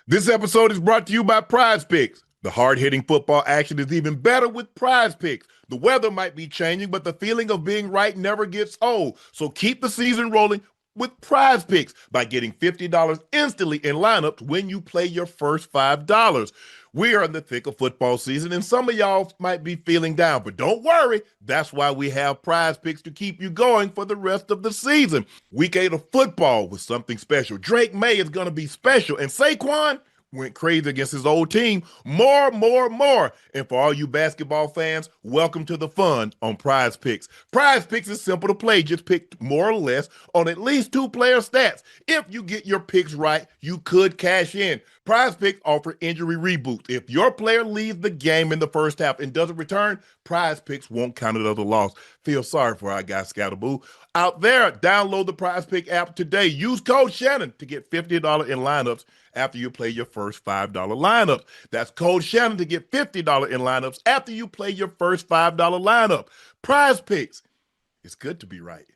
This episode is brought to you by Prize Picks. The hard-hitting football action is even better with Prize Picks. The weather might be changing, but the feeling of being right never gets old. So keep the season rolling with Prize Picks by getting $50 instantly in lineups when you play your first $5. We are in the thick of football season, and some of y'all might be feeling down, but don't worry. That's why we have Prize Picks to keep you going for the rest of the season. Week 8 of football was something special. Drake May is going to be special, and Saquon went crazy against his old team. More. And for all you basketball fans, welcome to the fun on Prize Picks. Prize Picks is simple to play. Just pick more or less on at least 2 player stats. If you get your picks right, you could cash in. Prize Picks offer injury reboots. If your player leaves the game in the first half and doesn't return, Prize Picks won't count it as a loss. Feel sorry for our guy Scatterboo. Out there, download the Prize Pick app today. Use code Shannon to get $50 in lineups after you play your first $5 lineup. That's code Shannon to get $50 in lineups after you play your first $5 lineup. Prize Picks. It's good to be right.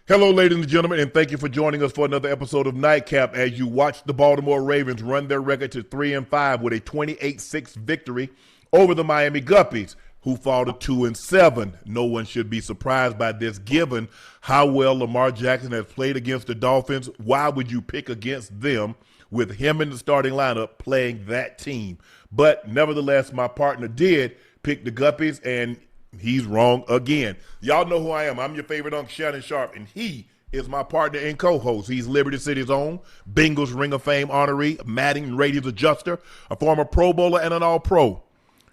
Hello, ladies and gentlemen, and thank you for joining us for another episode of Nightcap as you watch the Baltimore Ravens run their record to 3-5 with a 28-6 victory over the Miami Guppies, who fall to 2-7. No one should be surprised by this given how well Lamar Jackson has played against the Dolphins. Why would you pick against them with him in the starting lineup playing that team? But nevertheless, my partner did pick the Guppies, and he's wrong again. Y'all know who I am. I'm your favorite Unc, Shannon Sharpe, and he is my partner and co-host. He's Liberty City's own Bengals Ring of Fame honoree, Madden ratings adjuster, a former Pro Bowler, and an All-Pro.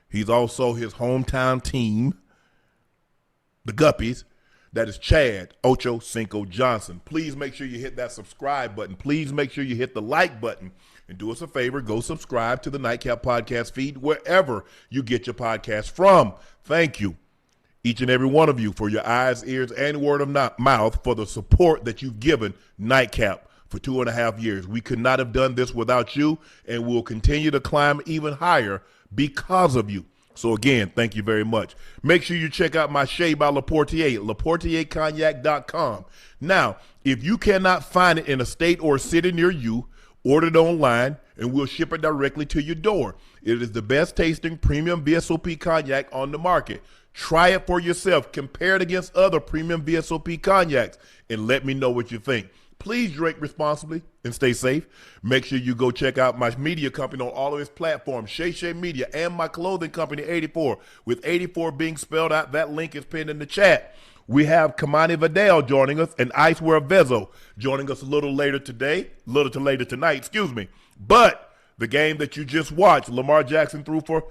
He's also his hometown team, the Guppies. That is Chad Ochocinco Johnson. Please make sure you hit that subscribe button. Please make sure you hit the like button. And do us a favor, go subscribe to the Nightcap podcast feed wherever you get your podcast from. Thank you, each and every one of you, for your eyes, ears, and word of mouth for the support that you've given Nightcap for 2.5 years. We could not have done this without you, and we'll continue to climb even higher because of you. So again, thank you very much. Make sure you check out my Shea by Laportier, LaportierCognac.com. Now, if you cannot find it in a state or a city near you, order it online, and we'll ship it directly to your door. It is the best tasting premium VSOP cognac on the market. Try it for yourself. Compare it against other premium VSOP cognacs, and let me know what you think. Please drink responsibly and stay safe. Make sure you go check out my media company on all of its platforms, Shay Media, and my clothing company, 84, with 84 being spelled out. That link is pinned in the chat. We have Kimani Vidal joining us and Icewear Vezzo joining us a little later tonight, But the game that you just watched, Lamar Jackson threw for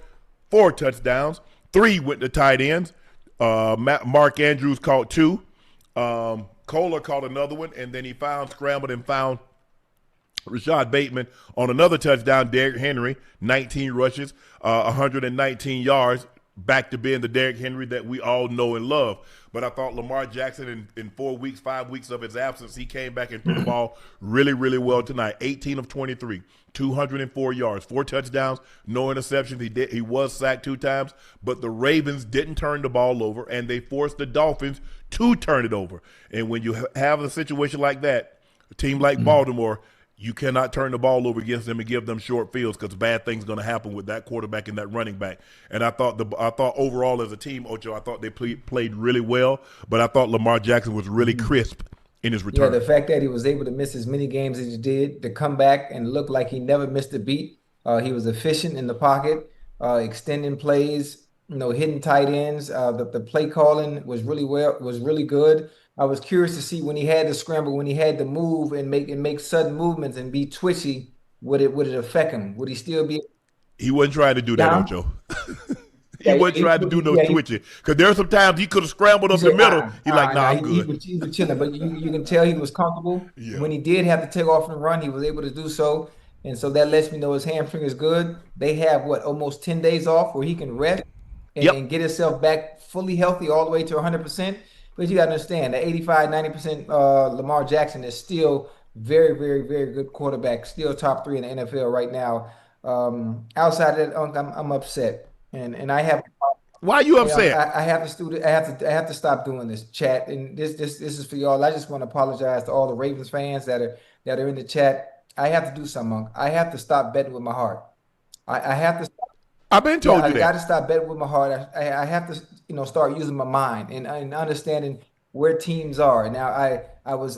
4 touchdowns. 3 went to tight ends. Mark Andrews caught 2. Kohler caught another one, and then he scrambled and found Rashad Bateman on another touchdown. Derrick Henry, 19 rushes, 119 yards, back to being the Derrick Henry that we all know and love. But I thought Lamar Jackson in 5 weeks of his absence, he came back and threw the ball really, really well tonight. 18 of 23, 204 yards, 4 touchdowns, no interceptions. He was sacked 2 times, but the Ravens didn't turn the ball over, and they forced the Dolphins to turn it over. And when you have a situation like that, a team like Baltimore, you cannot turn the ball over against them and give them short fields, because bad things going to happen with that quarterback and that running back. And I thought overall as a team, Ocho, I thought they played really well, but I thought Lamar Jackson was really crisp in his return. Yeah, the fact that he was able to miss as many games as he did, to come back and look like he never missed a beat. He was efficient in the pocket, extending plays, hitting tight ends. The play calling was really good. I was curious to see when he had to scramble, when he had to move and make sudden movements and be twitchy, would it affect him? Would he still be? He wasn't trying to do that, Ocho. He wasn't trying to do no twitching, because there are some times he could have scrambled up the middle. He's like, "Nah, I'm good." He was chilling, but you can tell he was comfortable. Yeah. When he did have to take off and run, he was able to do so, and so that lets me know his hamstring is good. They have almost 10 days off where he can rest and get himself back fully healthy all the way to 100%. But you got to understand that 85, 90% Lamar Jackson is still Very, very, very good quarterback. Still top three in the NFL right now. Outside of that, Unc, I'm upset, and I have. Why are you Hey, Unc, upset? I have to I have to stop doing this chat, and this is for y'all. I just want to apologize to all the Ravens fans that are in the chat. I have to do something, Unc. I have to stop betting with my heart. I have to. I've been Yeah, told I you got that. to stop betting with my heart. I have to, start using my mind and understanding where teams are. Now, I was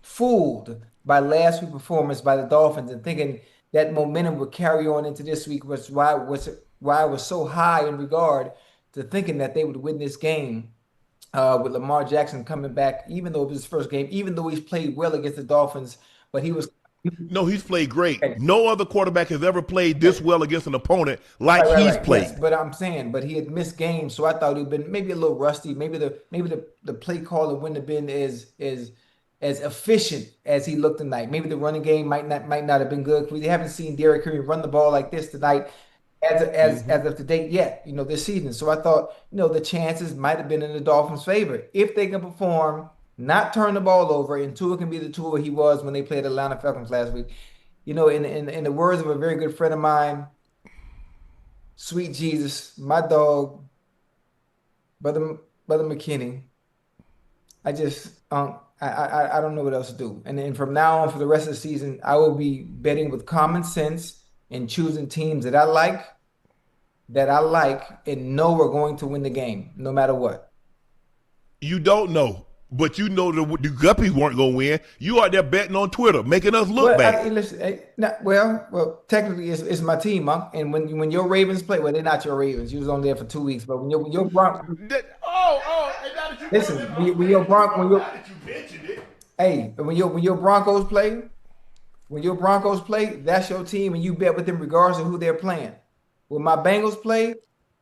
fooled by last week's performance by the Dolphins and thinking that momentum would carry on into this week, why I was so high in regard to thinking that they would win this game with Lamar Jackson coming back, even though it was his first game, even though he's played well against the Dolphins, but he was. No, he's played great. No other quarterback has ever played this well against an opponent like Right, right, he's right. Yes, played. but I'm saying, but he had missed games, so I thought he'd been maybe a little rusty. Maybe the play caller wouldn't have been as efficient as he looked tonight. Maybe the running game might not have been good. We haven't seen Derrick Henry run the ball like this tonight as of to date yet, this season. So I thought, the chances might have been in the Dolphins' favor if they can perform, not turn the ball over, and Tua can be the Tua he was when they played Atlanta Falcons last week. In the words of a very good friend of mine. Sweet Jesus, my dog, brother McKinney. I just I don't know what else to do. And then from now on for the rest of the season, I will be betting with common sense and choosing teams that I like and know we're going to win the game, no matter what. You don't know, but you know the Guppies weren't going to win. You out there betting on Twitter, making us look Well, bad. listen, well, technically, it's my team, Monk. And when your Ravens play, well, they're not your Ravens. You was on there for 2 weeks, but when your Bron And now that you put them in listen, my when your Bron when now your that you mentioned it. hey, when your Broncos play, that's your team, and you bet with them regardless of who they're playing. When my Bengals play,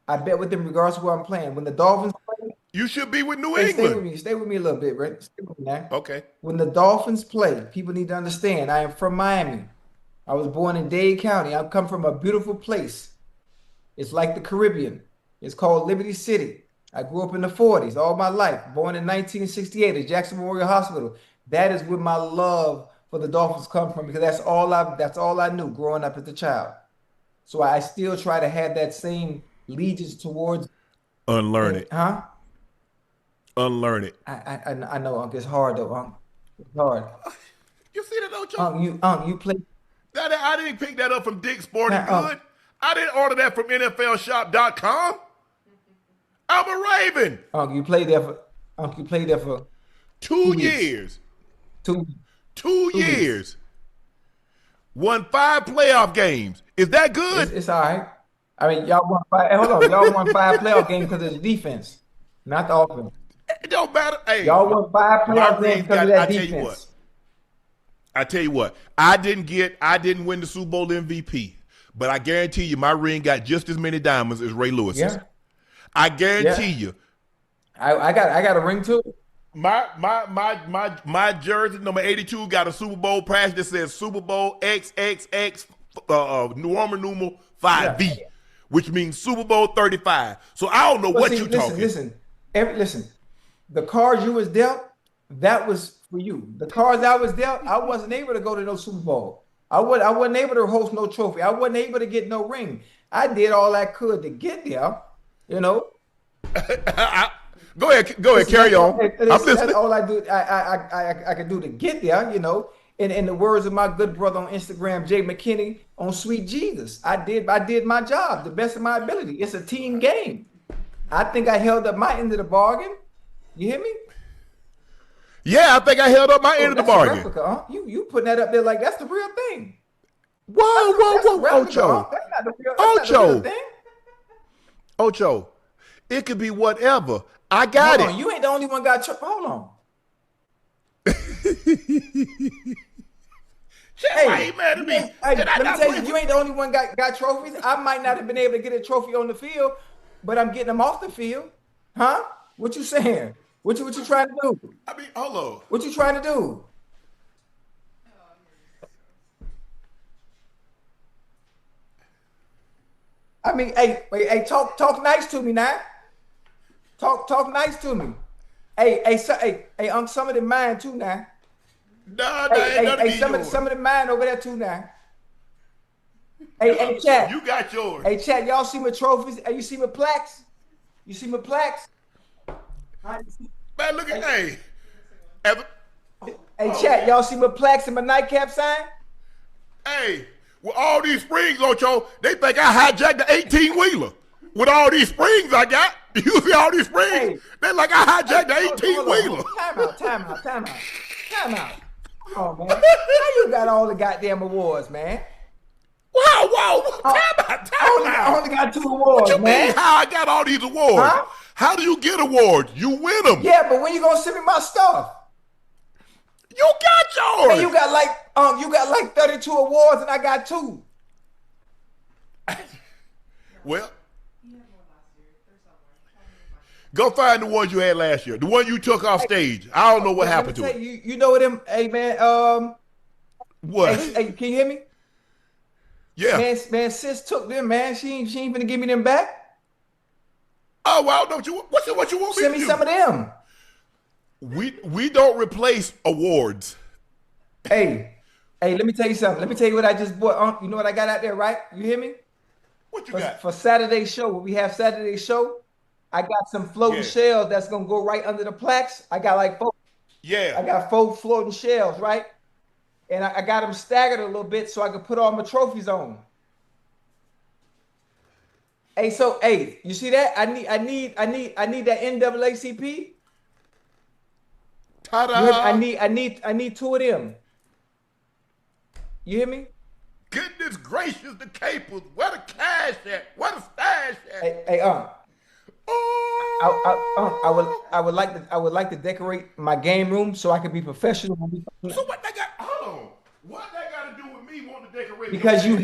I bet with them regardless of who I'm playing. When the Dolphins play, You should be with New hey, England. stay with me a little bit, right? Stay with me now. Okay. When the Dolphins play, people need to understand I am from Miami. I was born in Dade County. I come from a beautiful place. It's like the Caribbean. It's called Liberty City. I grew up in the 40s all my life, born in 1968 at Jackson Memorial Hospital. That is where my love for the Dolphins come from because that's all I knew growing up as a child. So I still try to have that same allegiance towards Unlearn it, it. huh? Unlearn it. I know, Unc. It's hard though, Unc. It's hard. You see that, Ocho? Unc, you play I didn't pick that up from Dick's Sporting now, Unc. Good. I didn't order that from NFLshop.com. I'm a Raven. Unc, you played there for two Two weeks. years. Two 2 weeks. Years. Won 5 playoff games. Is that It's good? it's all right. I mean, y'all won five. Hey, hold on, y'all won five playoff games because of the defense, not the offense. It don't matter. Hey, Y'all won five my playoff games rings because of got. that defense. I tell you what. I didn't win the Super Bowl MVP, but I guarantee you, my ring got just as many diamonds as Ray Lewis's. Yeah, I guarantee yeah. you, I got a ring too. my jersey number 82 got a Super Bowl patch that says Super Bowl XXX Roman numeral Yeah. 5V, which means Super Bowl 35. So I don't know But what see, you listen, talking. listen, listen. The cards you was dealt, that was for you. The cards I was dealt, I wasn't able to go to no Super Bowl. I wasn't able to host no trophy. I wasn't able to get no ring. I did all I could to get there. You know, Go ahead, listen, carry on. I'm that's listening. all I do. I could do to get there. In the words of my good brother on Instagram, Jay McKinney, on Sweet Jesus, I did my job the best of my ability. It's a team game. I think I held up my end of the bargain. You hear me? Yeah, I think I held up my Oh, end of the that's a bargain. replica, huh? You putting that up there like that's the real thing. Whoa, Replica, huh? Ocho. That's not the real Ocho. thing. Ocho. It could be whatever. I Hold got it. on, you ain't the only one got. Hold on. Shit, why Hey, you mad at me? hey, Did I let me not tell play you, for you ain't the only one got trophies. I might not have been able to get a trophy on the field, but I'm getting them off the field. Huh? What you saying? What you trying to do? I mean, hold on. What you trying to do? I mean, hey, talk nice to me now. Talk nice to me. Hey, Unc, some of them mine too now. Nah, that ain't none of these yours. Some of them mine over there too now. Hey, Chad. You got yours. Hey, Chad, y'all see my trophies? Hey, you see my plaques? You see my plaques? Man, look at hey. Hey, Chad, y'all see my plaques and my nightcap sign? Hey, with all these springs, Ocho, they think I hijacked the 18-wheeler. With all these springs I got, you see all these springs? Hey, they like I hijacked the 18-wheeler. Time out. Oh, man. How you got all the goddamn awards, man? Wow. Time out. I only got 2 awards, what you man. mean how I got all these awards? Huh? How do you get awards? You win them. Yeah, but when you gonna send me my stuff? You got yours. Hey, you got like 32 awards and I got 2. Well, go find the ones you had last year. The one you took off stage. I don't know what happened to it. You know what them? Hey man, what? Hey, can you hear me? Yeah. Man, sis took them, man. She ain't finna give me them back. Oh well, don't you? What you want me to do? Send me some of them. We don't replace awards. Hey, let me tell you something. Let me tell you what I just bought. You know what I got out there, right? You hear me? What you got? For Saturday's show, when we have Saturday's show, I got some floating shells that's gonna go right under the plaques. I got like 4. Yeah. I got 4 floating shells, right? And I got them staggered a little bit so I could put all my trophies on. Hey, you see that? I need that NAACP. Ta-da! I need 2 of them. You hear me? Goodness gracious, the capers. Where the cash at? Where the stash at? Hey, I would like to decorate my game room so I can be professional. So what they got? Hold on. What they got to do with me wanting to decorate? Because you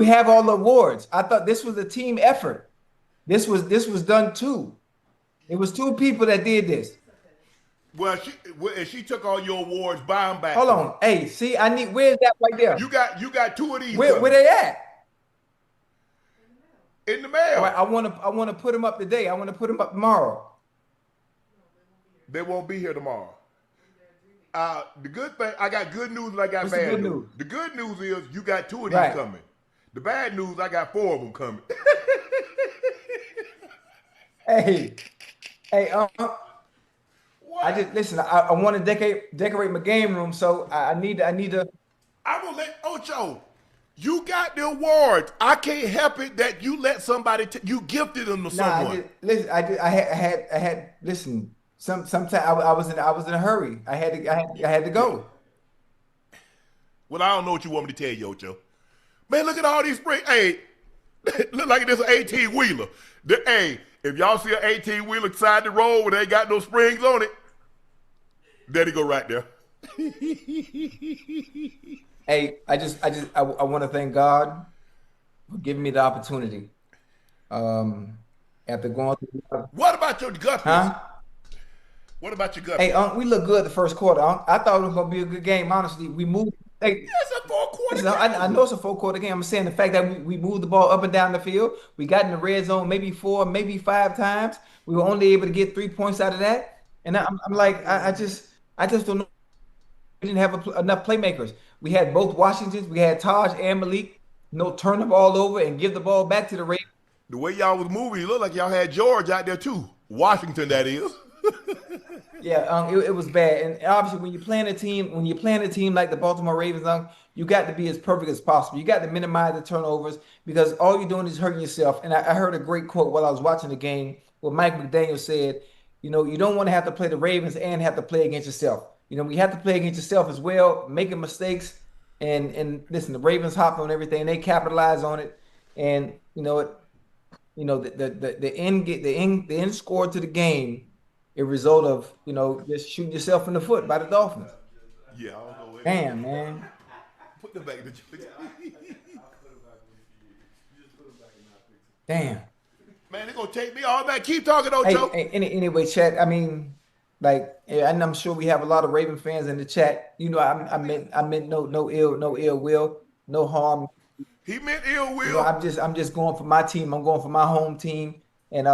have all the awards. I thought this was a team effort. This was done too. It was 2 people that did this. Well, she took all your awards, buy them back. Hold on. Hey, see, where's that right there? You got 2 of these. Where they at? In the mail. Right, I want to put them up today. I want to put them up tomorrow. They won't be here tomorrow. The good thing, I got good news and I got What's bad the good news. news? The good news is you got 2 of these coming. The bad news, I got 4 of them coming. Hey, I just listen. I want to decorate my game room, so I need to. I will let Ocho. You got the awards. I can't help it that you let somebody you gifted them to someone. I had listen. Sometimes I was in a hurry. I had to go. Well, I don't know what you want me to tell you, Ocho. Man, look at all these springs. Hey, look like this an 18-wheeler. Hey, if y'all see an 18-wheeler side the road where they ain't got no springs on it, there they go right there. Hey, I want to thank God for giving me the opportunity. After going through. What about your guppies? Huh? What about your guppies? Hey, we look good the first quarter. I thought it was gonna be a good game. Honestly, we moved. Hey, it's a 4-quarter game. I know it's a 4-quarter game. I'm saying the fact that we moved the ball up and down the field. We got in the red zone maybe 4, maybe 5 times. We were only able to get 3 points out of that. And I'm like, I just don't know. We didn't have enough playmakers. We had both Washingtons. We had Taj and Malik. No, turn the ball over and give the ball back to the Ravens. The way y'all was moving, it looked like y'all had George out there too. Washington, that is. Yeah, it was bad. And obviously, when you're playing a team like the Baltimore Ravens, you got to be as perfect as possible. You got to minimize the turnovers because all you're doing is hurting yourself. And I heard a great quote while I was watching the game where Mike McDaniel said, you don't want to have to play the Ravens and have to play against yourself. We have to play against yourself as well, making mistakes. And listen, the Ravens hopped on everything. They capitalized on it. And the end score to the game, a result of just shooting yourself in the foot by the Dolphins. Yeah, I don't know. Damn, man. Put them back in the joint. Damn. Man, they're gonna take me all back. Keep talking, Ocho. Anyway, chat. And I'm sure we have a lot of Raven fans in the chat. I meant no ill will, no harm. He meant ill will. I'm just going for my team. I'm going for my home team, and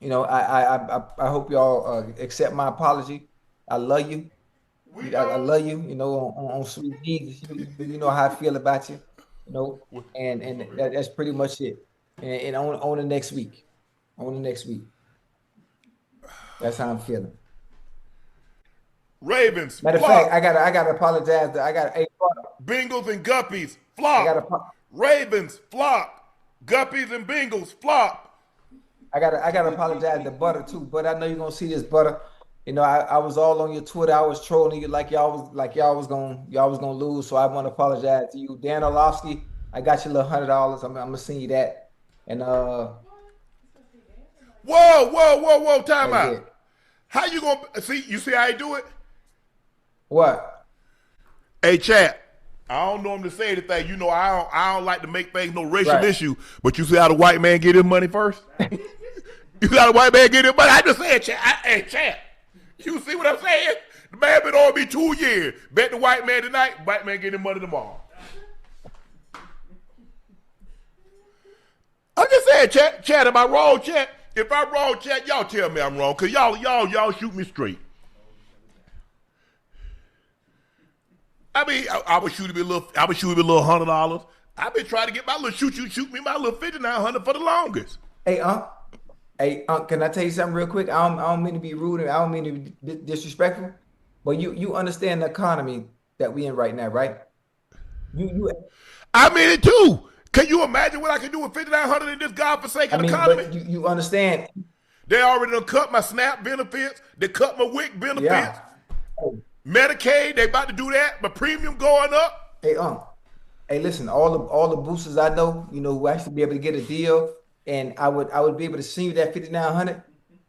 I hope y'all accept my apology. I love you. I love you. On sweet Jesus, you know how I feel about you. And that's pretty much it. And on the next week, that's how I'm feeling. Ravens, Matter of flop. fact, I gotta apologize. Bengals and Guppies, flop. Ravens, flop. Guppies and Bengals, flop. I gotta apologize to Butter too. But I know you're gonna see this, Butter. I was all on your Twitter. I was trolling you like y'all was gonna lose. So I want to apologize to you, Dan Orlovsky. I got you a little $100. I'm gonna send you that. And Whoa! Time out. How you gonna see? You see how I do it? What? Hey, Chad. I don't know him to say anything. I don't like to make things no racial issue. But you see how the white man get his money first? You see how the white man get his money? I just said, Chad. Hey, Chad. You see what I'm saying? The man been on me 2 years. Bet the white man tonight. White man get his money tomorrow. I'm just saying, Chad. Am I wrong, Chad? If I'm wrong, Chad, y'all tell me I'm wrong, cause y'all shoot me straight. I mean, I would shoot him a little $100. I've been trying to get my little shoot me my little $5,900 for the longest. Hey, Unc, can I tell you something real quick? I don't mean to be rude. I don't mean to be disrespectful, but you understand the economy that we in right now, right? I mean it too. Can you imagine what I can do with $5,900 in this godforsaken economy? But you understand. They already done cut my SNAP benefits. They cut my WIC benefits. Yeah. Medicaid, they about to do that. My premium going up. Hey, listen, all the boosters I know, who actually be able to get a deal, and I would be able to send you that $5,900.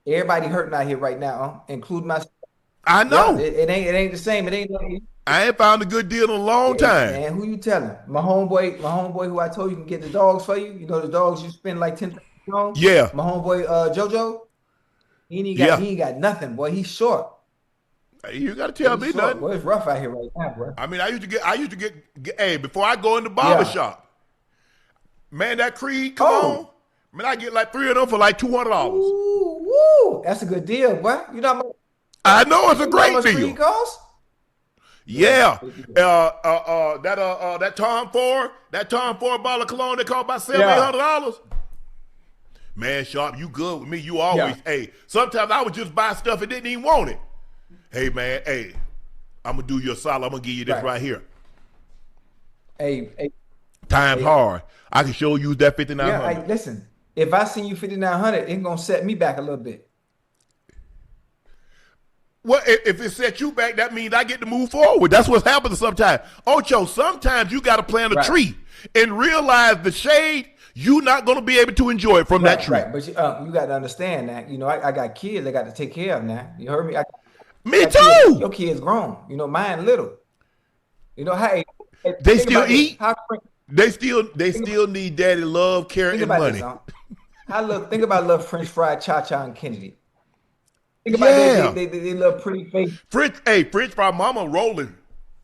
Everybody hurting out here right now, including myself. I know. Yeah, it ain't the same. It ain't. I ain't found a good deal in a long time. And who you telling? My homeboy who I told you can get the dogs for you. The dogs you spend like $10,000 on. Yeah. My homeboy JoJo. He ain't got nothing, boy. He's short. You gotta tell me nothing. Boy, it's rough out here right now, bro. I mean, I used to get hey, before I go in the barber shop, man, that Creed, come on. Man, I get like 3 of them for like $200. Woo, that's a good deal, boy. I know it's a great deal. Creed costs? Yeah. That Tom Ford bottle of cologne that cost about $700-800. Man, Sharpe, you good with me. You always, hey, sometimes I would just buy stuff and didn't even want it. Hey, man, hey, I'm going to do you a solid. I'm going to give you this right here. Hey. Time's hard. I can show you that $5,900. Yeah, listen, if I send you $5,900, it's going to set me back a little bit. Well, if it set you back, that means I get to move forward. That's what's happening sometimes. Ocho, sometimes you got to plant a tree and realize the shade, you're not going to be able to enjoy it from that tree. Right, but you got to understand that. I got kids I got to take care of now. You heard me? Me too. Kids. Your kids grown. Mine little. Hey, they still eat. They still need daddy love, care, and money. Think about little French fried Cha-Cha and Kennedy. Think about they little pretty face. French fry mama rolling,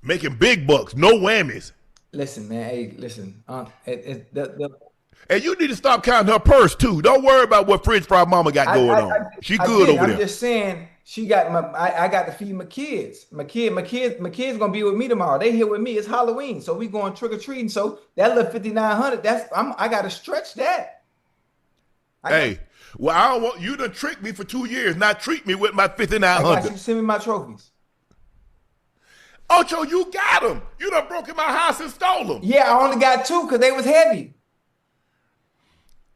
making big bucks, no whammies. Listen, man. Hey, listen. And you need to stop counting her purse too. Don't worry about what French fry mama got going on. She good over there. I'm just saying. She got I got to feed my kids. My kids gonna be with me tomorrow. They here with me. It's Halloween, so we going trick or treating. So that little $5,900. I got to stretch that. Well, I don't want you to trick me for 2 years. Not treat me with my $5,900. I got you. Send me my trophies. Ocho, you got them. You done broke in my house and stole them. Yeah, I only got 2 because they was heavy.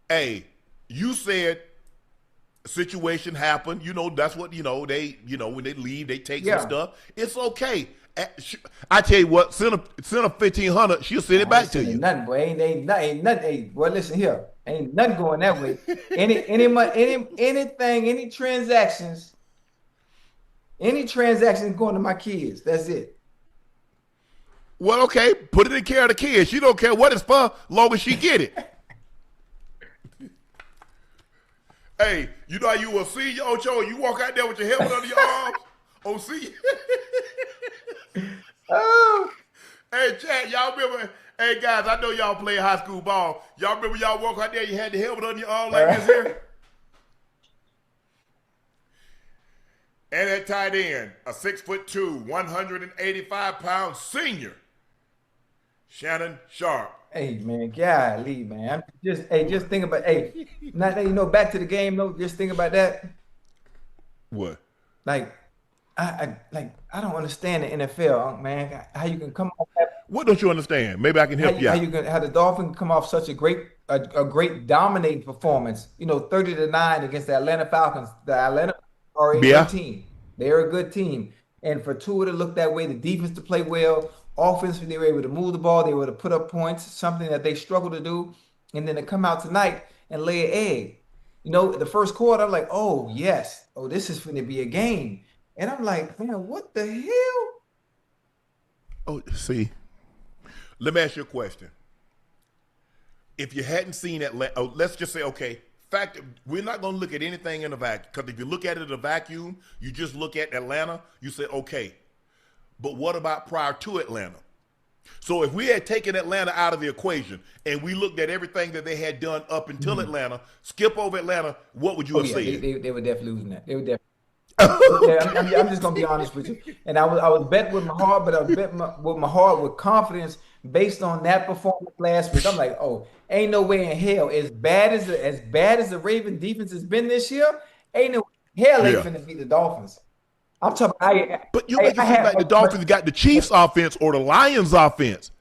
Hey, you said situation happened. That's what they when they leave, they take some stuff. It's okay. I tell you what, send her $1,500. She'll send it back to you. Nothing, boy. Ain't nothing. Hey, boy, listen here. Ain't nothing going that way. Anything, any transactions going to my kids. That's it. Well, okay, put it in care of the kids. She don't care what it's for, long as she get it. Hey, you know how you will see your Ocho, you walk out there with your helmet under your arms? Oh, see? Oh. Hey, Chad, y'all remember? Hey, guys, I know y'all play high school ball. Y'all remember y'all walk out there, you had the helmet under your arm like this here? And at tight end, a 6'2", 185-pound senior, Shannon Sharpe. Hey man, golly, man. Just think about now that you know back to the game though, just think about that. What? Like I don't understand the NFL, man. How you can come off that, What don't you understand? Maybe I can help you how out. you can how the Dolphins come off such a great dominating performance, 30-9 against the Atlanta Falcons. The Atlanta are a Yeah. good team. They're a good team. And for Tua to look that way, the defense to play well, offense, they were able to move the ball, they were able to put up points, something that they struggle to do, and then to come out tonight and lay an egg. The first quarter, I'm like, oh yes, oh this is going to be a game, and I'm like, man, what the hell? Oh, see. Let me ask you a question. If you hadn't seen Atlanta, let's just say, okay, we're not going to look at anything in a vacuum. Because if you look at it in a vacuum, you just look at Atlanta, you say, okay. But what about prior to Atlanta? So if we had taken Atlanta out of the equation and we looked at everything that they had done up until Atlanta, skip over Atlanta, what would you have said? They were definitely losing that. They were definitely. Yeah, I'm just gonna be honest with you. And I was betting with my heart, but I was betting with my heart with confidence based on that performance last week. I'm like, oh, ain't no way in hell as bad as the Raven defense has been this year. Ain't no hell they finna beat the Dolphins. I'm talking. But you make it seem like the Dolphins got the Chiefs offense or the Lions offense,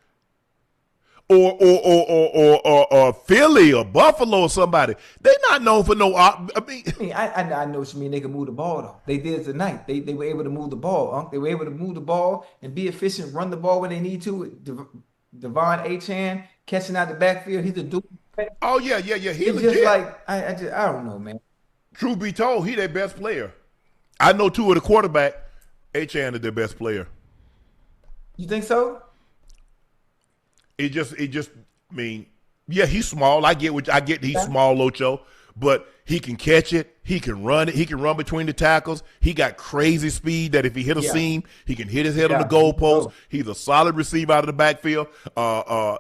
or Philly or Buffalo or somebody. They're not known for no. I know what you mean. They can move the ball though. They did it tonight. They were able to move the ball. They were able to move the ball and be efficient, run the ball when they need to. Devon Achane catching out the backfield. He's a dude. Oh yeah. He's just like I don't know, man. Truth be told, he their best player. I know two of the quarterback. Achane is their best player. You think so? It just. I mean, yeah, he's small. I get he's small, Ocho, but he can catch it. He can run it. He can run between the tackles. He got crazy speed that if he hit a seam, he can hit his head on the goalpost. He's a solid receiver out of the backfield.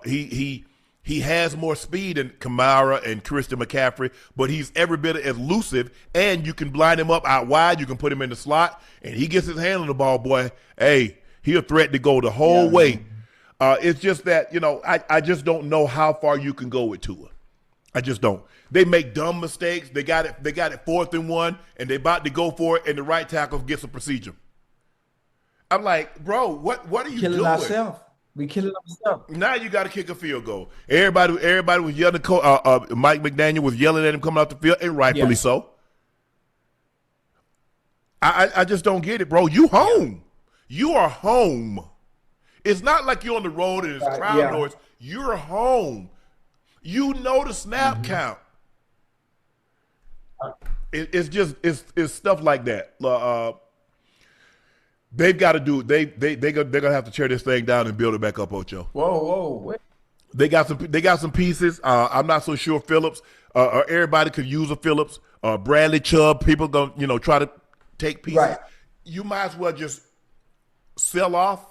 He has more speed than Kamara and Christian McCaffrey, but he's every bit as elusive, and you can blind him up out wide. You can put him in the slot, and he gets his hand on the ball, boy. Hey, he'll threaten to go the whole way. It's just that, I just don't know how far you can go with Tua. I just don't. They make dumb mistakes. They got it 4th and 1, and they about to go for it, and the right tackle gets a procedure. I'm like, bro, what are you killing doing? Ourselves. We killing ourselves. Now you got to kick a field goal. Everybody was yelling. Mike McDaniel was yelling at him coming out the field, and rightfully so. I just don't get it, bro. You home. You are home. It's not like you're on the road and it's crowd noise. You're home. You know the snap count. It's just stuff like that. They've got to do. They're gonna have to tear this thing down and build it back up, Ocho. Whoa, what? They got some pieces. I'm not so sure Phillips. Everybody could use a Phillips. Bradley Chubb. People gonna try to take pieces. Right. You might as well just sell off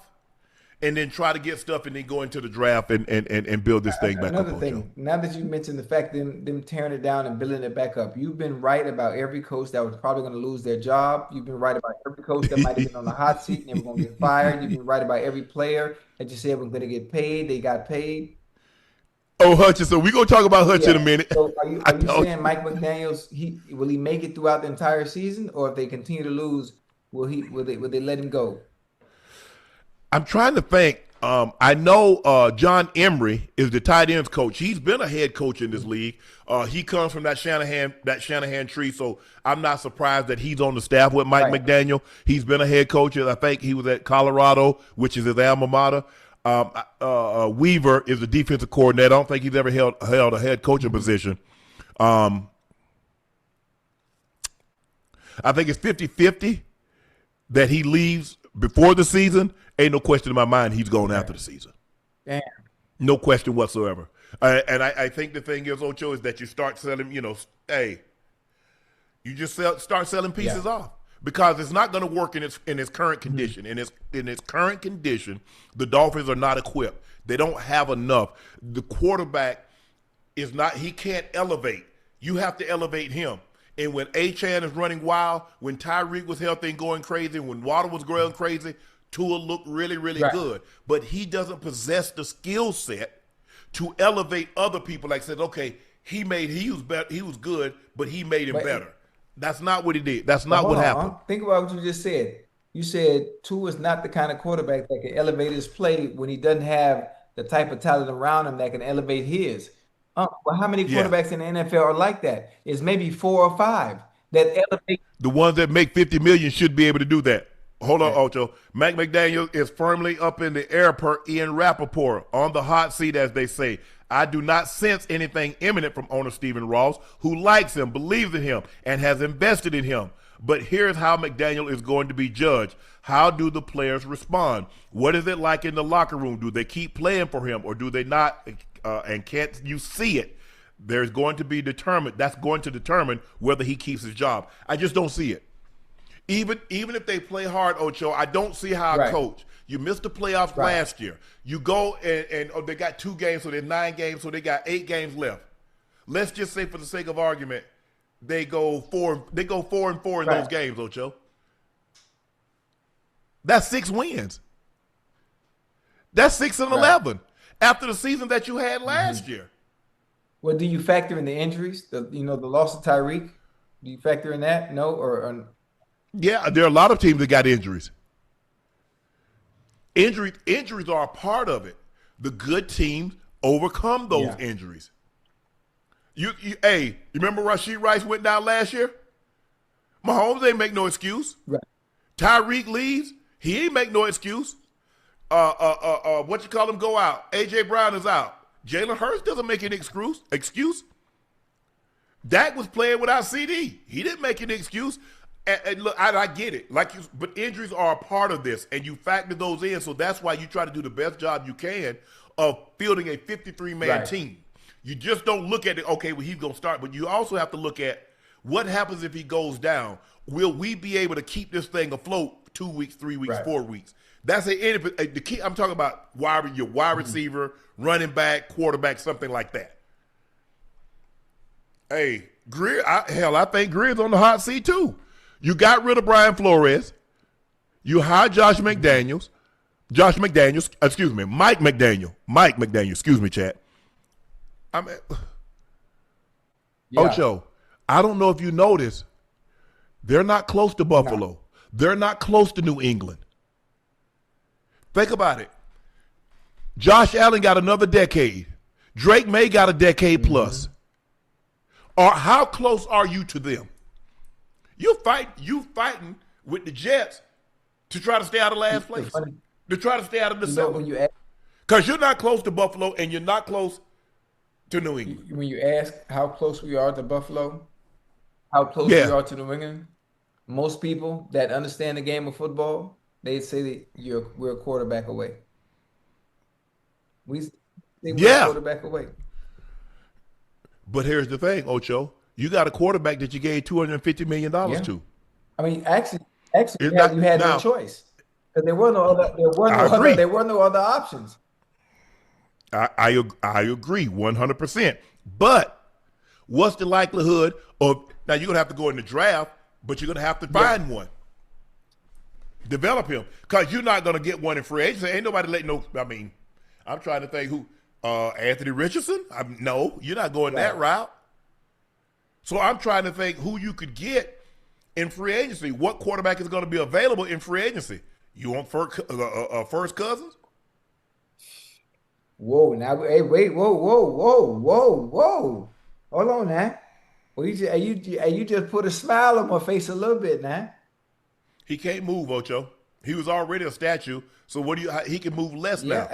and then try to get stuff and then go into the draft and build this thing back up. Another thing, now that you mentioned the fact them tearing it down and building it back up, you've been right about every coach that was probably going to lose their job. You've been right about every coach that might have been on the hot seat and they were going to get fired. You've been right about every player that you said was going to get paid. They got paid. Oh, Hutchinson. We're going to talk about Hutch in a minute. So are you saying Mike McDaniels, will he make it throughout the entire season? Or if they continue to lose, will they let him go? I'm trying to think. I know John Emery is the tight ends coach. He's been a head coach in this league. He comes from that Shanahan tree, so I'm not surprised that he's on the staff with Mike McDaniel. He's been a head coach. I think he was at Colorado, which is his alma mater. Weaver is the defensive coordinator. I don't think he's ever held a head coaching position. I think it's 50-50 that he leaves before the season. Ain't no question in my mind he's going after the season. Damn. No question whatsoever. And I think the thing is, Ocho, is that you start selling, you just start selling pieces off. Because it's not going to work in its current condition. In its current condition, the Dolphins are not equipped. They don't have enough. The quarterback he can't elevate. You have to elevate him. And when Achan is running wild, when Tyreek was healthy and going crazy, when Water was going crazy, Tua looked really, really good. But he doesn't possess the skill set to elevate other people. Like I said, okay, he was better, he was good, but he made him better. That's not what he did. That's not what happened. Think about what you just said. You said Tua is not the kind of quarterback that can elevate his play when he doesn't have the type of talent around him that can elevate his. Well, how many quarterbacks in the NFL are like that? It's maybe 4 or 5 that elevate. The ones that make $50 million should be able to do that. Hold on, Ocho. Mac McDaniel is firmly up in the air per Ian Rappaport, on the hot seat, as they say. I do not sense anything imminent from owner Stephen Ross, who likes him, believes in him, and has invested in him. But here's how McDaniel is going to be judged. How do the players respond? What is it like in the locker room? Do they keep playing for him, or do they not? And can't you see it? That's going to determine whether he keeps his job. I just don't see it. Even if they play hard, Ocho, I don't see how a coach. You missed the playoffs last year. You go and they got 2 games, so they're 9 games, so they got 8 games left. Let's just say, for the sake of argument, they go 4 and 4 in those games, Ocho. That's 6 wins. That's 6 and 11 after the season that you had last year. Well, do you factor in the injuries? The loss of Tyreek? Do you factor in that? No, or yeah, there are a lot of teams that got injuries. Injuries are a part of it. The good teams overcome those injuries. You remember Rashee Rice went down last year? Mahomes ain't make no excuse. Right. Tyreek leaves, he ain't make no excuse. What you call him go out? AJ Brown is out. Jalen Hurts doesn't make an excuse. Dak was playing without CD. He didn't make an excuse. And look, I get it. But injuries are a part of this, and you factor those in. So that's why you try to do the best job you can of fielding a 53-man team. You just don't look at it, okay, well, he's going to start. But you also have to look at what happens if he goes down. Will we be able to keep this thing afloat 2 weeks, 3 weeks, 4 weeks? That's the key. I'm talking about your wide receiver, running back, quarterback, something like that. Hey, Greer, I think Greer's on the hot seat too. You got rid of Brian Flores. You hired Mike McDaniel, excuse me, Chad. Ocho, I don't know if you noticed, they're not close to Buffalo. No. They're not close to New England. Think about it. Josh Allen got another decade. Drake May got a decade plus. Or how close are you to them? You fighting with the Jets to try to stay out of last place. To try to stay out of the seventh. Because you're not close to Buffalo and you're not close to New England. When you ask how close we are to Buffalo, how close we are to New England, most people that understand the game of football, they say that we're a quarterback away. We're a quarterback away. But here's the thing, Ocho. You got a quarterback that you gave $250 million to. I mean, actually, you had no choice because there were no other options. I agree 100%. But what's the likelihood of now? You're gonna have to go in the draft, but you're gonna have to find one, develop him, because you're not gonna get one in free agency. Ain't nobody letting no. I mean, I'm trying to think who. Anthony Richardson? No, you're not going that route. So I'm trying to think who you could get in free agency. What quarterback is going to be available in free agency? You want First Cousins? Whoa! Now, hey, wait! Whoa! Hold on, now. Well, you just put a smile on my face a little bit, now. He can't move, Ocho. He was already a statue. So he can move less now.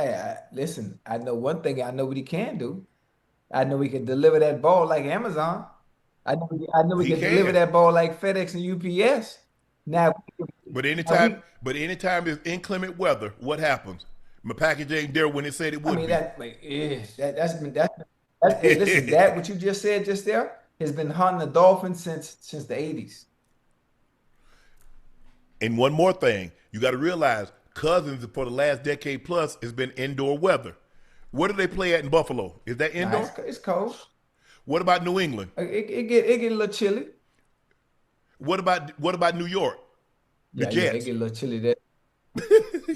Listen, I know one thing. I know what he can do. I know he can deliver that ball like Amazon. I know he can deliver that ball like FedEx and UPS. Now, but anytime there's inclement weather, what happens? My package ain't there when it said it would be. Listen, that what you just said just there has been haunting the Dolphins since the 80s. And one more thing, you got to realize Cousins for the last decade plus has been indoor weather. Where do they play at in Buffalo? Is that indoor? It's cold. What about New England? It get a little chilly. What about New York? The Yeah, it Jets. get a little chilly there.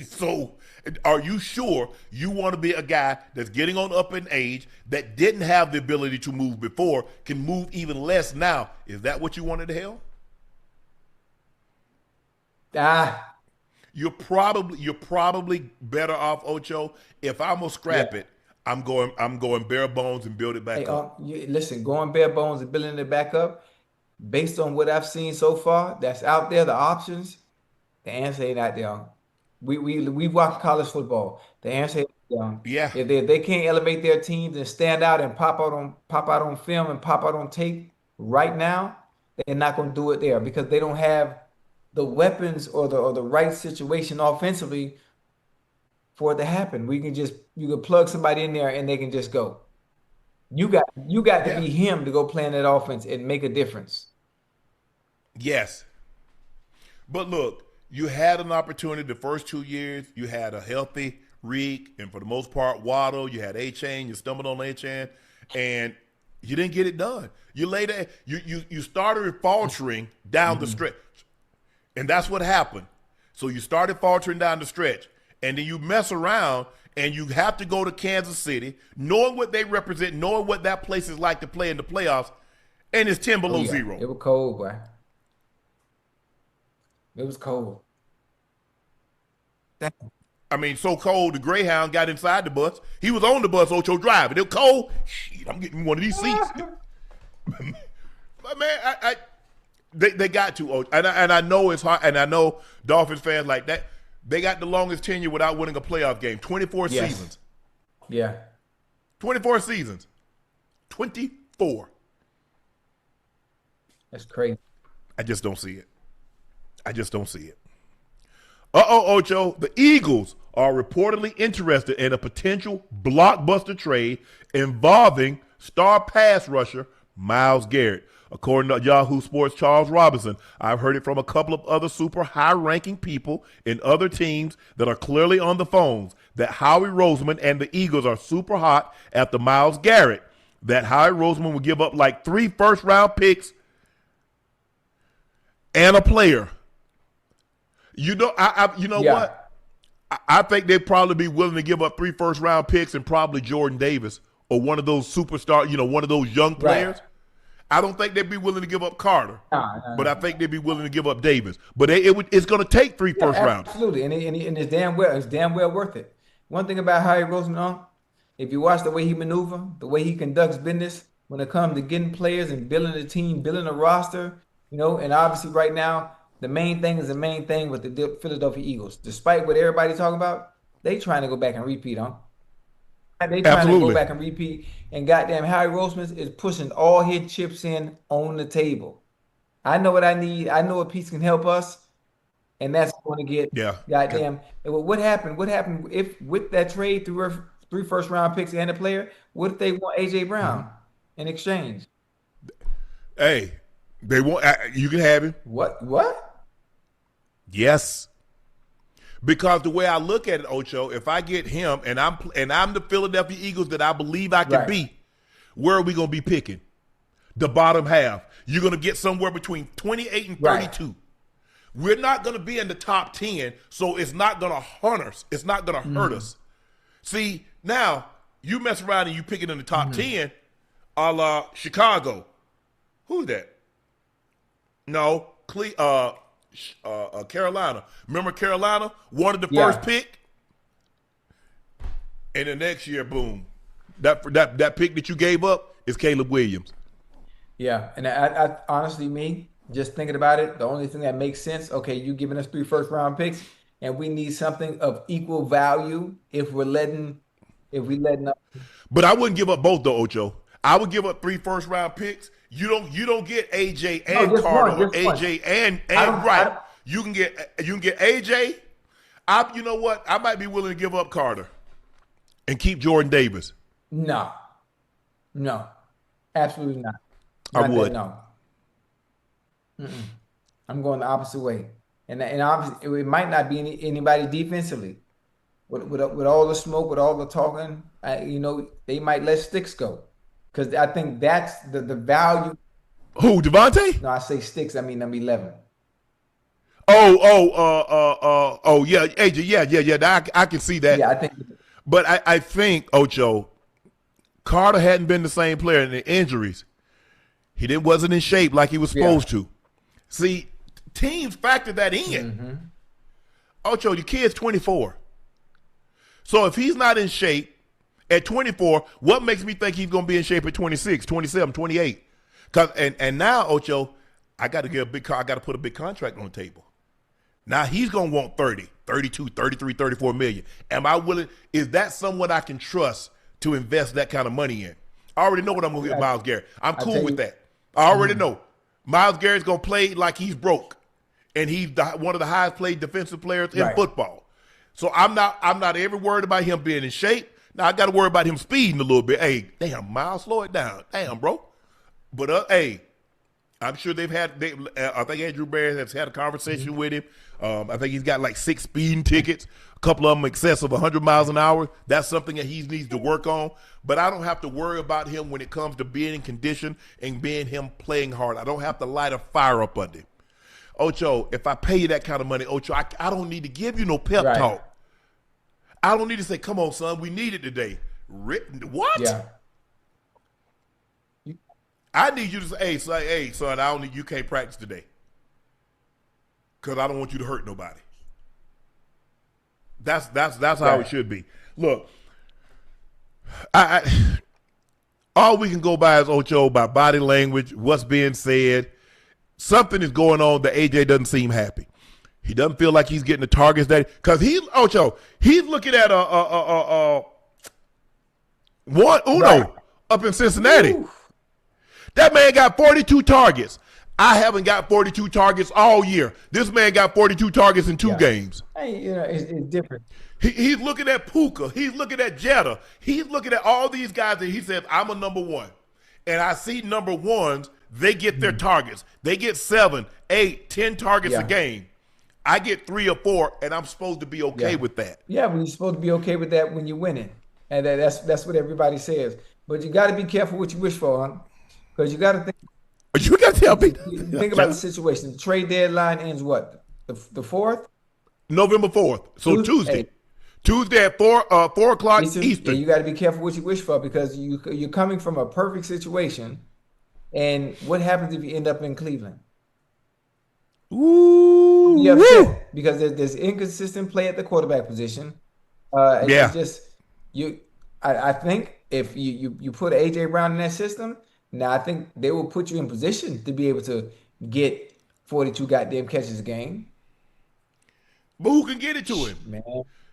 So, are you sure you want to be a guy that's getting on up in age that didn't have the ability to move before, can move even less now? Is that what you wanted to hell? Ah, You're probably better off, Ocho. If I'm gonna yeah. scrap it, I'm going bare bones and build it Hey, back up. listen, going bare bones and building it back up, based on what I've seen so far, that's out there, the options, the answer ain't out there. We watch college football. The answer ain't out there. Yeah, If they can't elevate their teams and stand out and pop out on film and pop out on tape right now, they're not going to do it there because they don't have the weapons or the right situation offensively for it to happen. You can plug somebody in there and they can just go. You got to yeah, be him to go play in that offense and make a difference. yes. But look, you had an opportunity the first 2 years. You had a healthy Reek, and for the most part, Waddle. You had A-Chain. You stumbled on A-Chain, and you didn't get it done. You later you started faltering down the Mhm. stretch, and that's what happened. So you started faltering down the stretch, and then you mess around, and you have to go to Kansas City, knowing what they represent, knowing what that place is like to play in the playoffs, and it's 10 Oh below yeah, zero. it was cold, boy. It was cold. Damn. I mean, so cold, the Greyhound got inside the bus. He was on the bus, Ocho driving. It was cold. Shit, I'm getting me one of these seats. But man, they got to, and I know it's hard, and I know Dolphins fans like that. They got the longest tenure without winning a playoff game. 24 Yes. seasons. Yeah. 24 seasons. 24. That's crazy. I just don't see it. I just don't see it. Uh-oh, Ocho. The Eagles are reportedly interested in a potential blockbuster trade involving star pass rusher Myles Garrett. According to Yahoo Sports' Charles Robinson, I've heard it from a couple of other super high-ranking people in other teams that are clearly on the phones that Howie Roseman and the Eagles are super hot after Myles Garrett. That Howie Roseman would give up like 3 first-round picks and a player. You know Yeah. what? I think they'd probably be willing to give up 3 first-round picks and probably Jordan Davis or one of those superstar, one of those young Right. players. I don't think they'd be willing to give up Carter, Nah, nah, but nah. I think they'd be willing to give up Davis. But it's going to take 3 Yeah, first rounders. absolutely. And it's damn well worth it. One thing about Howie Roseman, if you watch the way he maneuver, the way he conducts business when it comes to getting players and building a team, building a roster, and obviously right now, the main thing is the main thing with the Philadelphia Eagles. Despite what everybody's talking about, they trying to go back and repeat, huh? They trying to go Absolutely. back and repeat, and goddamn, Harry Roseman is pushing all his chips in on the table. I know what I need. I know what piece can help us, and that's going to get Yeah. goddamn. And what happened? What happened if with that trade through 3 first-round picks and a player? What if they want AJ Mhm. Brown in exchange? Hey, they want you can have him. What? What? Yes. Because the way I look at it, Ocho, if I get him and I'm the Philadelphia Eagles that I believe I can Right. be, where are we going to be picking? The bottom half. You're going to get somewhere between 28 and Right. 32. We're not going to be in the top 10, so it's not going to hurt us. It's not going to hurt Mm-hmm. us. See, now you mess around and you pick it in the top Mm-hmm. 10, a la Chicago. Who's that? No, Carolina. Remember Carolina wanted the Yeah. first pick, and the next year, boom, that pick that you gave up is Caleb Williams. Yeah, and I honestly, me just thinking about it, the only thing that makes sense, okay, you giving us 3 first-round picks, and we need something of equal value if we letting up. But I wouldn't give up both though, Ocho. I would give up 3 first-round picks. You don't get AJ No, and just Carter one, or just one. AJ and I don't, I right. don't, You can get AJ. You know what? I might be willing to give up Carter and keep Jordan Davis. no, no, absolutely not. I Not that, would. no. I'm going the opposite way, and obviously it might not be anybody defensively. With all the smoke, with all the talking, they might let sticks go because I think that's the value Who, Devontae? No, I say sticks. I mean number 11. Yeah, AJ, yeah. I can see that. Yeah, I think. But I think, Ocho, Carter hadn't been the same player in the injuries. He wasn't in shape like he was supposed to. See, teams factor that in. Ocho, your kid's 24. So if he's not in shape at 24, what makes me think he's going to be in shape at 26, 27, 28? And now, Ocho, I got to put a big contract on the table. Now he's going to want 30, 32, 33, 34 million. Am I willing? Is that someone I can trust to invest that kind of money in? I already know what I'm going to get Myles Garrett. I'm cool with that. I already know. Myles Garrett's going to play like he's broke. And he's one of the highest paid defensive players in football. So I'm not ever worried about him being in shape. Now I got to worry about him speeding a little bit. Hey, damn, Myles, slow it down. Damn, bro. But hey, I'm sure I think Andrew Barry has had a conversation with him. I think he's got like 6 speeding tickets, a couple of them excess of 100 miles an hour. That's something that he needs to work on. But I don't have to worry about him when it comes to being in condition and being him playing hard. I don't have to light a fire up under him. Ocho, if I pay you that kind of money, Ocho, I don't need to give you no pep talk. I don't need to say, come on, son, we need it today. What? Yeah. I need you to say, hey, son, you can't practice today. Because I don't want you to hurt nobody. That's how it should be. Look, all we can go by is, Ocho, by body language, what's being said. Something is going on that AJ doesn't seem happy. He doesn't feel like he's getting the targets because he's looking at Uno up in Cincinnati. Ooh. That man got 42 targets. I haven't got 42 targets all year. This man got 42 targets in 2 games. Hey, it's different. He's looking at Puka. He's looking at Jetta. He's looking at all these guys and he says, I'm a number one. And I see number ones, they get their targets. They get 7, 8, 10 targets a game. I get 3 or 4, and I'm supposed to be okay with that. Yeah, but you're supposed to be okay with that when you're winning. And that's what everybody says. But you got to be careful what you wish for, huh? Because you got to think. You got to tell me. Think about the situation. The trade deadline ends what? The 4th? November 4th. So Tuesday. Tuesday at 4 o'clock Eastern. Yeah, you got to be careful what you wish for because you're coming from a perfect situation. And what happens if you end up in Cleveland? Ooh, you're upset because there's inconsistent play at the quarterback position. I think if you put AJ Brown in that system, now I think they will put you in position to be able to get 42 goddamn catches a game. But who can get it to him? Man.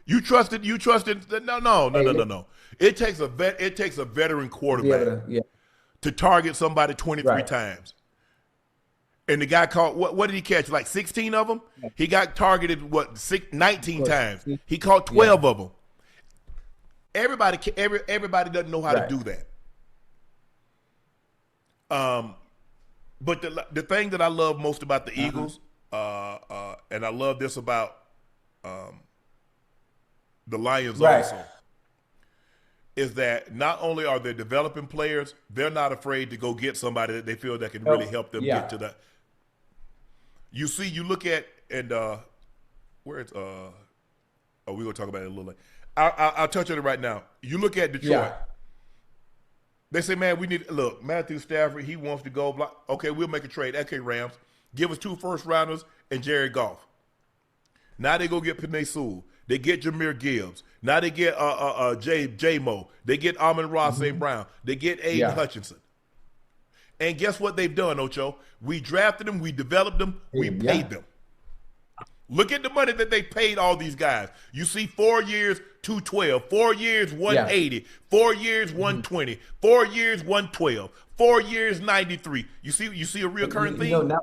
You trusted. No. It takes a veteran quarterback to target somebody 23 times. And the guy caught what did he catch? Like 16 of them? He got targeted 19 times. He caught 12 of them. Everybody doesn't know how to do that. But the thing that I love most about the Eagles, and I love this about the Lions also, is that not only are they developing players, they're not afraid to go get somebody that they feel that can really help them get to that. You look at where it's we're gonna talk about it a little later. I'll touch on it right now. You look at Detroit. Yeah. They say, man, Matthew Stafford, he wants to go. Okay, we'll make a trade. Okay, Rams, give us 2 first-rounders and Jared Goff. Now they go get Penei Sewell. They get Jahmyr Gibbs. Now they get J-Mo. They get Amon-Ra St. Brown. They get Aiden Hutchinson. And guess what they've done, Ocho? We drafted them. We developed them. We paid them. Look at the money that they paid all these guys. You see 4 years, 212, 4 years, 180, 4 years, 120, 4 years, 112, 4 years, 93. You see a reoccurring theme?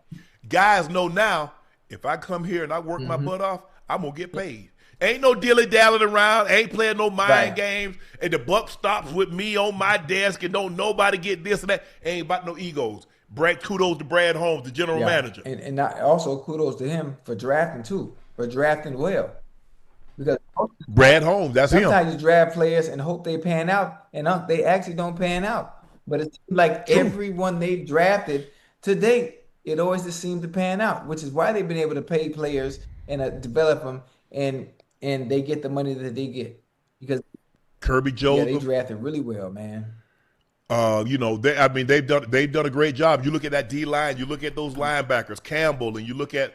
Guys know now, if I come here and I work my butt off, I'm going to get paid. Ain't no dilly-dallying around. Ain't playing no mind games. And the buck stops with me on my desk and don't nobody get this and that. Ain't about no egos. Kudos to Brad Holmes, the general manager. And also kudos to him for drafting too, for drafting well. Because Brad Holmes, that's him. Sometimes you draft players and hope they pan out, and they actually don't pan out. But it seems like everyone they drafted, To date, it always just seemed to pan out, which is why they've been able to pay players and develop them, and they get the money that they get because Kirby yeah, they Joseph. drafted really well, man. They've done a great job. You look at that D line, you look at those linebackers, Campbell, and you look at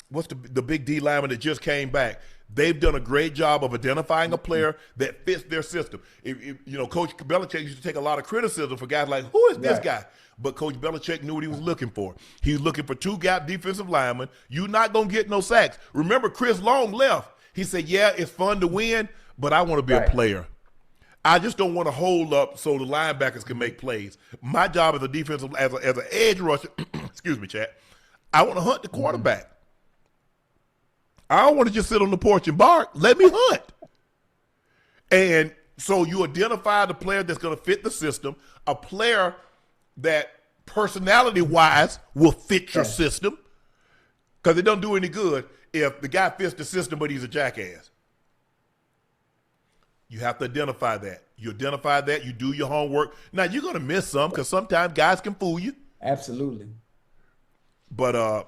what's the big D lineman that just came back. They've done a great job of identifying a player that fits their system. Coach Belichick used to take a lot of criticism for guys like, who is this guy? But Coach Belichick knew what he was looking for. He was looking for two gap defensive linemen. You're not going to get no sacks. Remember, Chris Long left. He said, yeah, it's fun to win, but I want to be a player. I just don't want to hold up so the linebackers can make plays. My job as a defensive, as an edge rusher, excuse me, Chad, I want to hunt the quarterback. I don't want to just sit on the porch and bark. Let me hunt. And so you identify the player that's going to fit the system, a player that personality-wise will fit your system, because it don't do any good if the guy fits the system but he's a jackass. You have to identify that. You identify that. You do your homework. Now, you're going to miss some because sometimes guys can fool you. Absolutely. But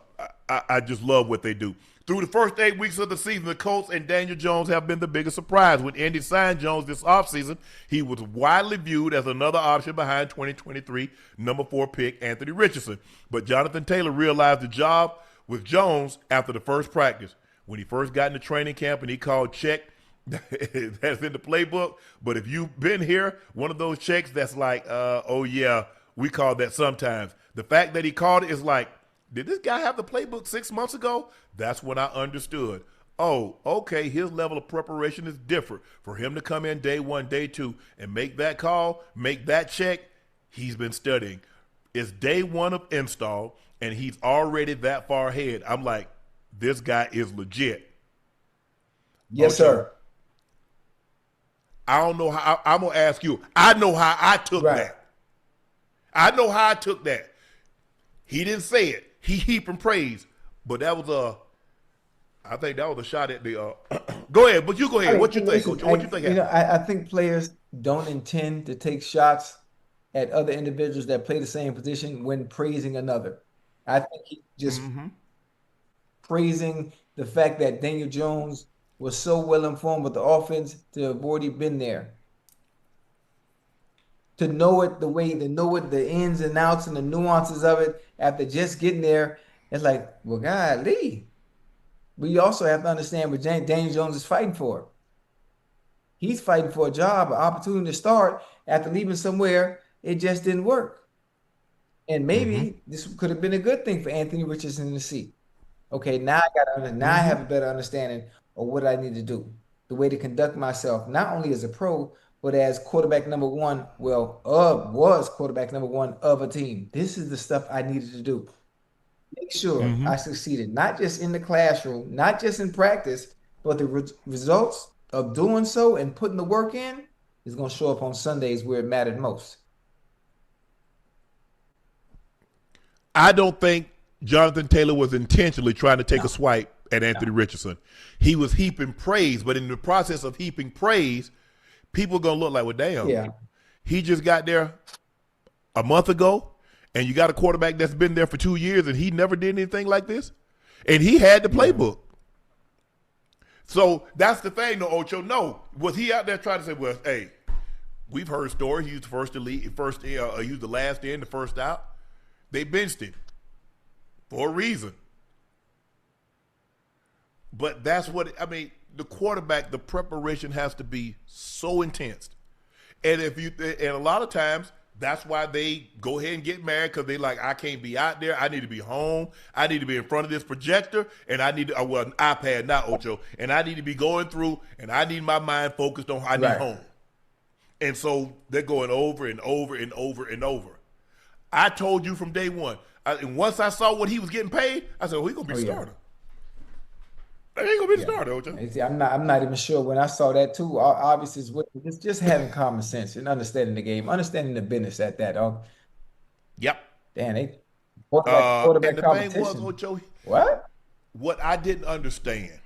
I just love what they do. Through the first 8 weeks of the season, the Colts and Daniel Jones have been the biggest surprise. When Indy signed Jones this offseason, he was widely viewed as another option behind 2023 number 4 pick Anthony Richardson. But Jonathan Taylor realized the job with Jones after the first practice. When he first got into training camp and he called check, that's in the playbook. But if you've been here, one of those checks that's like, oh, yeah, we call that sometimes. The fact that he called it is like, did this guy have the playbook 6 months ago? That's when I understood. Oh, okay, his level of preparation is different. For him to come in day 1, day 2, and make that call, make that check, he's been studying. It's day 1 of install, and he's already that far ahead. I'm like, this guy is legit. Yes, sir. I don't know how. I'm going to ask you. I know how I took that. I know how I took that. He didn't say it. He heaping praise. But that was I think that was a shot at the go ahead, but you go ahead. What you think, Coach? What you think? I think players don't intend to take shots at other individuals that play the same position when praising another. I think he just praising the fact that Daniel Jones was so well informed with the offense to have already been there. To know it the ins and outs and the nuances of it after just getting there, it's like, well, golly. But you also have to understand what Daniel Jones is fighting for. He's fighting for a job, an opportunity to start after leaving somewhere. It just didn't work. And maybe this could have been a good thing for Anthony Richardson to see. Okay, now I have a better understanding of what I need to do, the way to conduct myself, not only as a pro, but as quarterback number 1, was quarterback number 1 of a team. This is the stuff I needed to do. Make sure I succeeded, not just in the classroom, not just in practice, but the results of doing so and putting the work in is going to show up on Sundays where it mattered most. I don't think Jonathan Taylor was intentionally trying to take a swipe at Anthony Richardson. He was heaping praise, but in the process of heaping praise, people are going to look like, well, damn, he just got there a month ago, and you got a quarterback that's been there for 2 years, and he never did anything like this? And he had the playbook. So that's the thing, though, Ocho. No, was he out there trying to say, well, hey, we've heard stories. He was the first to lead, he was the last in, the first out. They benched him for a reason. But that's what, the quarterback, the preparation has to be so intense. And a lot of times, that's why they go ahead and get married, because they like, I can't be out there. I need to be home. I need to be in front of this projector, and I need to, an iPad, not Ocho, and I need to be going through, and I need my mind focused on I need home. And so they're going over and over and over and over. I told you from day one, and once I saw what he was getting paid, I said, he's going to be the starter. He ain't going to be the starter, Ocho. See, I'm not even sure when I saw that too. Obviously, it's just having common sense and understanding the game, understanding the business at that. Yep. Damn, quarterback and the competition. thing was, Ocho, what I didn't understand,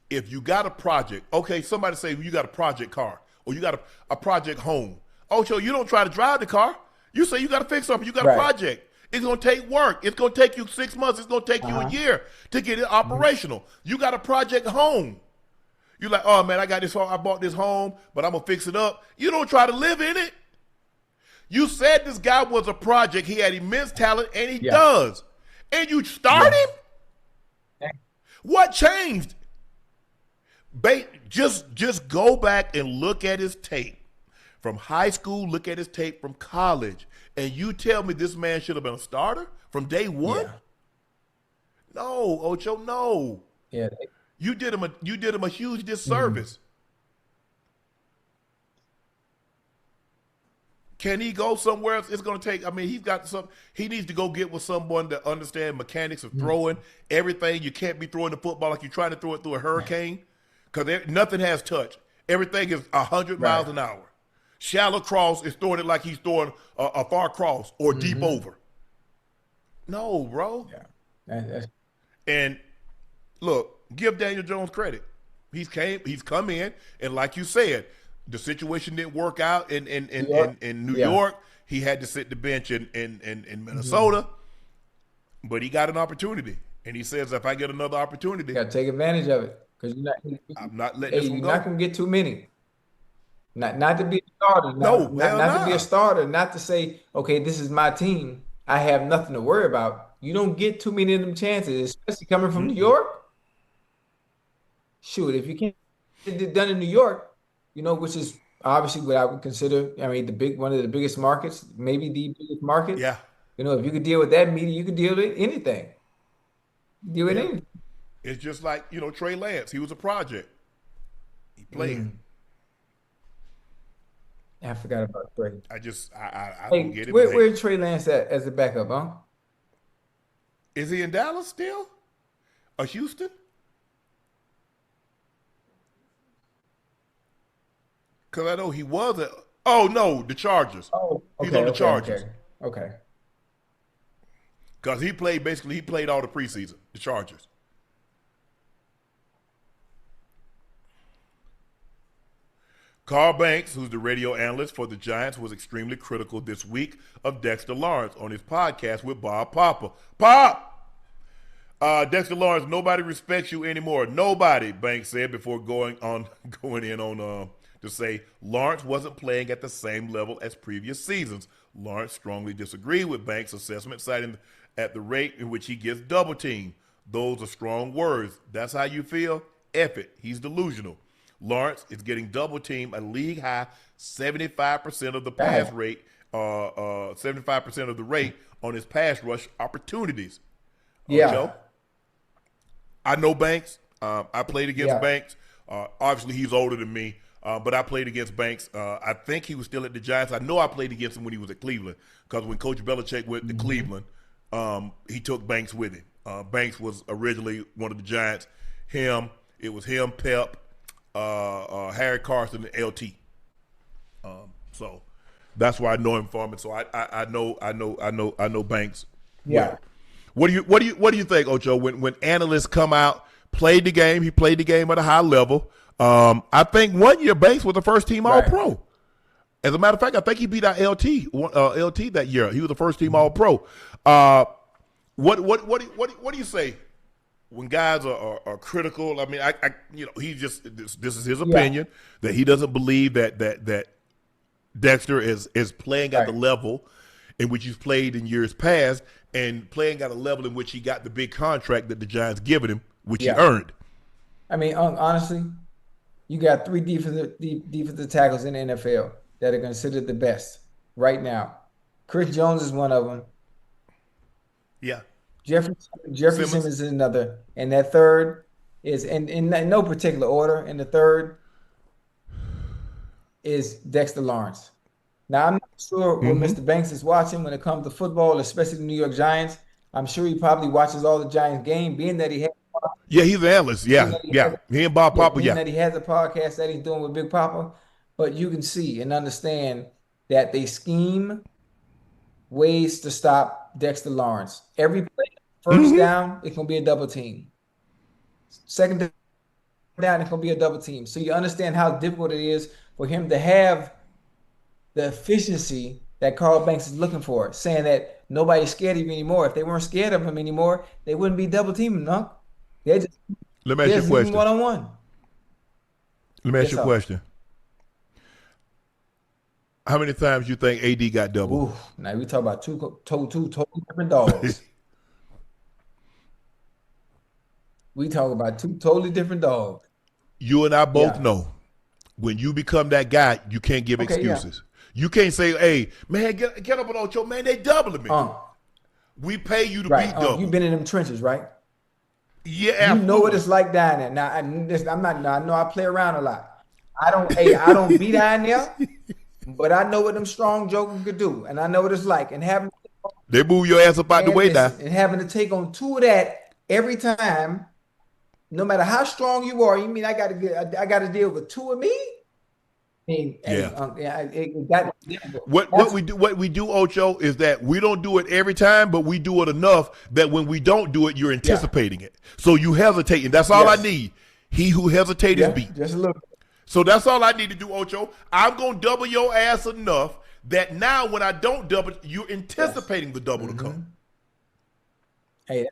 if you got a project, okay, somebody say you got a project car or you got a project home. Ocho, you don't try to drive the car. You say you got to fix something. You got a project. It's going to take work. It's going to take you 6 months. It's going to take you a year to get it operational. You got a project home. You're like, oh man, I got this home. I bought this home, but I'm going to fix it up. You don't try to live in it. You said this guy was a project. He had immense talent, and he does. And you start him? What changed? Just go back and look at his tape from high school, look at his tape from college, and you tell me this man should have been a starter from day one? Yeah. No, Ocho, no. Yeah. You did him a huge disservice. Can he go somewhere else? It's going to take, I mean, he needs to go get with someone that understands mechanics of throwing everything. You can't be throwing the football like you're trying to throw it through a hurricane because nothing has touch. Everything is 100 miles an hour. Shallow cross is throwing it like he's throwing a far cross or deep over. No, bro. Yeah. And look, give Daniel Jones credit. He's come in, and like you said, the situation didn't work out in New York. He had to sit the bench in Minnesota, but he got an opportunity, and he says, "If I get another opportunity, got to take advantage of it because I'm not letting this one go." You're not gonna get too many. Not to be a starter. Not to be a starter. Not to say, okay, this is my team. I have nothing to worry about. You don't get too many of them chances, especially coming from New York. Shoot, if you can't get it done in New York, which is obviously what I would consider, I mean, one of the biggest markets, maybe the biggest market. Yeah. If you could deal with that media, you could deal with anything. Deal with anything. It's just like, Trey Lance. He was a project. He played. I forgot about Trey. I don't get it. Where's Trey Lance at as a backup, huh? Is he in Dallas still? Or Houston? Because I know he was at – oh, no, the Chargers. Oh, okay. He's on the Chargers. Okay. Because he played all the preseason, the Chargers. Carl Banks, who's the radio analyst for the Giants, was extremely critical this week of Dexter Lawrence on his podcast with Bob Papa. Pop! Dexter Lawrence, nobody respects you anymore. Nobody, Banks said before going in on to say Lawrence wasn't playing at the same level as previous seasons. Lawrence strongly disagreed with Banks' assessment, citing at the rate in which he gets double teamed. Those are strong words. That's how you feel? F it. He's delusional. Lawrence is getting double teamed a league high 75% of the pass rate, 75% of the rate on his pass rush opportunities. Joe, I know Banks. I played against Banks. Obviously, he's older than me, but I played against Banks. I think he was still at the Giants. I know I played against him when he was at Cleveland because when Coach Belichick went to Cleveland, he took Banks with him. Banks was originally one of the Giants. It was him, Pep, Harry Carson, and LT. So that's why I know him from it. So I know Banks. Yeah. What do you think, Ocho? When analysts come out, played the game, he played the game at a high level. I think 1 year Banks was the first team All-Pro. As a matter of fact, I think he beat out LT that year. He was the first team All-Pro. What do you say when guys are critical? I mean, he just this is his opinion that he doesn't believe that Dexter is playing at the level in which he's played in years past and playing at a level in which he got the big contract that the Giants given him, which he earned. I mean, honestly, you got 3 defensive tackles in the NFL that are considered the best right now. Chris Jones is one of them. Yeah. Jeffrey Simmons is another. And that third is, in no particular order, and the third is Dexter Lawrence. Now, I'm not sure what Mr. Banks is watching when it comes to football, especially the New York Giants. I'm sure he probably watches all the Giants game, being that he has. Yeah, he's an analyst. Yeah. He and Bob Papa, being that he has a podcast that he's doing with Big Papa. But you can see and understand that they scheme ways to stop Dexter Lawrence. Every play, first down, it's going to be a double team. Second down, it's going to be a double team. So you understand how difficult it is for him to have the efficiency that Carl Banks is looking for, saying that, nobody's scared of you anymore. If they weren't scared of him anymore, they wouldn't be double teaming, no. They're just Let me ask they're you a just leaving question. one-on-one. Let me ask Yes, you a sir. question. How many times you think AD got double? Ooh, now we talk about two totally different dogs. We talk about two totally different dogs. You and I both Yeah. know when you become that guy, you can't give Okay, yeah. excuses. You can't say, hey, man, get up on Ocho, man, they doubling me. Unc, We pay you to right. be Unc, you've double. been in them trenches, right? Yeah, You know what absolutely. it's like down there. Now, I'm not. Now, I know I play around a lot. I don't be down there, but I know what them strong jokers could do, and I know what it's like. And They move your ass up out the way now. having to take on two of that every time, no matter how strong you are. You mean I got to deal with two of me? I mean, hey, Yeah. yeah, it got What we do, Ocho, is that we don't do it every time, but we do it enough that when we don't do it, you're yeah, anticipating it. So you hesitating. That's all I yes, need. He who hesitates is yeah, beat. just a little. So that's all I need to do, Ocho. I'm gonna double your ass enough that now when I don't double, you're Yes. anticipating the double to Hmm. come. Hey,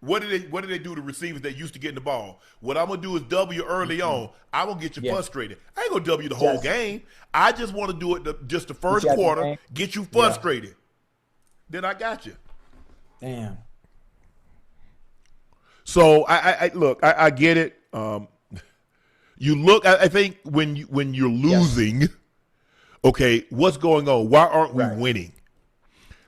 What did they do to receivers that used to get in the ball? What I'm gonna do is double you early on. I'm gonna get you yeah, frustrated. I ain't gonna double you the whole yes. game. I just want to do it just the Get first you out the quarter, game. get you Yeah. frustrated. Then I got you. Damn. So I look, I get it. You look. I think when you're Yes. losing, okay, what's going on? Why aren't we Right. winning?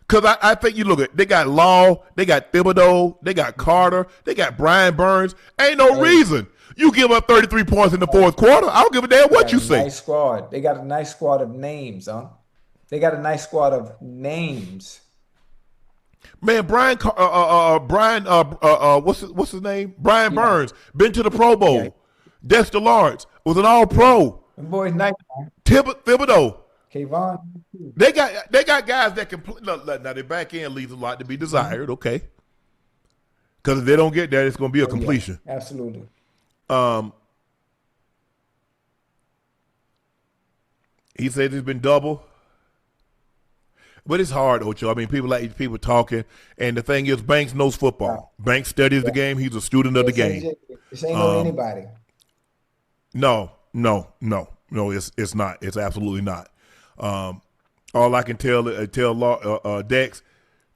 Because I think you look at they got Law, they got Thibodeau, they got Carter, they got Brian Burns. Ain't no Hey, reason you give up 33 points in the fourth quarter. I don't give a damn they what got you a say. nice squad. They got a nice squad of names, huh? They got a nice squad of names. Man, Brian, what's his name? Brian Yeah. Burns been to the Pro Yeah. Bowl. Dexter Lawrence was an All Yeah. Pro. Them boys nice, man. Thibodeau. Kayvon. They got guys that can play. Now their back end leaves a lot to be Mhm. desired. Okay, because if they don't get that, it's going to be a Oh, yeah. completion. Absolutely. Um, he said it's been double, but it's hard, Ocho. I mean, people talking, and the thing is, Banks knows Right. football. Banks studies the Yeah. game. He's a student of the This ain't game. just, this ain't no Um, anybody. no. It's not. It's absolutely not. All I can tell Dex,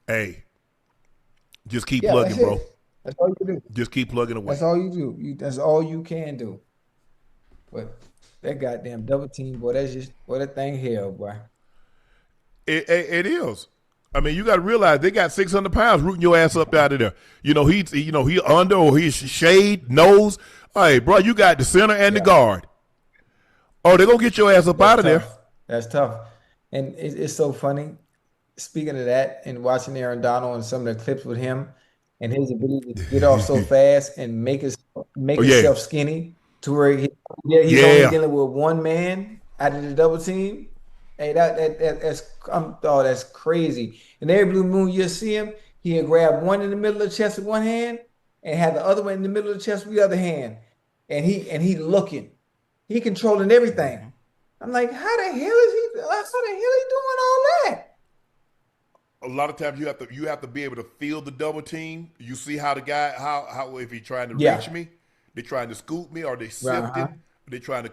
hey, just keep Yeah, plugging, that's bro. it. That's all you do. Just keep plugging That's away. all you do. That's all you can do. But that goddamn double team, boy, that's just boy, that thing hell, boy. It is. I mean, you got to realize they got 600 pounds rooting your ass up out of there. He under or he's shade nose. Hey, bro, you got the center and the Yeah, guard. Oh, they're gonna get your ass up that's out of there. tough. That's tough. And it's so funny. Speaking of that, and watching Aaron Donald and some of the clips with him and his ability to get off so fast and make Oh yeah, himself skinny to where he's only yeah. dealing with one man out of the double team. Hey, that's crazy. And every blue moon you see him, he'll grab one in the middle of the chest with one hand and have the other one in the middle of the chest with the other hand. And he looking. He controlling everything. I'm like, how the hell he doing all that? A lot of times you have to be able to feel the double team. You see how the guy how if he trying to Yeah. reach me, they trying to scoop me, or they Uh-huh. sifting, they trying to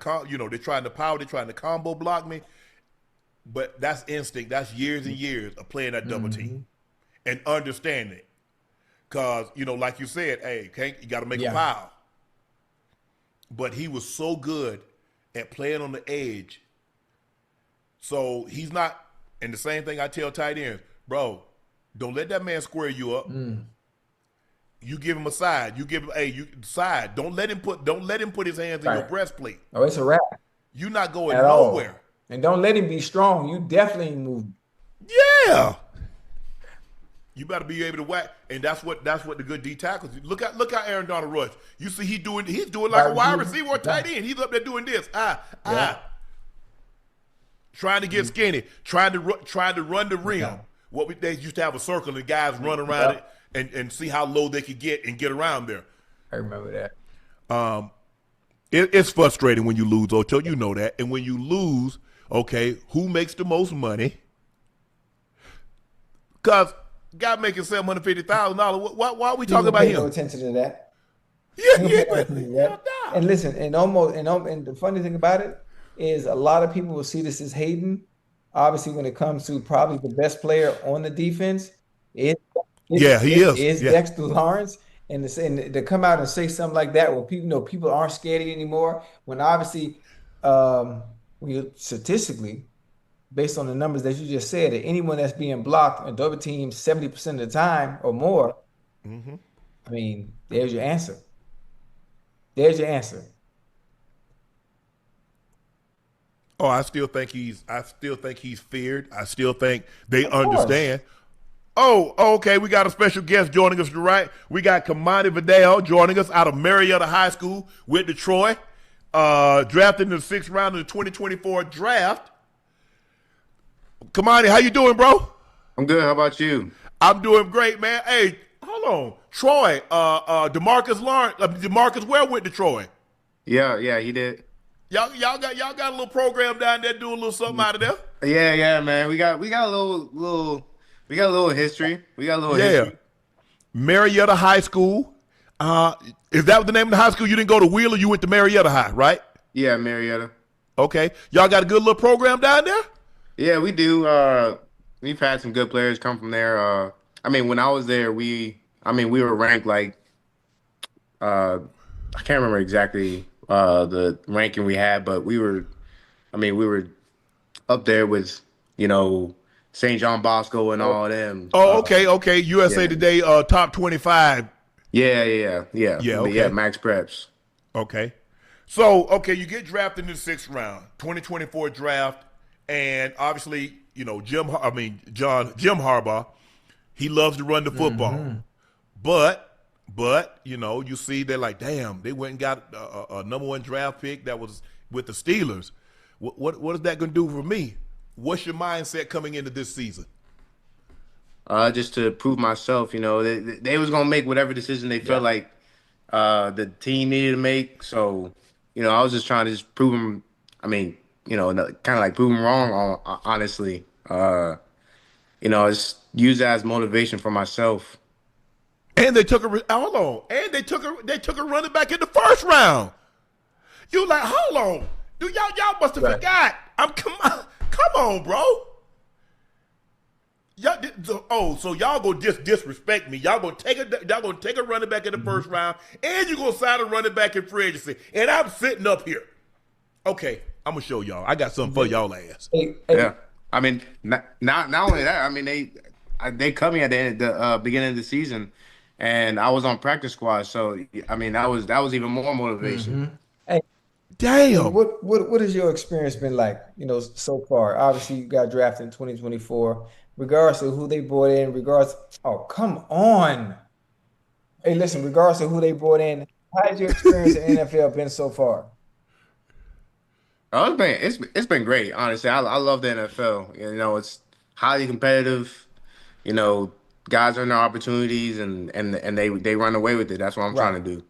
they're trying to power, they trying to combo block me. But that's instinct. That's years and years of playing that double Hmm. team and understanding it. Cause like you said, hey, you got to make a Yeah. pile. But he was so good at playing on the edge. So he's not. And the same thing I tell tight ends, bro, don't let that man square you up. Mm. You give him a side. You give him side. Don't let him put his hands in your Right. breastplate. Oh, it's a wrap You're not going at all. nowhere. And don't let him be strong. You definitely ain't move. Yeah. You better be able to whack, and that's what the good D tackles. Look how Aaron Donald rush. You see he's doing like a wide receiver or tight end. He's up there doing this. Yeah. Trying to get skinny, trying to run the rim. Yeah. They used to have a circle and guys run around it and see how low they could get and get around there. I remember that. It's frustrating when you lose, Ocho. You know that. And when you lose, okay, who makes the most money? Because Guy making $750,000. Why are we You talking don't about pay no him? attention to that. Yeah, You don't yeah, pay no attention to hell that. no. And listen, and the funny thing about it is a lot of people will see this as hating. Obviously, when it comes to probably the best player on the defense, it, Yeah, he is. is Yeah. Dexter Lawrence. And to come out and say something like that, when people people aren't scared anymore, when obviously, um, when you statistically, based on the numbers that you just said, that anyone that's being blocked and the other team 70% of the time or more, Hmm. I mean, there's your answer. There's your answer. Oh, I still think he's feared. I still think they Of course. understand. Oh, okay. We got a special guest joining us, right? We got Kimani Vidal joining us out of Marietta High School with Detroit. Drafted in the 6th round of the 2024 draft. Kimani, how you doing, bro? I'm good. How about you? I'm doing great, man. Hey, hold on. Troy, DeMarcus Lawrence, DeMarcus Ware went to Troy. Yeah, he did. Y'all got a little program down there doing a little something out of there. Yeah, man. We got a little history. We got a little Yeah. history. Marietta High School. Is that the name of the high school? You didn't go to Wheeler, you went to Marietta High, right? Yeah, Marietta. Okay. Y'all got a good little program down there? Yeah, we do. We've had some good players come from there. I mean, when I was there, we were ranked like I can't remember exactly the ranking we had, but we were up there with you know St. John Bosco and all them. Oh, okay. USA Yeah, Today top 25. Yeah, yeah. okay. Max Preps. Okay. So, okay, you get drafted in the 6th round, 2024 draft, and obviously, Jim Harbaugh, he loves to run the football. But, you see they're like, damn, they went and got a number 1 draft pick that was with the Steelers. What is that going to do for me? What's your mindset coming into this season? Just to prove myself, they was gonna make whatever decision they felt like the team needed to make. So, I was just trying to just prove them. I mean, kind of like prove them wrong. Honestly, it's use it as motivation for myself. And they took a hold on. And they took a running back in the 1st round. You like, hold on. Dude, y'all must have Right. forgot. Come on, bro. So y'all gonna just disrespect me. Y'all gonna take a running back in the 1st round, and you gonna sign a running back in free agency. And I'm sitting up here. Okay, I'm gonna show y'all. I got something for y'all ass. Hey, Yeah, I mean, not only that. I mean, they cut me at the end, the beginning of the season, and I was on practice squad. So I mean, that was even more motivation. hey, Damn. what has your experience been like, so far? Obviously, you got drafted in 2024, regardless of who they brought in, oh, come on. Hey, listen, regardless of who they brought in, how has your experience in NFL been so far? Oh, it's been great. Honestly, I love the NFL. It's highly competitive. You know, guys earn their opportunities and they run away with it. That's what I'm Right. trying to do.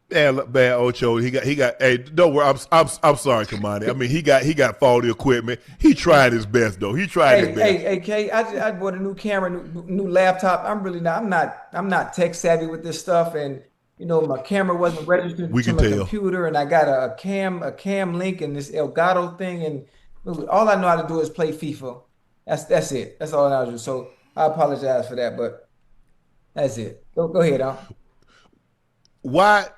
Bad Ocho. He got. Hey, don't worry. I'm sorry, Kamani. I mean, he got faulty equipment. He tried his best though. He tried his best. Hey, Kay, I bought a new camera, new laptop. I'm not tech savvy with this stuff, and my camera wasn't registered We to can my tell. computer, and I got a cam link and this Elgato thing, and all I know how to do is play FIFA. That's it. That's all I know how to do. So I apologize for that, but that's it. Go ahead, Unc. Why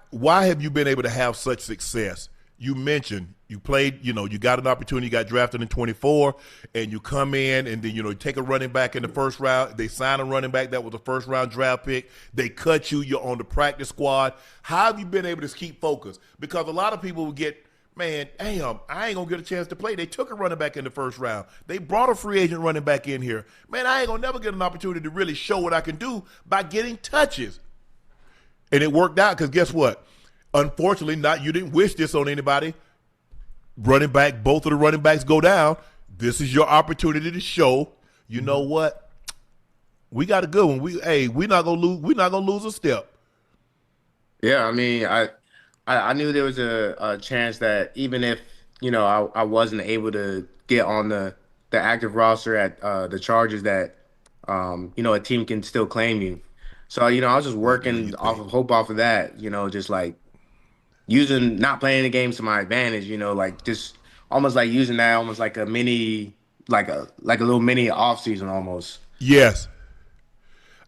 have you been able to have such success? You mentioned you played, you got an opportunity, you got drafted in 24, and you come in and then, you take a running back in the 1st round. They sign a running back that was a 1st round draft pick. They cut you, you're on the practice squad. How have you been able to keep focused? Because a lot of people will get, man, damn, I ain't gonna get a chance to play. They took a running back in the 1st round. They brought a free agent running back in here. Man, I ain't gonna never get an opportunity to really show what I can do by getting touches. And it worked out because guess what? Unfortunately, you didn't wish this on anybody. Both of the running backs go down. This is your opportunity to show, you know what? We got a good one. We're not gonna lose. We're not gonna lose a step. Yeah, I mean, I knew there was a chance that even if I wasn't able to get on the active roster at the Chargers that a team can still claim you. So I was just What do working you off think? of hope off of that. Just like using not playing the games to my advantage. Like just almost like using that almost like a mini like a little mini off season almost. Yes.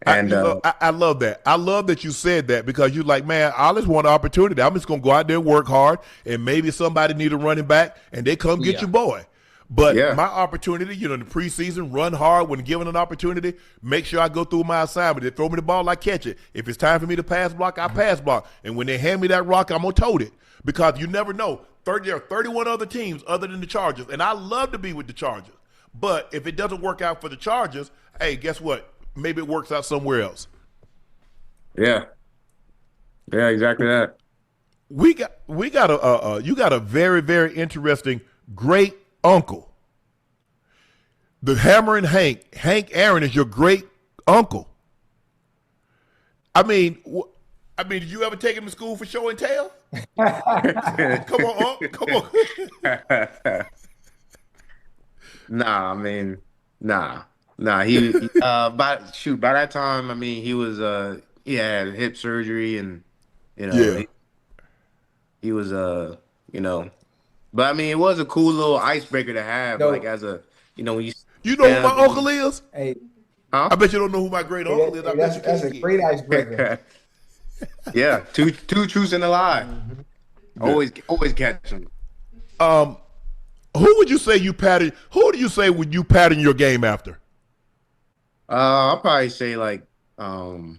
And I love that. I love that you said that because you're like, man, I just want an opportunity. I'm just gonna go out there and work hard, and maybe somebody need a running back, and they come get Yeah. your boy. But yeah, my opportunity, in the preseason, run hard when given an opportunity. Make sure I go through my assignment. They throw me the ball, I catch it. If it's time for me to pass block, I pass block. And when they hand me that rock, I'm gonna tote it because you never know. There are 31 other teams other than the Chargers, and I love to be with the Chargers. But if it doesn't work out for the Chargers, hey, guess what? Maybe it works out somewhere else. yeah, yeah, exactly that. You got a very, very interesting great uncle. The Hammering Hank Aaron is your great uncle. I mean, did you ever take him to school for show and tell? Come on, Unc, come on. Nah, I mean, nah. By that time, I mean, he had hip surgery and Yeah. he was but I mean, it was a cool little icebreaker to have, No. like as a when you You know who my uncle is? Hey, huh? I bet you don't know who my great uncle is. I bet you that's a can't. great icebreaker. Yeah, two truths and a lie. Always catch them. Who would you say you pattern? Who do you say would you pattern your game after? I'll probably say like kind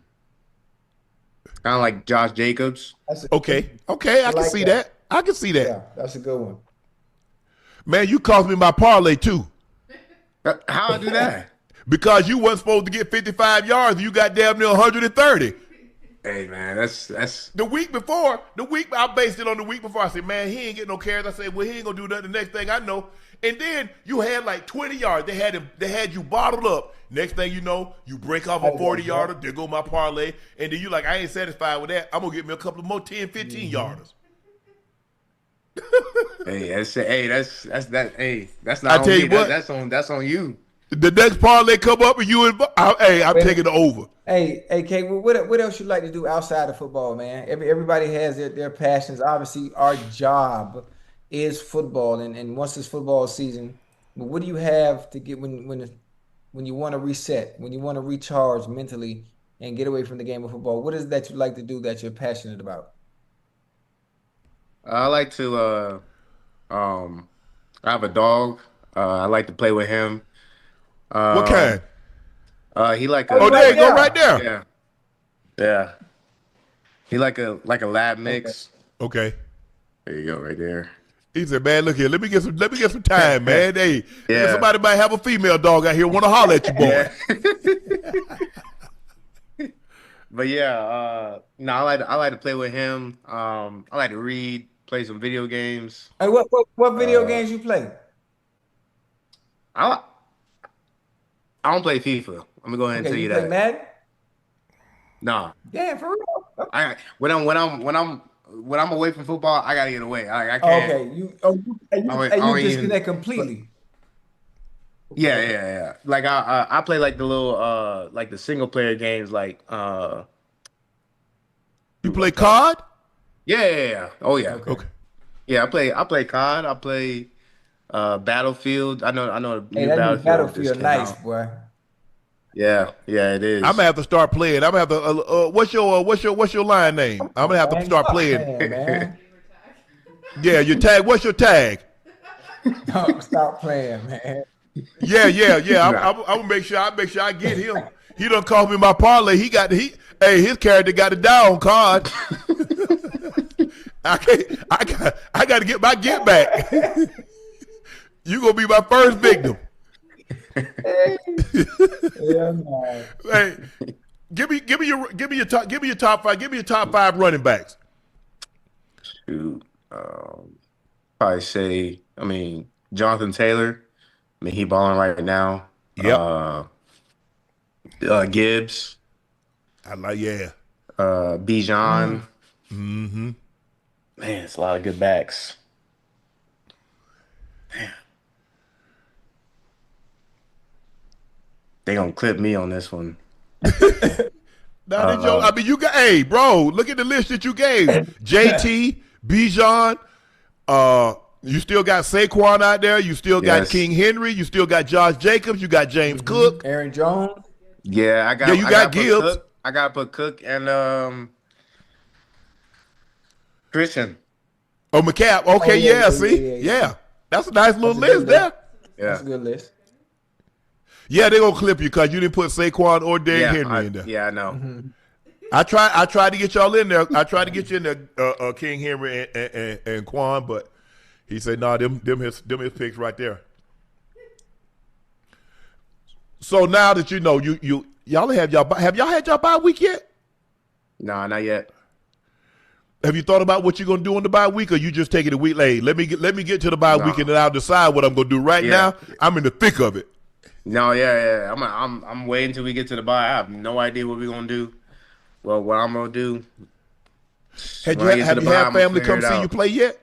of like Josh Jacobs. Okay, I can like see that. that. I can see that. Yeah, that's a good one. Man, you cost me my parlay too. How I do that? Because you wasn't supposed to get 55 yards, you got damn near 130. Hey man, that's The week I based it on the week before. I said, man, he ain't getting no carries. I said, well, he ain't gonna do nothing. The next thing I know, and then you had like 20 yards. They had you bottled up. Next thing you know, you break off a 40 yarder. There go my parlay, and then you like, I ain't satisfied with that. I'm gonna get me a couple of more 10, 15 yarders. That's not I on tell me. you what. That's on you. The next parlay come up and I'm taking the over. Hey, Kate, what else you like to do outside of football, man? Everybody has their passions. Obviously, our job is football, and once it's football season, what do you have to get when you want to reset, when you want to recharge mentally and get away from the game of football? What is it that you like to do that you're passionate about? I like to I have a dog. I like to play with him. What kind? He like a Oh, there you go, right there. yeah. Yeah. He like a lab mix. Okay. There you go, right there. He said, "Man, look here. Let me get some time, man. Hey, Yeah. somebody might have a female dog out here want to holler at you, boy." But yeah, no, I like to play with him. I like to read, play some video games. Hey, what video games you play? I don't play FIFA. I'm gonna go ahead and Okay, tell you you play that. Madden? Nah, Damn, for real? when I'm away from football, I gotta get away. I can't. Okay, I don't you even- disconnect completely. Yeah. Like I play like the little like the single player games like You play COD? yeah. Oh yeah. Okay. Yeah, I play COD, I play Battlefield. I know the Hey, new that new Battlefield just Battlefield came nice, out. boy. Yeah, it is. I'm gonna have to start playing. I'm gonna have to. What's your line name? I'm gonna have to Man, start stop playing. man. Yeah, your tag. What's your tag? No, stop playing, man. Yeah. Nah. I'm gonna make sure I get him. He done called me my parlay. His character got it down card. I got to get my get back. You gonna be my first victim. Yeah, man. Hey, give me your top five running backs. Shoot, probably say. I mean, Jonathan Taylor. I mean, he balling right now. Yep. Gibbs. Yeah. Bijan. Mm-hmm. Man, it's a lot of good backs. They gonna clip me on this one. Now, I mean, you got, hey, bro, look at the list that you gave. JT, Bijan, you still got Saquon out there. You still got King Henry. You still got Josh Jacobs. You got James Cook. Aaron Jones. Yeah, I got. Yeah, you got Gibbs. I got to put Cook and Christian. Oh, McCapp. Okay, yeah. That's a nice little list there. Yeah, that's a good list. Yeah, they're gonna clip you because you didn't put Saquon or Derrick Henry in there. Yeah, I know. Mm-hmm. I tried to get y'all in there. I tried to get you in there, King Henry and Quan, but he said, "Nah, them his picks right there." So now that you know, y'all have y'all had y'all bye week yet? Nah, not yet. Have you thought about what you're gonna do on the bye week, or you just taking it a week late? Let me get to the bye week and then I'll decide what I'm gonna do. Right now, I'm in the thick of it. No, yeah. I'm waiting until we get to the bye. I have no idea what we're gonna do. Well, what I'm gonna do. Have you had family come see you play yet?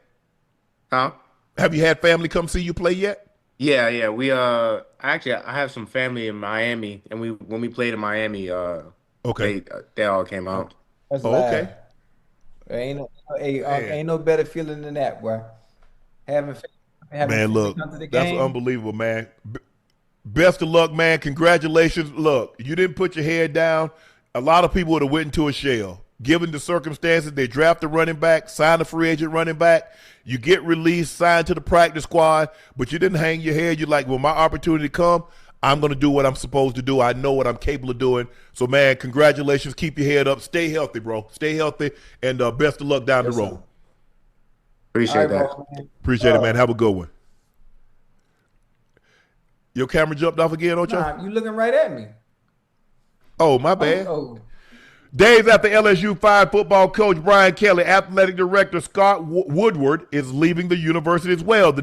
Huh? Have you had family come see you play yet? Yeah. We actually I have some family in Miami, and when we played in Miami, okay, they all came out. That's okay. Ain't no better feeling than that, boy. Having man, look, come to the that's game. unbelievable, man. Best of luck, man. Congratulations. Look, you didn't put your head down. A lot of people would have went into a shell. Given the circumstances, they draft a running back, sign a free agent running back. You get released, signed to the practice squad, but you didn't hang your head. You're like, when my opportunity come, I'm going to do what I'm supposed to do. I know what I'm capable of doing. So, man, congratulations. Keep your head up. Stay healthy, bro. Stay healthy, and best of luck down the road. Appreciate that. Appreciate it, man. Have a good one. Your camera jumped off again, Ocho? Nah, you looking right at me. Oh, my bad. Oh. Days after LSU fired football coach Brian Kelly, athletic director Scott Woodward is leaving the university as well. The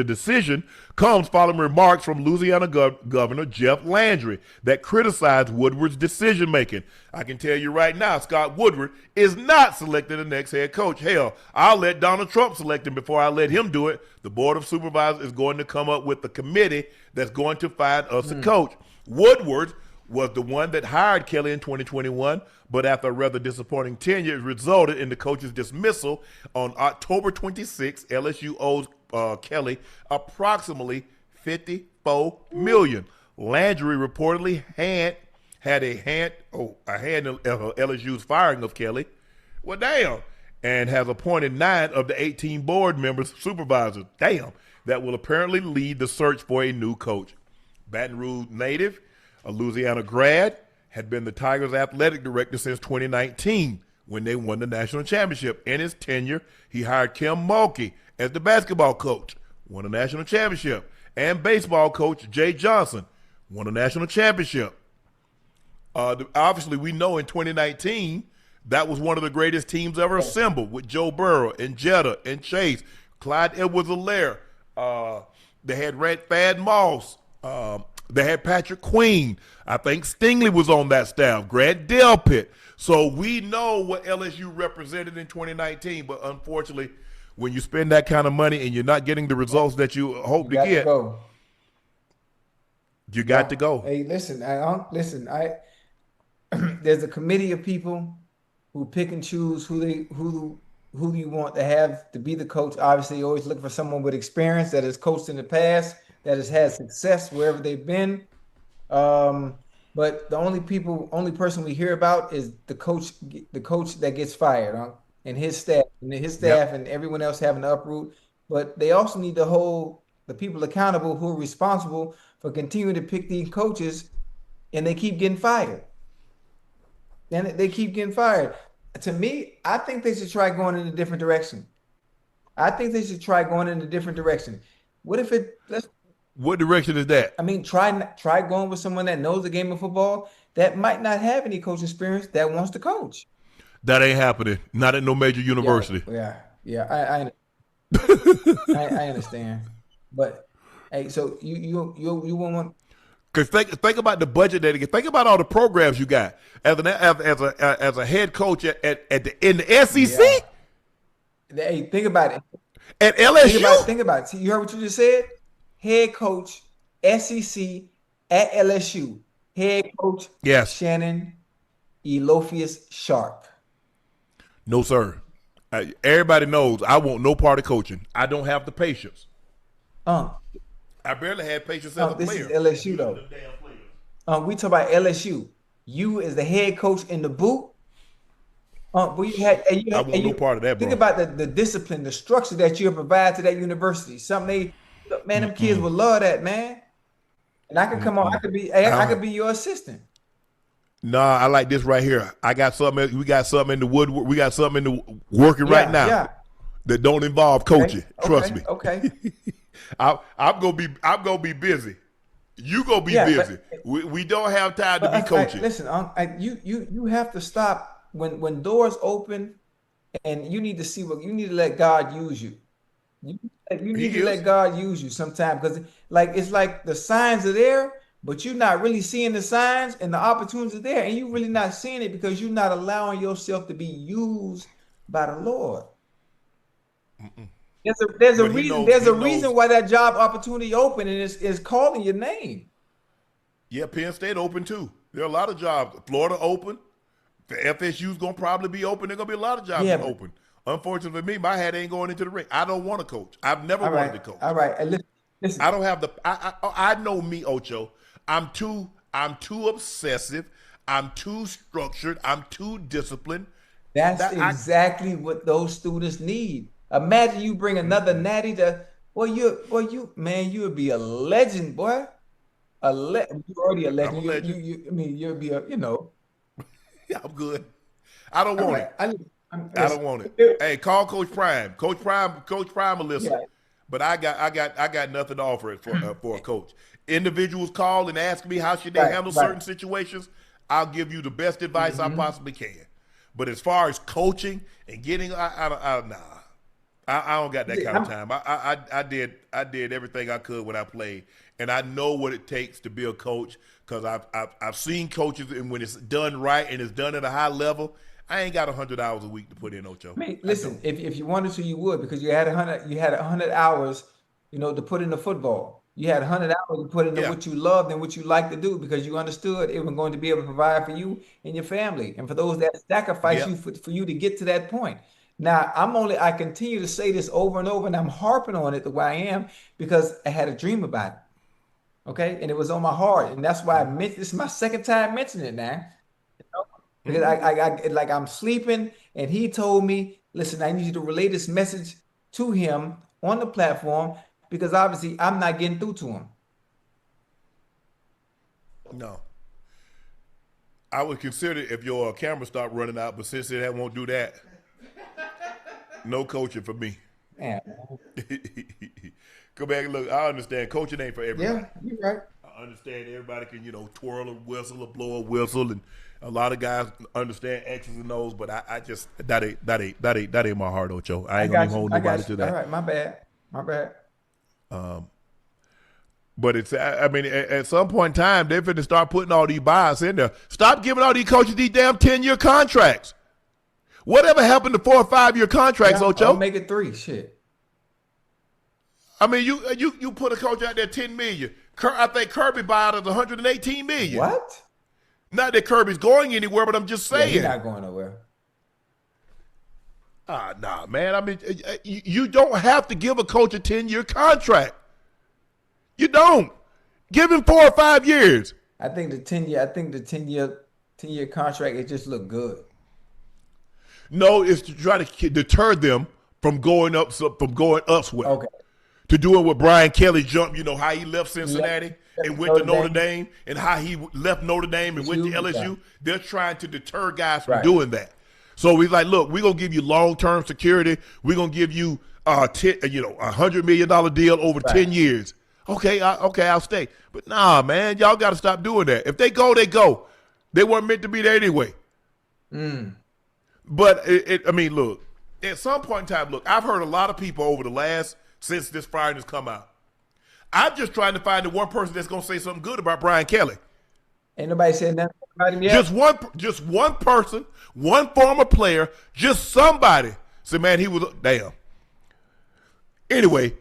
decision comes following remarks from Louisiana Governor Jeff Landry that criticized Woodward's decision-making. I can tell you right now, Scott Woodward is not selecting the next head coach. Hell, I'll let Donald Trump select him before I let him do it. The Board of Supervisors is going to come up with the committee that's going to find us a coach. Woodward was the one that hired Kelly in 2021, but after a rather disappointing tenure, it resulted in the coach's dismissal on October 26. LSU owes Kelly approximately $54 million. Landry reportedly had a hand in LSU's firing of Kelly. Well, damn. And has appointed 9 of the 18 board members, supervisors, that will apparently lead the search for a new coach. Baton Rouge native, a Louisiana grad, had been the Tigers' athletic director since 2019 when they won the national championship. In his tenure, he hired Kim Mulkey as the basketball coach, won a national championship, and baseball coach Jay Johnson, won a national championship. Obviously, we know in 2019, that was one of the greatest teams ever assembled with Joe Burrow and Jetta and Chase, Clyde Edwards-Helaire. They had Thad Moss. They had Patrick Queen. I think Stingley was on that staff. Grant Delpit. So we know what LSU represented in 2019, but unfortunately, when you spend that kind of money and you're not getting the results that you hope to get, you got to go. Hey, listen, there's a committee of people who pick and choose who you want to have to be the coach. Obviously, you always look for someone with experience that has coached in the past, that has had success wherever they've been. But the only person we hear about is the coach that gets fired, and his staff, and everyone else having to uproot. But they also need to hold the people accountable who are responsible for continuing to pick these coaches, and they keep getting fired. To me, I think they should try going in a different direction. What direction is that? I mean, try going with someone that knows the game of football that might not have any coaching experience that wants to coach. That ain't happening. Not at no major university. I understand. But hey, so you want. Because think about the budget that you get. Think about all the programs you got as a head coach in the SEC. Yeah. Hey, think about it. At LSU. Think about it. You heard what you just said? Head coach, SEC at LSU. Head coach Yes. Shannon Sharpe. No, sir. Everybody knows I want no part of coaching. I don't have the patience. I barely had patience as a This player. is LSU though. We talk about LSU. You as the head coach in the boot. But I want no part of that, bro. Think about the discipline, the structure that you provide to that university. Something them kids would love that, man. And I can come on. I could be your assistant. Nah, I like this right here. I got something. We got something in the Woodward. We got something in the working right now that don't involve coaching. Trust me. Okay. I'm gonna be busy. You gonna be busy. We don't have time to be coaching. Listen, you have to stop when doors open, and you need to see what you need to let God use you. You need to let God use you sometime, because it's like the signs are there, but you're not really seeing the signs, and the opportunities are there, and you're really not seeing it because you're not allowing yourself to be used by the Lord. There's a reason why that job opportunity open, and it's calling your name. Yeah, Penn State open too. There are a lot of jobs. Florida open. The FSU's gonna probably be open. There's gonna be a lot of jobs open. Unfortunately for me, my hat ain't going into the ring. I don't want to coach. I've never wanted to coach. All right. Listen. I don't have the. I know me, Ocho. I'm too obsessive. I'm too structured. I'm too disciplined. That's exactly what those students need. Imagine you bring another natty to. You would be a legend, boy. You're already a legend. I'm a legend. You'll be a. Yeah, I'm good. I don't want it. I don't want it. Hey, call Coach Prime. Coach Prime will listen. Yeah. But I got nothing to offer it for a coach. Individuals call and ask me how should they handle certain situations. I'll give you the best advice I possibly can. But as far as coaching and getting, I don't got that kind of time. I did everything I could when I played, and I know what it takes to be a coach, because I've seen coaches, and when it's done right and it's done at a high level, I ain't got 100 hours a week to put in, Ocho. Listen, if you wanted to, you would, because you had 100 hours, to put in the football. You had 100 hours to put into what you loved and what you like to do, because you understood it was going to be able to provide for you and your family, and for those that sacrifice you for you to get to that point. Now, I continue to say this over and over, and I'm harping on it the way I am, because I had a dream about it. Okay, and it was on my heart, and that's why this is my second time mentioning it now. Because I'm sleeping, and he told me, listen, I need you to relay this message to him on the platform, because obviously I'm not getting through to him. No. I would consider if your camera stopped running out, but since it won't do that, no coaching for me. Yeah. Go back and look. I understand coaching ain't for everybody. Yeah, you're right. I understand everybody can, twirl a whistle or blow a whistle, and a lot of guys understand X's and O's, but I just that ain't my heart, Ocho. I ain't gonna hold nobody to that. All right, my bad. But it's, at some point in time, they're going to start putting all these bias in there. Stop giving all these coaches these damn 10-year contracts. Whatever happened to 4 or 5 year contracts, Ocho? I'll make it 3. Shit. You put a coach out there $10 million. I think Kirby bought it $118 million. What? Not that Kirby's going anywhere, but I'm just saying. He's not going nowhere. Nah, man. You don't have to give a coach a 10-year contract. You don't. Give him 4 or 5 years. I think the 10-year contract, it just looked good. No, it's to try to deter them from going elsewhere. Okay. To doing what Brian Kelly jumped, how he left Cincinnati and went to Notre Dame, and how he left Notre Dame and went to LSU. They're trying to deter guys from doing that. So he's like, look, we're going to give you long-term security. We're going to give you $100 million deal over 10 years. Okay, I'll stay. But nah, man, y'all got to stop doing that. If they go, they go. They weren't meant to be there anyway. But, look, at some point in time, look, I've heard a lot of people since this firing has come out. I'm just trying to find the one person that's going to say something good about Brian Kelly. Ain't nobody said nothing about him yet. Just one person, one former player, just somebody said, man, he was, damn. Anyway,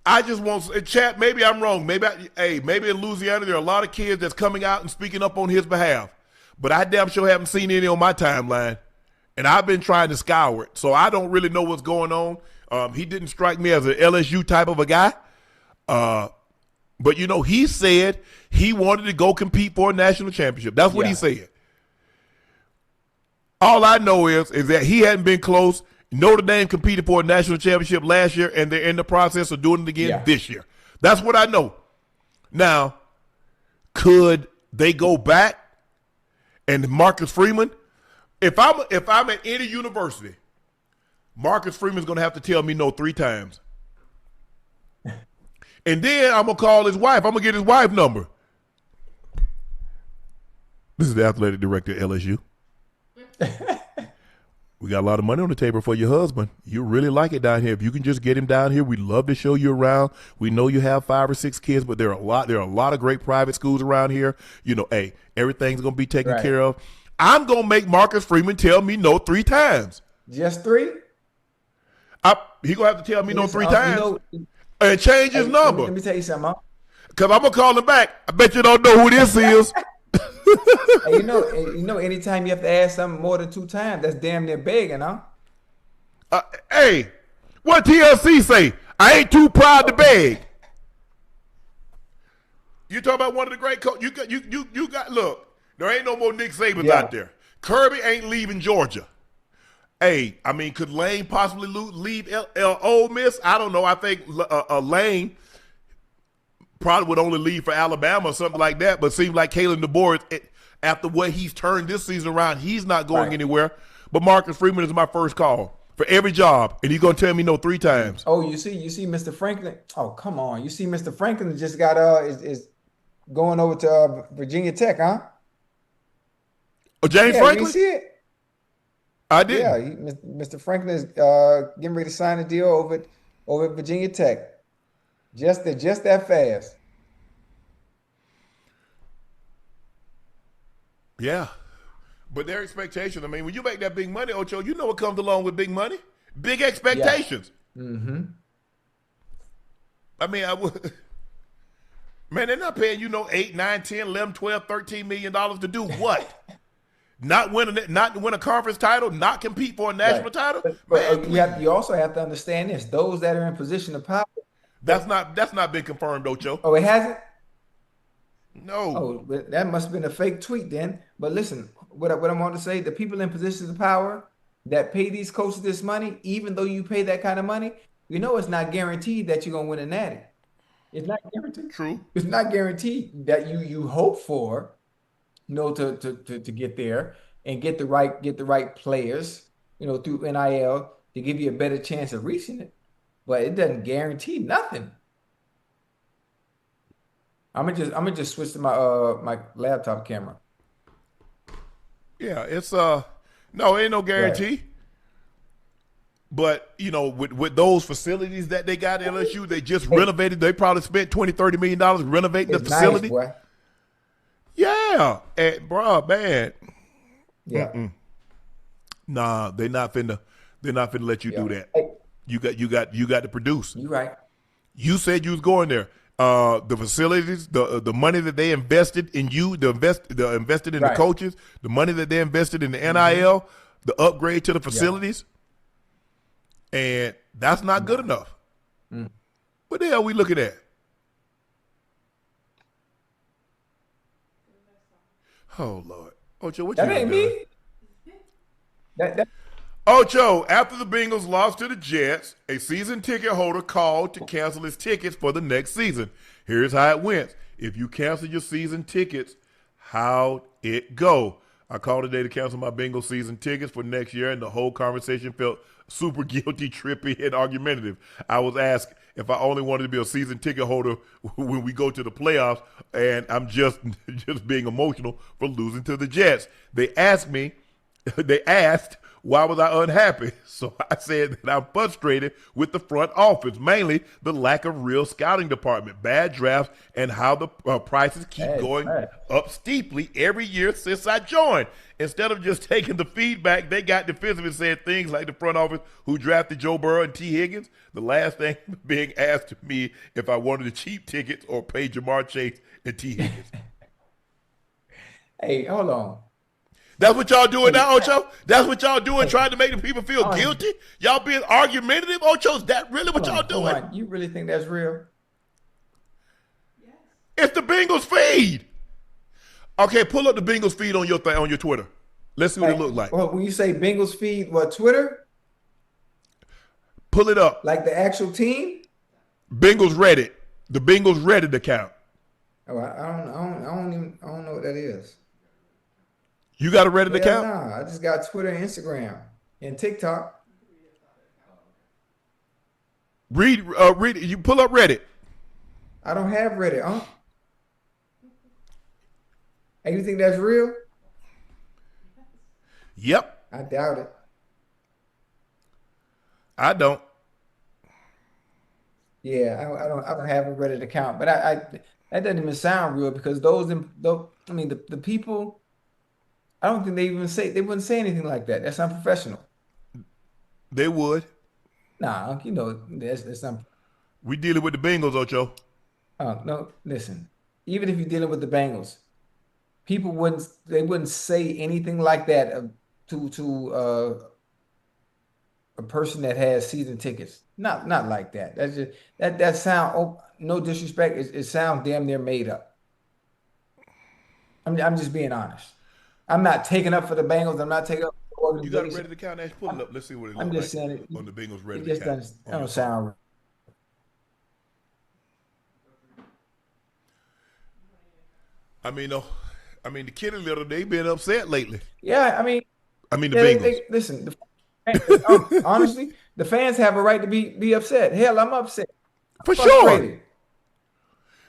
I just want chat. Maybe I'm wrong. Maybe in Louisiana there are a lot of kids that's coming out and speaking up on his behalf. But I damn sure haven't seen any on my timeline, and I've been trying to scour it, so I don't really know what's going on. He didn't strike me as an LSU type of a guy, but he said he wanted to go compete for a national championship. That's what he said. All I know is that he hadn't been close. Notre Dame competed for a national championship last year, and they're in the process of doing it again this year. That's what I know. Now, could they go back and Marcus Freeman? If I'm at any university, Marcus Freeman's going to have to tell me no 3 times. And then I'm going to call his wife. I'm going to get his wife number. This is the athletic director at LSU. We got a lot of money on the table for your husband. You really like it down here. If you can just get him down here, we'd love to show you around. We know you have 5 or 6 kids, but there are a lot of great private schools around here. Everything's going to be taken care of. I'm going to make Marcus Freeman tell me no 3 times. Just 3? He going to have to tell me no 3 times and change his number. Let me tell you something. Because I'm going to call him back. I bet you don't know who this is. Hey, anytime you have to ask something more than 2 times, that's damn near begging, huh? Hey, what TLC say? I ain't too proud to beg. You talking about one of the great coaches? You got look. There ain't no more Nick Sabans out there. Kirby ain't leaving Georgia. Hey, I mean, could Lane possibly leave Ole Miss? I don't know. I think Lane probably would only leave for Alabama or something like that, but seems like Kalen DeBoer, after what he's turned this season around, he's not going anywhere. But Marcus Freeman is my first call for every job, and he's going to tell me no 3 times. Oh, you see Mr. Franklin? Oh, come on. You see Mr. Franklin just got is going over to Virginia Tech, huh? Oh, James Franklin? You see it? I did. Yeah, Mr. Franklin is getting ready to sign a deal over at Virginia Tech. Just that fast. Yeah. But their expectations, I mean, when you make that big money, Ocho, you know what comes along with big money? Big expectations. Yeah. Mm-hmm. I mean, man, they're not paying 8, 9, 10, 11, 12, $13 million to do what? Not win a conference title, not compete for a national title? But you also have to understand this. Those that are in position of power. That's not been confirmed, Ocho. Oh, it hasn't? No. Oh, that must have been a fake tweet then. But listen, what I want to say, the people in positions of power that pay these coaches this money, even though you pay that kind of money, it's not guaranteed that you're going to win a natty. It's not guaranteed. True. It's not guaranteed that you hope for, to get there and get the right players, through NIL to give you a better chance of reaching it. But it doesn't guarantee nothing. I'm gonna just switch to my laptop camera. Yeah, it's no, ain't no guarantee. Right. But with those facilities that they got at LSU, they just renovated. They probably spent $20-30 million renovating the facility. Nice, boy. Yeah, bro, man. Yeah. Nah, they're not finna let you do that. Hey. You got to produce. You're right. You said you was going there. The facilities, the money that they invested in you, invested in the coaches, the money that they invested in the NIL, the upgrade to the facilities, and that's not good enough. What the hell are we looking at? Oh Lord, Ocho, what that you ain't doing? Me. That. Ocho, after the Bengals lost to the Jets, a season ticket holder called to cancel his tickets for the next season. Here's how it went. If you cancel your season tickets, how'd it go? I called today to cancel my Bengals season tickets for next year, and the whole conversation felt super guilty, trippy, and argumentative. I was asked if I only wanted to be a season ticket holder when we go to the playoffs, and I'm just being emotional for losing to the Jets. They asked Why was I unhappy? So I said that I'm frustrated with the front office, mainly the lack of real scouting department, bad drafts, and how the prices keep going up steeply every year since I joined. Instead of just taking the feedback, they got defensive and said things like the front office who drafted Joe Burrow and T. Higgins. The last thing being asked of me if I wanted the cheap tickets or pay Jamar Chase and T. Higgins. Hey, hold on. That's what y'all doing now, Ocho? That's what y'all doing, trying to make the people feel guilty? Y'all being argumentative, Ocho? Is that really what y'all doing? You really think that's real? It's the Bengals feed. Okay, pull up the Bengals feed on your on your Twitter. Let's see what it looks like. Well, when you say Bengals feed, what, Twitter? Pull it up. Like the actual team? Bengals Reddit. The Bengals Reddit account. Oh, I don't know what that is. You got a Reddit account? Nah, I just got Twitter and Instagram and TikTok. Read it. You pull up Reddit. I don't have Reddit, huh? Hey, you think that's real? Yep. I doubt it. I don't. Yeah, I don't have a Reddit account, but I that doesn't even sound real because I mean the people. I don't think they wouldn't say anything like that. That's unprofessional. They would. Nah, you know, that's not. We dealing with the Bengals, Ocho. No, listen. Even if you're dealing with the Bengals, people wouldn't say anything like that to a person that has season tickets. Not like that. That's just that sound. No disrespect. It sounds damn near made up. I'm just being honest. I'm not taking up for the Bengals. I'm not taking up for the You got a organization. Reddit account? Ash, pull it up. Let's see what it looks I'm like just saying it. on the Bengals It Reddit just account. don't sound real. I mean, no. I mean, the Kitty Litter, they been upset lately. Yeah, I mean, the Bengals. listen. Honestly, the fans have a right to be upset. Hell, I'm upset. For sure.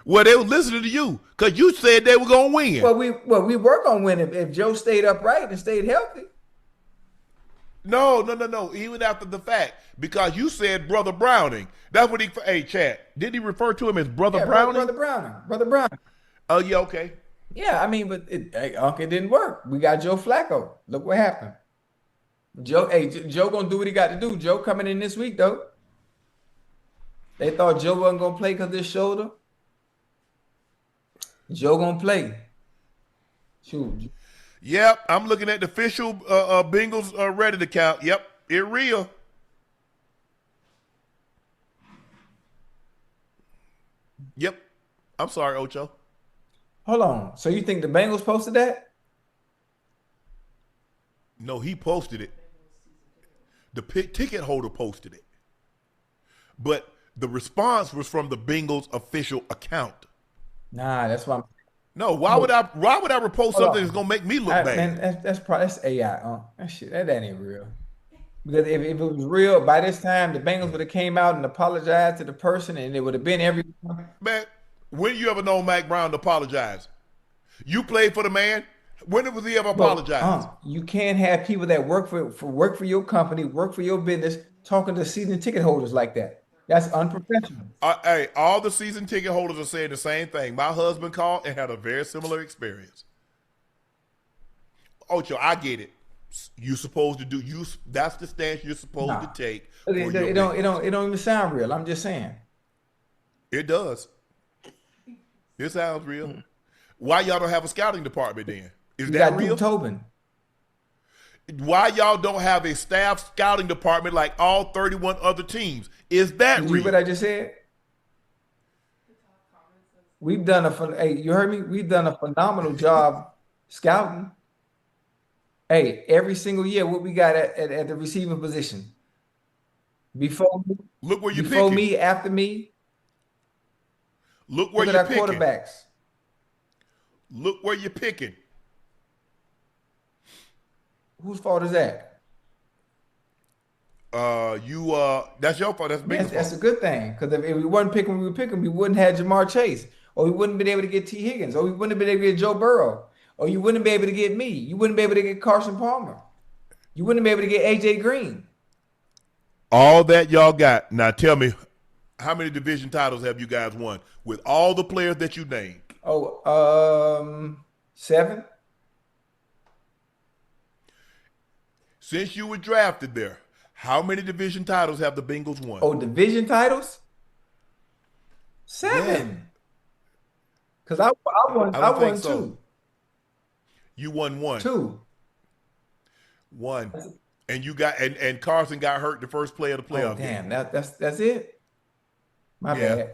Well, they were listening to you because you said they were going to win. Well, we work on winning if Joe stayed upright and stayed healthy. No. Even after the fact, because you said Brother Browning. That's what he. Hey, Chad, did he refer to him as Brother Browning? Brother Browning. Oh, yeah, okay. Yeah, I mean, but it didn't work. We got Joe Flacco. Look what happened. Joe gonna do what he got to do. Joe coming in this week though. They thought Joe wasn't gonna play because of his shoulder. Joe gonna play. Shoot. Yep, I'm looking at the official Bengals Reddit account. Yep, it real. Yep. I'm sorry, Ocho. Hold on. So you think the Bengals posted that? No, he posted it. The ticket holder posted it. But the response was from the Bengals official account. Nah, that's why. No, why would I repost something that's gonna make me look bad? Man, that's AI. That shit, that ain't real. Because if it was real, by this time the Bengals would have came out and apologized to the person, and it would have been every. Man, when you ever known Mac Brown to apologize? You played for the man. When was he ever apologized? You can't have people that work for your company, work for your business, talking to season ticket holders like that. That's unprofessional. Hey, all the season ticket holders are saying the same thing. My husband called and had a very similar experience. Ocho, I get it. You're supposed to do that's the stance you're supposed to take. It don't even sound real. I'm just saying. It does. It sounds real. Why y'all don't have a scouting department then? Is that real? Tobin. Why y'all don't have a staff scouting department like all 31 other teams? Is that real? You hear what I just said? We've done you heard me? We've done a phenomenal job scouting. Hey, every single year, what we got at the receiving position. Before me, after me. Look where you're picking. Quarterbacks. Look where you're picking. Whose fault is that? That's your fault. That's Bengals' fault. That's a good thing. Because if we wasn't picking when we were picking, we wouldn't have Jamar Chase. Or we wouldn't have been able to get T. Higgins. Or we wouldn't have been able to get Joe Burrow. Or you wouldn't be able to get me. You wouldn't be able to get Carson Palmer. You wouldn't be able to get AJ Green. All that y'all got. Now tell me, how many division titles have you guys won with all the players that you named? Oh, 7. Since you were drafted there, how many division titles have the Bengals won? Oh, division titles? 7. Because I won so. 2. You won 1. 2. 1. And you got and Carson got hurt the first play of the playoff damn, game. that's it. My bad.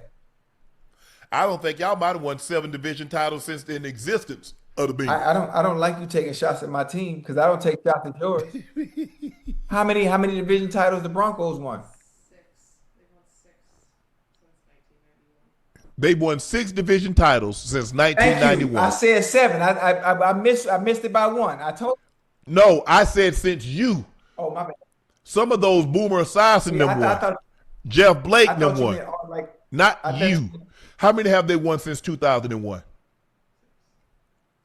I don't think y'all might have won 7 division titles since the existence of the Bengals. I don't like you taking shots at my team because I don't take shots at yours. How many division titles the Broncos won? 6. They won 6 since 1991. They've won 6 division titles since 1991. I said 7. I missed it by 1. I told. No, I said since you. Oh, my bad. Some of those Boomer Esiason them won. Jeff Blake them won. Not you. How many have they won since 2001?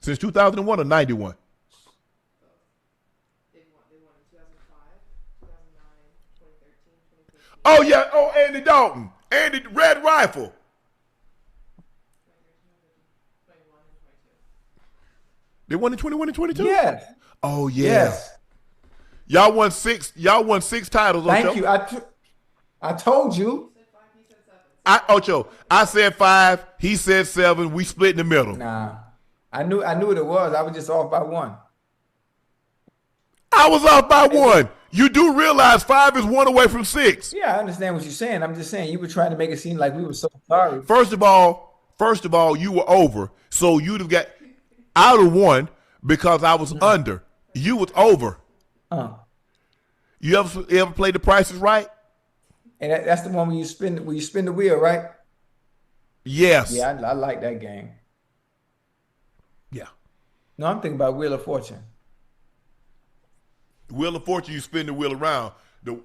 Since 2001 or 91? They won in 2005, 2009, 2013, 2015. Oh, yeah. Oh, Andy Dalton. Andy Red Rifle. 21 and 22. They won in 21 and 22? Yes. Oh, yeah. Yes. Y'all won 6 titles. Thank Ocho. you. I told you. Ocho, I said 5. He said 7. We split in the middle. Nah. I knew what it was. I was just off by 1. I was off by 1. You do realize 5 is 1 away from 6. Yeah, I understand what you're saying. I'm just saying you were trying to make it seem like we were so sorry. First of all, you were over. So you'd have got out of 1 because I was under. You was over. You ever played The Price is Right? And that's the one where you spin the wheel, right? Yes. Yeah, I like that game. Yeah. No, I'm thinking about Wheel of Fortune. Wheel of Fortune, you spin the wheel around. The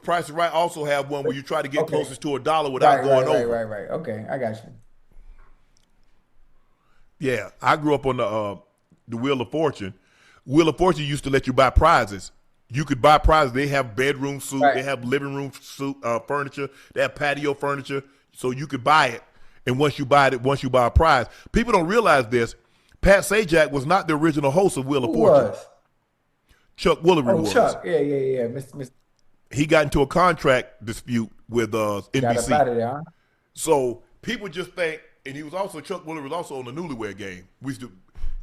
Price is Right also have one where you try to get closest to $1 without going over. Right. Okay, I got you. Yeah, I grew up on the Wheel of Fortune. Wheel of Fortune used to let you buy prizes. You could buy prizes. They have bedroom suite. Right. They have living room suite, furniture. They have patio furniture. So you could buy it. And once you buy a prize. People don't realize this. Pat Sajak was not the original host of Wheel of Fortune. Was? Chuck Woolery was. Chuck. Yeah. Mr. He got into a contract dispute with NBC. Got up out of there, huh? So people just think, and Chuck Woolery was also on the Newlywed Game. We used to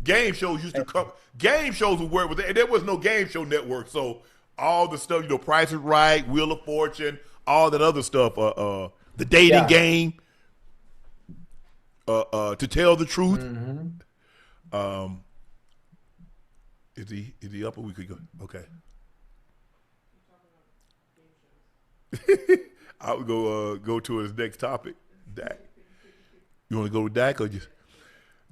game shows used to come. Game shows would work with it, and there was no game show network. So all the stuff, Price is Right, Wheel of Fortune, all that other stuff, the dating game, To Tell the Truth. Is he up or we could go? Okay. I would go to his next topic. Dak. You want to go with Dak or just?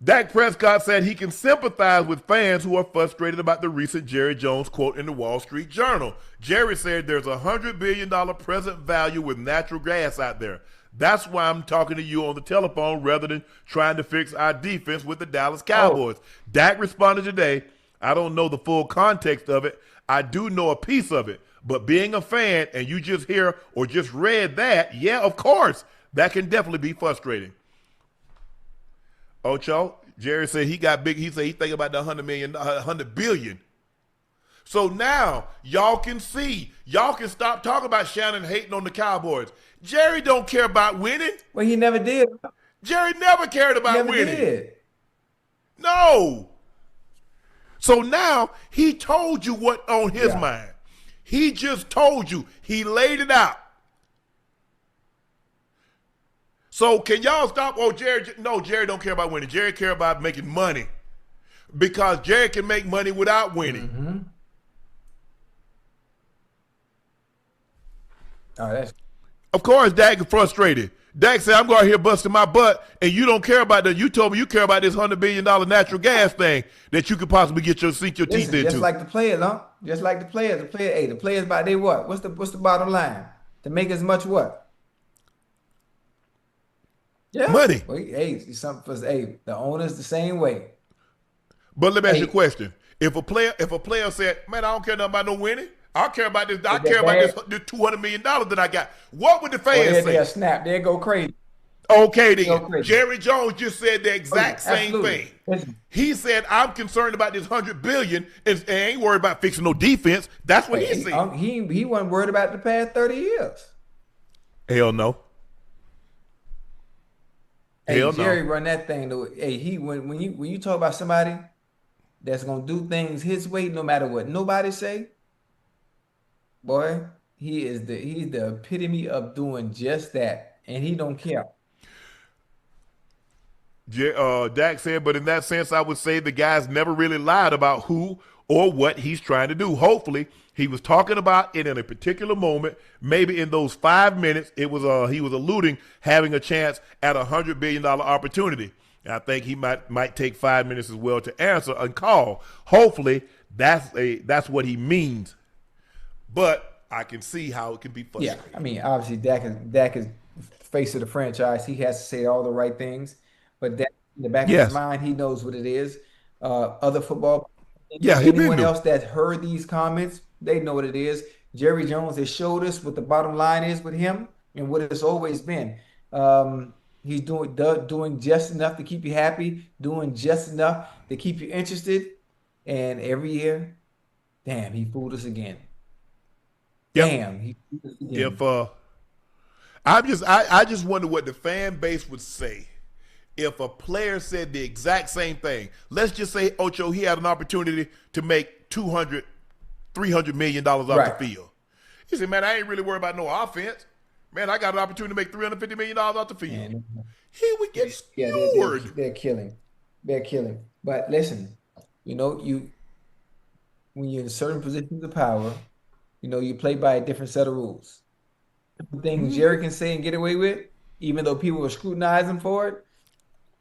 Dak Prescott said he can sympathize with fans who are frustrated about the recent Jerry Jones quote in the Wall Street Journal. Jerry said there's a $100 billion present value with natural gas out there. That's why I'm talking to you on the telephone rather than trying to fix our defense with the Dallas Cowboys. Dak responded today, I don't know the full context of it. I do know a piece of it. But being a fan and you just hear or just read that, yeah, of course, that can definitely be frustrating. Ocho, Jerry said he got big. He said he thinking about the $100 billion. So now y'all can see, y'all can stop talking about Shannon hating on the Cowboys. Jerry don't care about winning. Well, he never did. Jerry never cared about winning. Did. No. So now he told you what on his mind. He just told you. He laid it out. So can y'all stop? Oh, Jerry, no, Jerry don't care about winning. Jerry care about making money because Jerry can make money without winning. Of course, Dak is frustrated. Dak said, I'm going here busting my butt, and you don't care about that. You told me you care about this $100 billion natural gas thing that you could possibly sink your teeth into. Just like the players, huh? Just like the players. The players by they what? What's the bottom line? To make as much what? Yeah. Money. Well, the owner's the same way. But let me ask you a question. If a player said, "Man, I don't care nothing about no winning. I care about this. I care about this $200 million that I got." What would the fans say? They'll snap. They'll go crazy. Okay, then. Jerry Jones just said the exact same thing. Listen. He said, "I'm concerned about this $100 billion and ain't worried about fixing no defense." That's what he said. He wasn't worried about the past 30 years. Hell no. Hey, Jerry run that thing though. Hey, when you talk about somebody that's gonna do things his way, no matter what nobody say, boy, he's the epitome of doing just that, and he don't care. Dak said, but in that sense, I would say the guy's never really lied about who or what he's trying to do. Hopefully, he was talking about it in a particular moment. Maybe in those 5 minutes, he was alluding having a chance at $100 billion opportunity. And I think he might take 5 minutes as well to answer and call. Hopefully, that's what he means. But I can see how it can be frustrating. Yeah, I mean, obviously, Dak is face of the franchise. He has to say all the right things. But that in the back of his mind, he knows what it is. Other football, anyone else that heard these comments, they know what it is. Jerry Jones has showed us what the bottom line is with him and what it's always been. He's doing just enough to keep you happy, doing just enough to keep you interested. And every year, damn, he fooled us again. Damn, he fooled us again. I just wonder what the fan base would say if a player said the exact same thing. Let's just say Ocho, he had an opportunity to make $200, $300 million off the field. He said, "Man, I ain't really worried about no offense. Man, I got an opportunity to make $350 million off the field." Man, he would get skewered. They're killing. But listen, when you're in certain positions of power, you play by a different set of rules. The things Jerry can say and get away with, even though people will scrutinize him for it,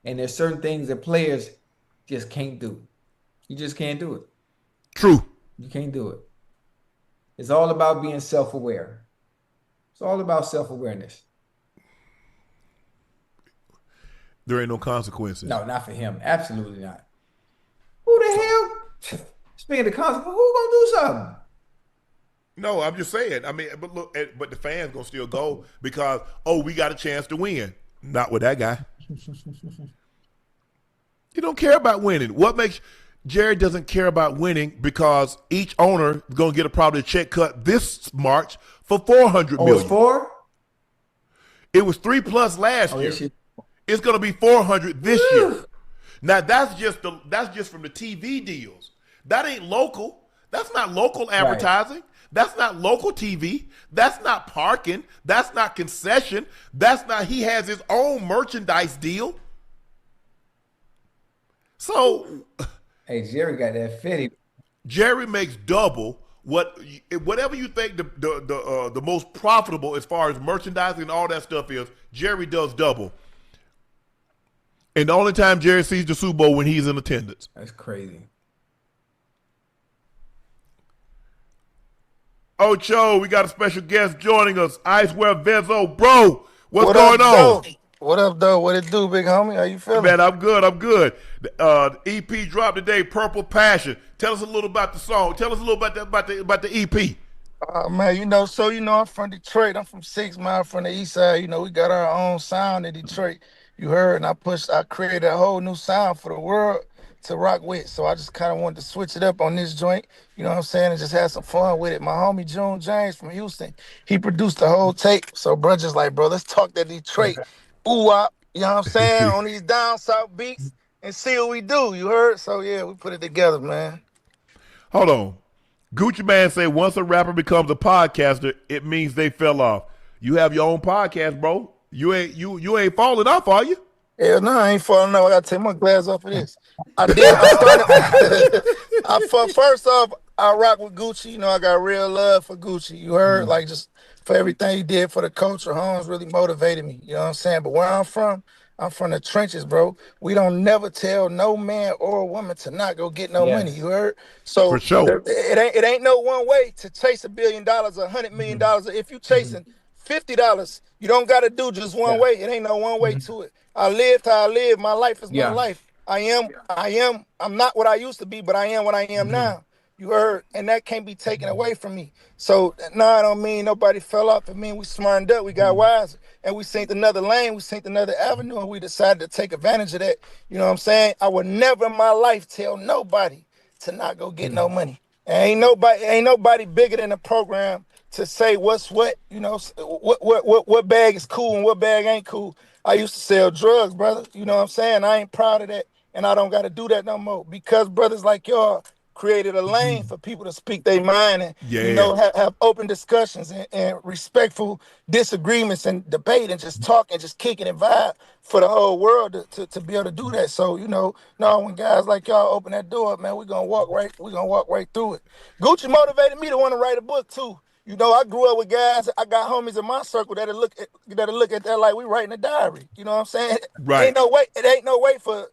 and there's certain things that players just can't do. You just can't do it. True. You can't do it. It's all about being self-aware. It's all about self-awareness. There ain't no consequences. No, not for him. Absolutely not. Who the hell? Speaking of consequences, who gonna do something? No, I'm just saying. I mean, but look, but the fans gonna still go because we got a chance to win. Not with that guy. You don't care about winning. What makes Jerry doesn't care about winning because each owner is going to get probably a check cut this March for $400 million. It's 4? It was 3+ last year. It's going to be $400 this year. Now that's just from the TV deals. That ain't local. That's not local advertising. Right. That's not local TV. That's not parking. That's not concession. He has his own merchandise deal. So, hey, Jerry got that fitty. Jerry makes double whatever you think the most profitable as far as merchandising and all that stuff is. Jerry does double. And the only time Jerry sees the Super Bowl when he's in attendance. That's crazy. Ocho, we got a special guest joining us. Icewear Vezzo. Bro, what's going on? What up, though? What it do, big homie? How you feeling? Man, I'm good. The EP dropped today, Purple Passion. Tell us a little about the song. Tell us a little about the EP. Man, I'm from Detroit. I'm from 6 Mile from the east side. We got our own sound in Detroit. You heard, and I created a whole new sound for the world to rock with. So I just kind of wanted to switch it up on this joint. You know what I'm saying? And just have some fun with it. My homie June James from Houston, he produced the whole tape. So bro, just like, bro, let's talk that Detroit ooh-wop, you know what I'm saying, on these down south beats and see what we do. You heard? So yeah, we put it together, man. Hold on. Gucci Man say once a rapper becomes a podcaster, it means they fell off. You have your own podcast, bro. You ain't falling off, are you? Hell no, I ain't falling off. I gotta take my glass off of this. First off, I rock with Gucci. I got real love for Gucci. You heard? Like just for everything he did for the culture. Holmes really motivated me. You know what I'm saying? But where I'm from the trenches, bro. We don't never tell no man or woman to not go get no money. You heard? So for sure. It ain't no one way to chase $1 billion or $100 million. If you chasing $50, you don't got to do just one way. It ain't no one way to it. I lived how I live. My life is my life. I'm not what I used to be, but I am what I am now. You heard, and that can't be taken away from me. So no, I don't mean nobody fell off. I mean we smartened up, we got wiser, and we synced another lane, we synced another avenue, and we decided to take advantage of that. You know what I'm saying? I would never in my life tell nobody to not go get no money. And ain't nobody bigger than the program to say what's what. You know, what bag is cool and what bag ain't cool. I used to sell drugs, brother. You know what I'm saying? I ain't proud of that, and I don't got to do that no more because brothers like y'all created a lane for people to speak their mind and you know have open discussions and respectful disagreements and debate and just talk and just kick it and vibe for the whole world to be able to do that. So you know, no, when guys like y'all open that door up, man, we're gonna walk right through it. Gucci motivated me to want to write a book too. You know, I grew up with guys. I got homies in my circle that'll look at that like we writing a diary. You know what I'm saying? Right. It ain't no way for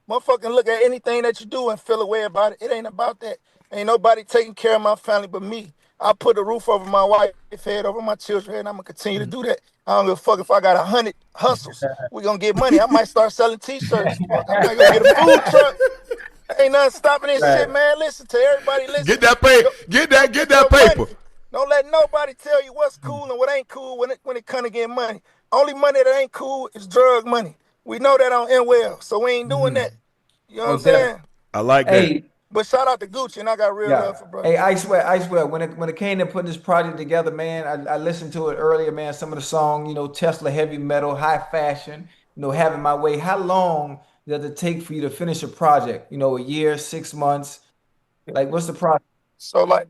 motherfucking look at anything that you do and feel a way about it. It ain't about that. Ain't nobody taking care of my family but me. I put a roof over my wife's head, over my children's head, and I'm gonna continue to do that. I don't give a fuck if I got 100 hustles. We gonna get money. I might start selling t-shirts. Fuck, I might go get a food truck. Ain't nothing stopping this shit, man. Listen to everybody. Listen. Get that paper. Get that paper. Money. Don't let nobody tell you what's cool and what ain't cool when it come to get money. Only money that ain't cool is drug money. We know that on NWell, so we ain't doing that. You know what I'm saying? I like that. But shout out to Gucci, and I got real love for brother. Hey, Icewear, when it came to putting this project together, man, I listened to it earlier, man. Some of the song, you know, Tesla heavy metal, high fashion, you know, having my way. How long does it take for you to finish a project? You know, a year, 6 months? Like, what's the process? So like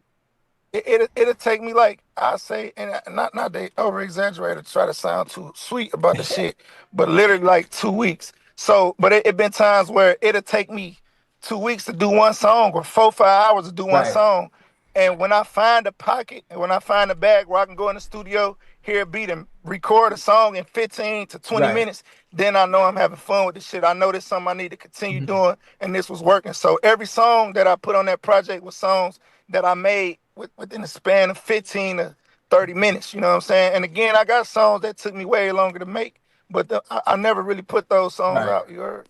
it'll take me like I say, and not they over exaggerate or try to sound too sweet about the shit, but literally like 2 weeks. So, but it been times where it'll take me 2 weeks to do one song or 4-5 hours to do one song. And when I find a pocket and when I find a bag where I can go in the studio, hear a beat and record a song in 15 to 20 minutes, then I know I'm having fun with this shit. I know this something I need to continue doing, and this was working. So every song that I put on that project was songs that I made within the span of 15 to 30 minutes, you know what I'm saying? And again, I got songs that took me way longer to make, but I never really put those songs out, you heard?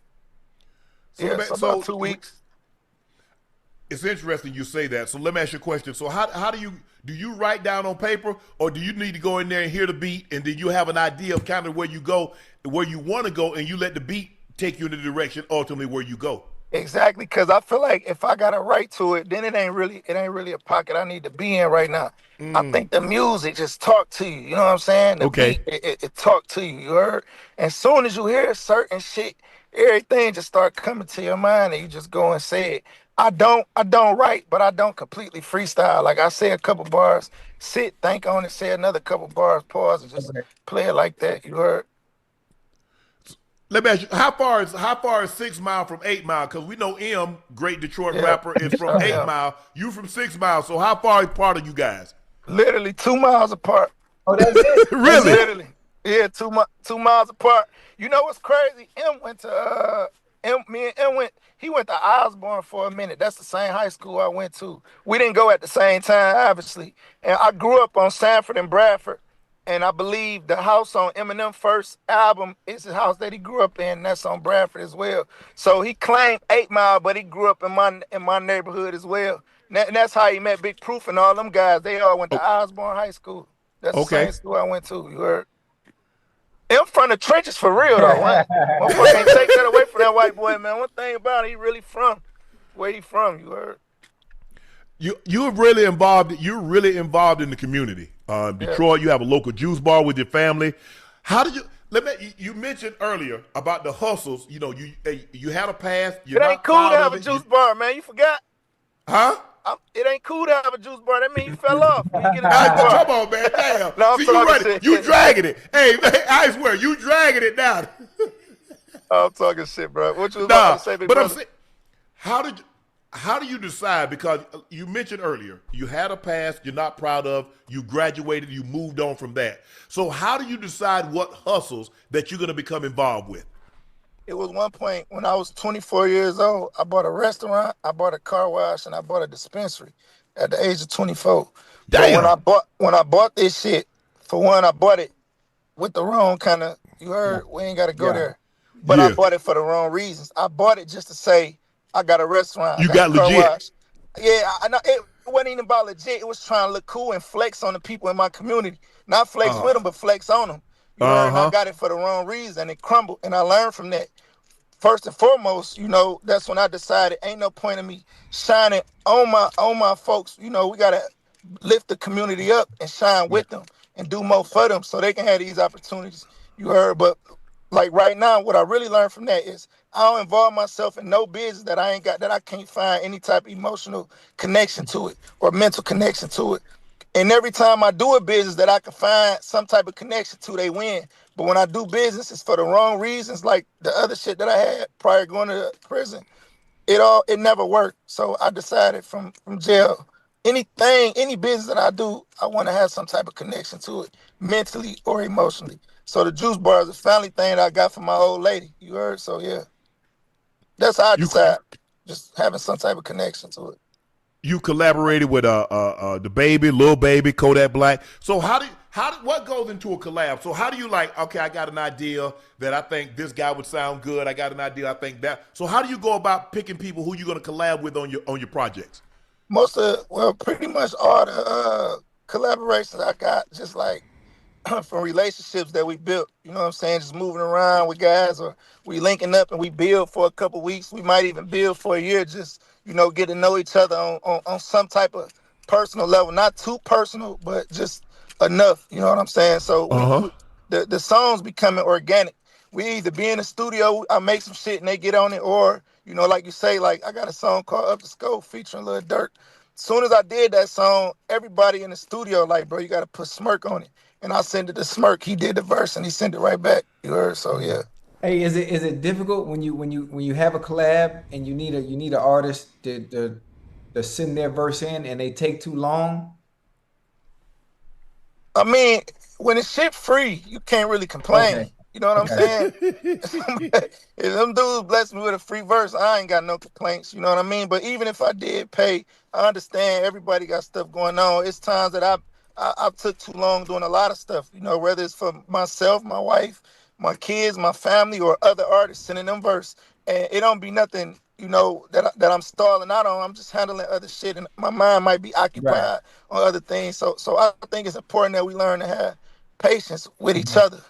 So, about 2 weeks. It's interesting you say that. So let me ask you a question. So how do you write down on paper, or do you need to go in there and hear the beat, and then you have an idea of kind of where you want to go, and you let the beat take you in the direction ultimately where you go? Exactly, because I feel like if I got to write to it, then it ain't really a pocket I need to be in right now. I think the music just talk to you. You know what I'm saying? The beat, it talk to you. You heard? And as soon as you hear certain shit, everything just start coming to your mind, and you just go and say it. I don't write, but I don't completely freestyle. Like I say a couple bars, sit, think on it, say another couple bars, pause, and just play it like that. You heard? Let me ask you, how far is 6 Mile from 8 Mile? Because we know M, great Detroit rapper, is from 8 Mile. You from 6 Mile. So how far apart are you guys? Literally 2 miles apart. Oh, that's it? Really? Literally. Yeah, 2 miles apart. You know what's crazy? M went to he went to Osborne for a minute. That's the same high school I went to. We didn't go at the same time, obviously. And I grew up on Sanford and Bradford. And I believe the house on Eminem's first album is the house that he grew up in. And that's on Bradford as well. So he claimed 8 Mile, but he grew up in my neighborhood as well. And that's how he met Big Proof and all them guys. They all went to Osborne High School. That's the same school I went to. You heard? I'm from the trenches for real though. Motherfucker can't take that away from that white boy, man. One thing about it, he really from where he from. You heard? You're really involved. You're really involved in the community. Detroit, you have a local juice bar with your family. How did you? You mentioned earlier about the hustles. You know, you had a past. It ain't cool to have a juice bar, man. You forgot? Huh? It ain't cool to have a juice bar. That means you fell off. You get a juice bar. Come on, man. Damn. No, See, you dragging it. Hey, I swear, you dragging it down. I'm talking shit, bro. What you was about to say, big brother? I'm saying, how do you decide? Because you mentioned earlier, you had a past you're not proud of, you graduated, you moved on from that. So how do you decide what hustles that you're going to become involved with? It was one point when I was 24 years old, I bought a restaurant, I bought a car wash, and I bought a dispensary at the age of 24. Damn. But when I bought this shit, for one, I bought it with the wrong kind of, you heard, we ain't got to go there. but I Yeah. bought it for the wrong reasons. I bought it just to say I got a restaurant, I You got a got car legit. wash. Yeah, I know it wasn't even about legit. It was trying to look cool and flex on the people in my community. Not flex with them, but flex on them. You heard? And I Uh-huh. got it for the wrong reason, and it crumbled. And I learned from that. First and foremost, that's when I decided ain't no point in me shining on my folks. We gotta lift the community up and shine with them and do more for them so they can have these opportunities. You heard? But like right now, what I really learned from that is I don't involve myself in no business that I can't find any type of emotional connection to it or mental connection to it. And every time I do a business that I can find some type of connection to, they win. But when I do business, it's for the wrong reasons, like the other shit that I had prior to going to prison. It never worked. So I decided from jail, any business that I do, I want to have some type of connection to it, mentally or emotionally. So the juice bar is a family thing that I got from my old lady. You heard? So yeah, that's how I You decide. Just having some type of connection to it. you collaborated with the baby, Lil Baby, Kodak Black. So what goes into a collab? So how do you okay, I got an idea that I think this guy would sound good. I got an idea, I think that. So how do you go about picking people who you're going to collab with on your projects? Pretty much all the collaborations I got, just like from relationships that we built, you know what I'm saying? Just moving around with guys, or we linking up and we build for a couple weeks. We might even build for a year, just, get to know each other on some type of personal level. Not too personal, but just enough, you know what I'm saying? So Uh-huh. the songs becoming organic. We either be in the studio, I make some shit and they get on it, or, like you say, like I got a song called Up the Scope featuring Lil Durk. Soon as I did that song, everybody in the studio like, bro, you got to put Smirk on it. And I sent it to Smirk. He did the verse and he sent it right back. You heard? So yeah. Hey, is it difficult when you have a collab and you need an artist to send their verse in and they take too long? I mean, when it's shit free, you can't really complain. Okay. You know what I'm Okay. saying? If them dudes bless me with a free verse, I ain't got no complaints. You know what I mean? But even if I did pay, I understand everybody got stuff going on. It's times that I took too long doing a lot of stuff. Whether it's for myself, my wife, my kids, my family, or other artists sending them verse, and it don't be nothing. That I'm stalling out on. I'm just handling other shit, and my mind might be Right. occupied on other things. So I think it's important that we learn to have patience with each Mhm. other.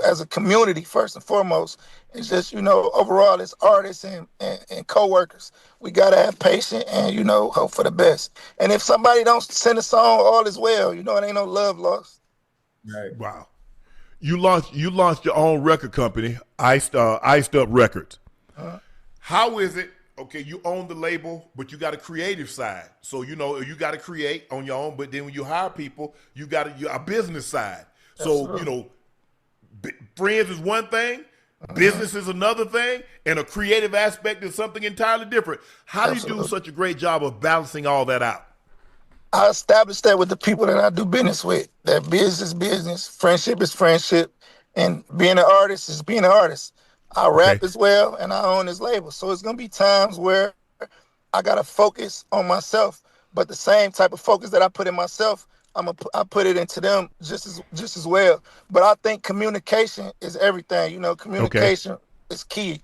As a community, first and foremost. It's just, overall, as artists and co-workers, we got to have patience and, hope for the best. And if somebody don't send a song, all is well. It ain't no love lost. Right. Wow. You launched your own record company, Iced Up Records. Uh, How is it? Okay, you own the label, but you got a creative side. So you got to create on your own. But then when you hire people, you got a business side. So Absolutely. friends is one thing, business is another thing, and a creative aspect is something entirely different. How do you do Absolutely. such a great job of balancing all that out? I established that with the people that I do business with. That business is business, friendship is friendship, and being an artist is being an artist. I Okay. rap as well, and I own this label. So it's gonna be times where I gotta focus on myself, but the same type of focus that I put in myself, I put it into them just as well. But I think communication is everything. Okay. Communication is key.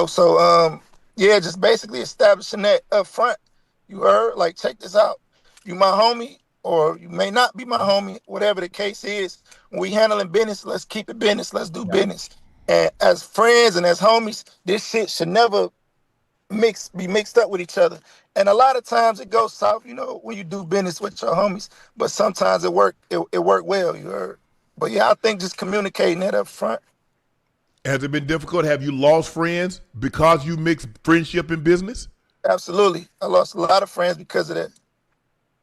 So yeah, just basically establishing that up front. You heard? Like, check this out. You my homie, or you may not be my homie, whatever the case is. When we handling business, let's keep it business. Let's do Yeah. business. And as friends and as homies, this shit should never be mixed up with each other. And a lot of times it goes south, when you do business with your homies. But sometimes it worked well, you heard. But yeah, I think just communicating that up front. Has it been difficult? Have you lost friends because you mix friendship and business? Absolutely. I lost a lot of friends because of that.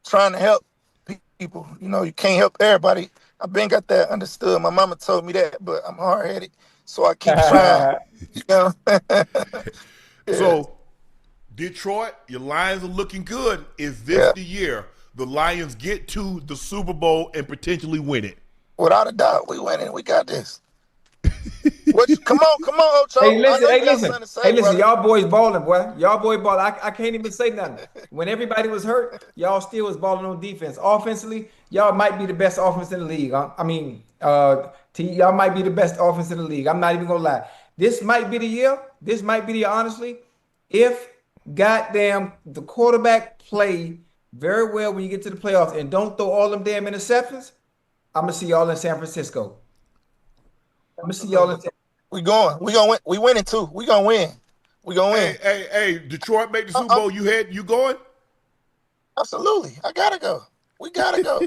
Trying to help people. You can't help everybody. I've been got that understood. My mama told me that, but I'm hard headed. So I keep trying. You know? Yeah. So, Detroit, your Lions are looking good. Is this Yeah. the year the Lions get to the Super Bowl and potentially win it? Without a doubt, we winning. We got this. Come on, Hey, Ocho. I listen, know hey, you got listen, something to hey, say, listen, brother. y'all boys balling, boy. Y'all boy balling. I can't even say nothing. When everybody was hurt, y'all still was balling on defense. Offensively, y'all might be the best offense in the league. I mean, y'all might be the best offense in the league. I'm not even gonna lie. This might be the year. This might be the year, honestly. If goddamn the quarterback play very well when you get to the playoffs and don't throw all them damn interceptions, I'm gonna see y'all in San Francisco. I'm gonna see y'all in. We going. We gonna win. We winning too. We gonna win. We gonna win. Hey, Detroit make the Super Bowl. You going? Absolutely. I gotta go. We gotta go.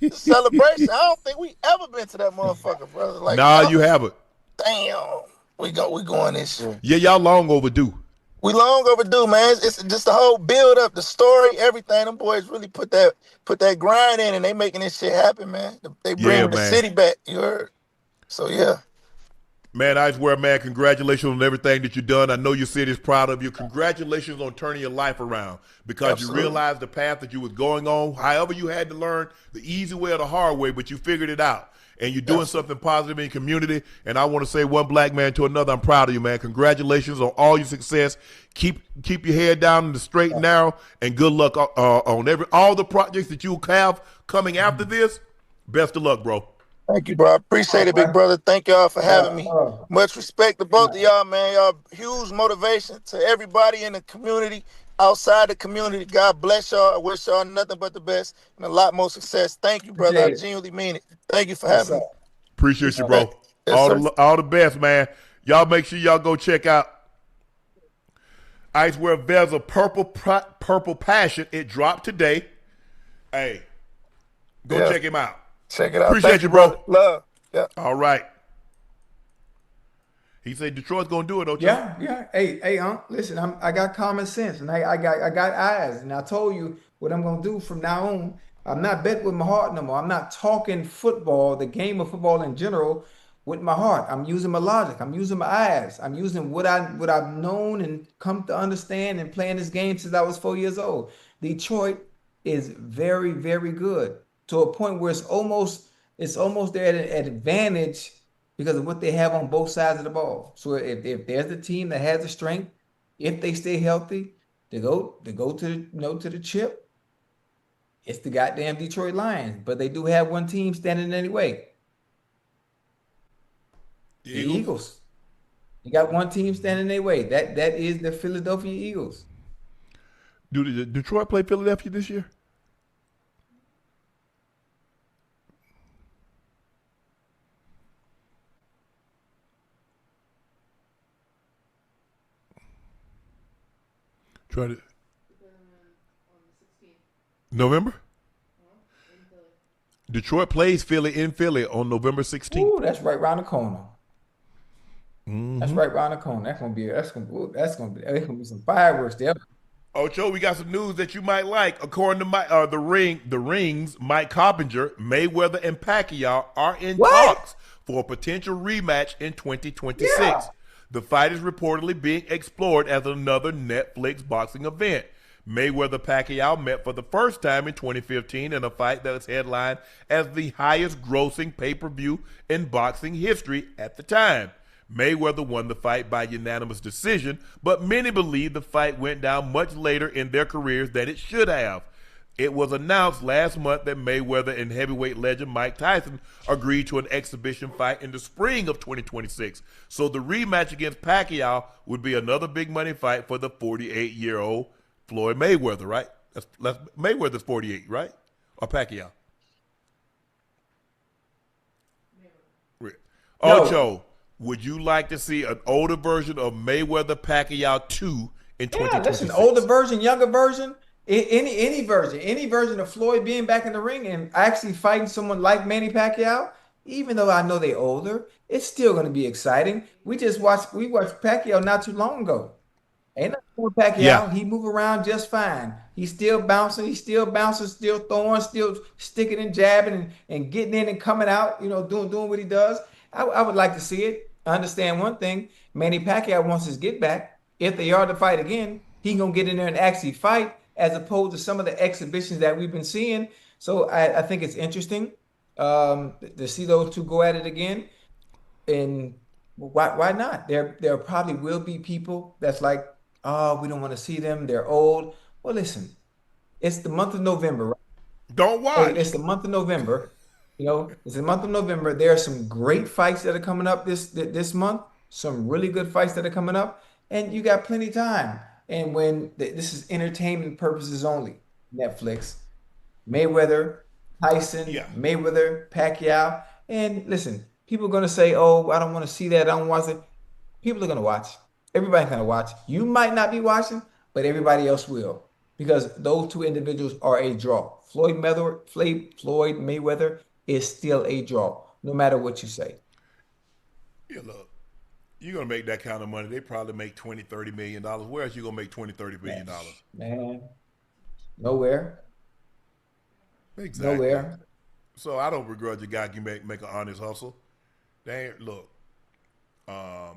The celebration. I don't think we ever been to that motherfucker, brother. Like, nah, you haven't. Damn. We going this year. Yeah, y'all long overdue. We long overdue, man. It's just the whole build up, the story, everything. Them boys really put that grind in, and they making this shit happen, man. They bring the city back. You heard? So yeah. Man, Icewear, man, congratulations on everything that you've done. I know your city is proud of you. Congratulations on turning your life around because you realized the path that you was going on. However, you had to learn the easy way or the hard way, but you figured it out. And you're doing something positive in your community. And I want to say one black man to another, I'm proud of you, man. Congratulations on all your success. Keep your head down in the straight and narrow, and good luck on all the projects that you have coming after this. Best of luck, bro. Thank you, bro. I appreciate it, big brother. Thank y'all for having me. Much respect to both of y'all, man. Y'all huge motivation to everybody in the community, outside the community. God bless y'all. I wish y'all nothing but the best and a lot more success. Thank you, brother. I genuinely mean it. Thank you for having me. Appreciate you, bro. Yes, all the best, man. Y'all make sure y'all go check out Icewear Vezzo Purple Passion. It dropped today. Hey, go check him out. Check it out. Appreciate you, bro. Love. Yeah. All right. He said Detroit's gonna do it, Ocho. Yeah. Hey, listen, I got common sense and I got eyes, and I told you what I'm gonna do from now on. I'm not betting with my heart no more. I'm not talking football, the game of football in general, with my heart. I'm using my logic. I'm using my eyes. I'm using what I've known and come to understand and playing this game since I was 4 years old. Detroit is very, very good to a point where it's almost there at an advantage because of what they have on both sides of the ball. So if there's a team that has the strength, if they stay healthy, to go to the chip, it's the goddamn Detroit Lions. But they do have one team standing in any way. The Eagles. You got one team standing in their way. That is the Philadelphia Eagles. Do Detroit play Philadelphia this year? Try to November? Detroit plays Philly in Philly on November 16th. Ooh, that's right around the corner. That's right around the corner. That's gonna be some fireworks there. Ocho, we got some news that you might like. According to the Rings, Mike Coppinger, Mayweather, and Pacquiao are in talks for a potential rematch in 2026. Yeah. The fight is reportedly being explored as another Netflix boxing event. Mayweather-Pacquiao met for the first time in 2015 in a fight that is headlined as the highest grossing pay-per-view in boxing history at the time. Mayweather won the fight by unanimous decision, but many believe the fight went down much later in their careers than it should have. It was announced last month that Mayweather and heavyweight legend Mike Tyson agreed to an exhibition fight in the spring of 2026. So the rematch against Pacquiao would be another big money fight for the 48-year-old Floyd Mayweather, right? That's Mayweather's 48, right? Or Pacquiao? Ocho, would you like to see an older version of Mayweather-Pacquiao 2 in 2026? Yeah, listen, older version, younger version. Any version of Floyd being back in the ring and actually fighting someone like Manny Pacquiao, even though I know they're older, it's still going to be exciting. We watched Pacquiao not too long ago. Ain't nothing with Pacquiao. Yeah. He move around just fine. He's still bouncing, still throwing, still sticking and jabbing and getting in and coming out, doing what he does. I would like to see it. I understand one thing. Manny Pacquiao wants his get back. If they are to fight again, he going to get in there and actually fight, as opposed to some of the exhibitions that we've been seeing. So I think it's interesting to see those two go at it again. And why not? There probably will be people that's like, oh, we don't want to see them. They're old. Well, listen, it's the month of November, right? Don't watch. It's the month of November. It's the month of November. There are some great fights that are coming up this month. some really good fights that are coming up, and you got plenty of time. And when this is entertainment purposes only, Netflix, Mayweather, Tyson, Yeah. Mayweather, Pacquiao. And listen, people are going to say, oh, I don't want to see that. I don't want to. People are going to watch. Everybody's going to watch. You might not be watching, but everybody else will because those two individuals are a draw. Floyd Mayweather is still a draw, no matter what you say. Yeah, look, you're going to make that kind of money. They probably make $20, $30 million. Where else you going to make $20, $30 million? Man, nowhere. Exactly. Nowhere. So I don't begrudge a guy can make an honest hustle. Look, I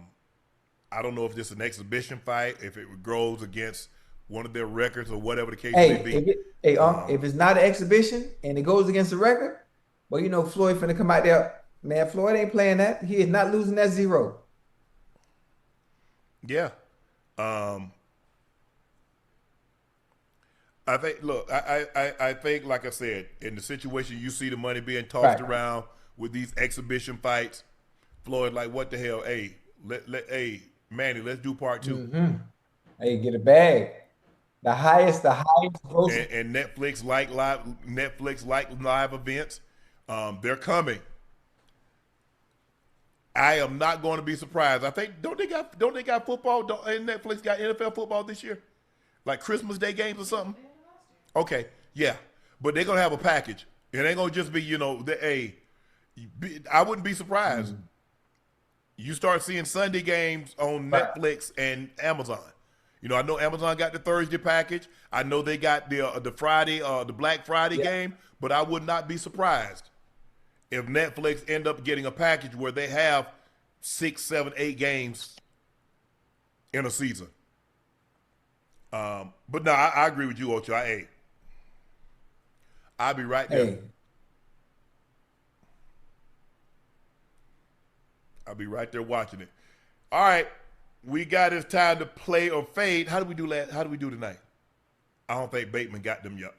don't know if this is an exhibition fight, if it goes against one of their records or whatever the case may be. If it's not an exhibition and it goes against the record, well, you know Floyd finna come out there. Man, Floyd ain't playing that. He is not losing that 0. Yeah. I think. Look, I think, like I said, in the situation you see the money being tossed around with these exhibition fights, Floyd, like, what the hell? Hey, hey, Manny, let's do part 2. Mm-hmm. Hey, get a bag. The highest gross. And Netflix like live events. They're coming. I am not going to be surprised. I think don't they got football? And Netflix got NFL football this year, like Christmas Day games or something. Okay, yeah, but they're gonna have a package. It ain't gonna just be I wouldn't be surprised. Mm-hmm. You start seeing Sunday games on Netflix and Amazon. You know, I know Amazon got the Thursday package. I know they got the Friday, the Black Friday game. But I would not be surprised if Netflix end up getting a package where they have 6, 7, 8 games in a season. But no, I agree with you, Ocho. I'll be right there. I'll be right there watching it. All right, we got it's time to play or fade. How do we do tonight? I don't think Bateman got them yet.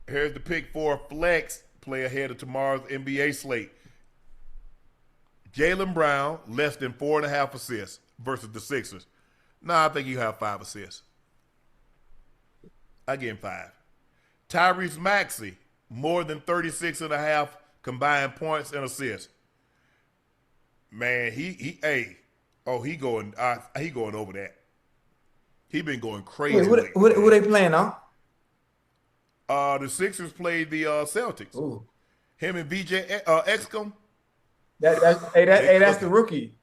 Here's the pick for flex play ahead of tomorrow's NBA slate. Jaylen Brown, less than 4.5 assists versus the Sixers. I think you have 5 assists. I give him 5. Tyrese Maxey, more than 36.5 combined points and assists. Man, he going over that. He been going crazy. Wait, what they playing on? The Sixers played the Celtics. Ooh. Him and VJ Excom. That's the rookie.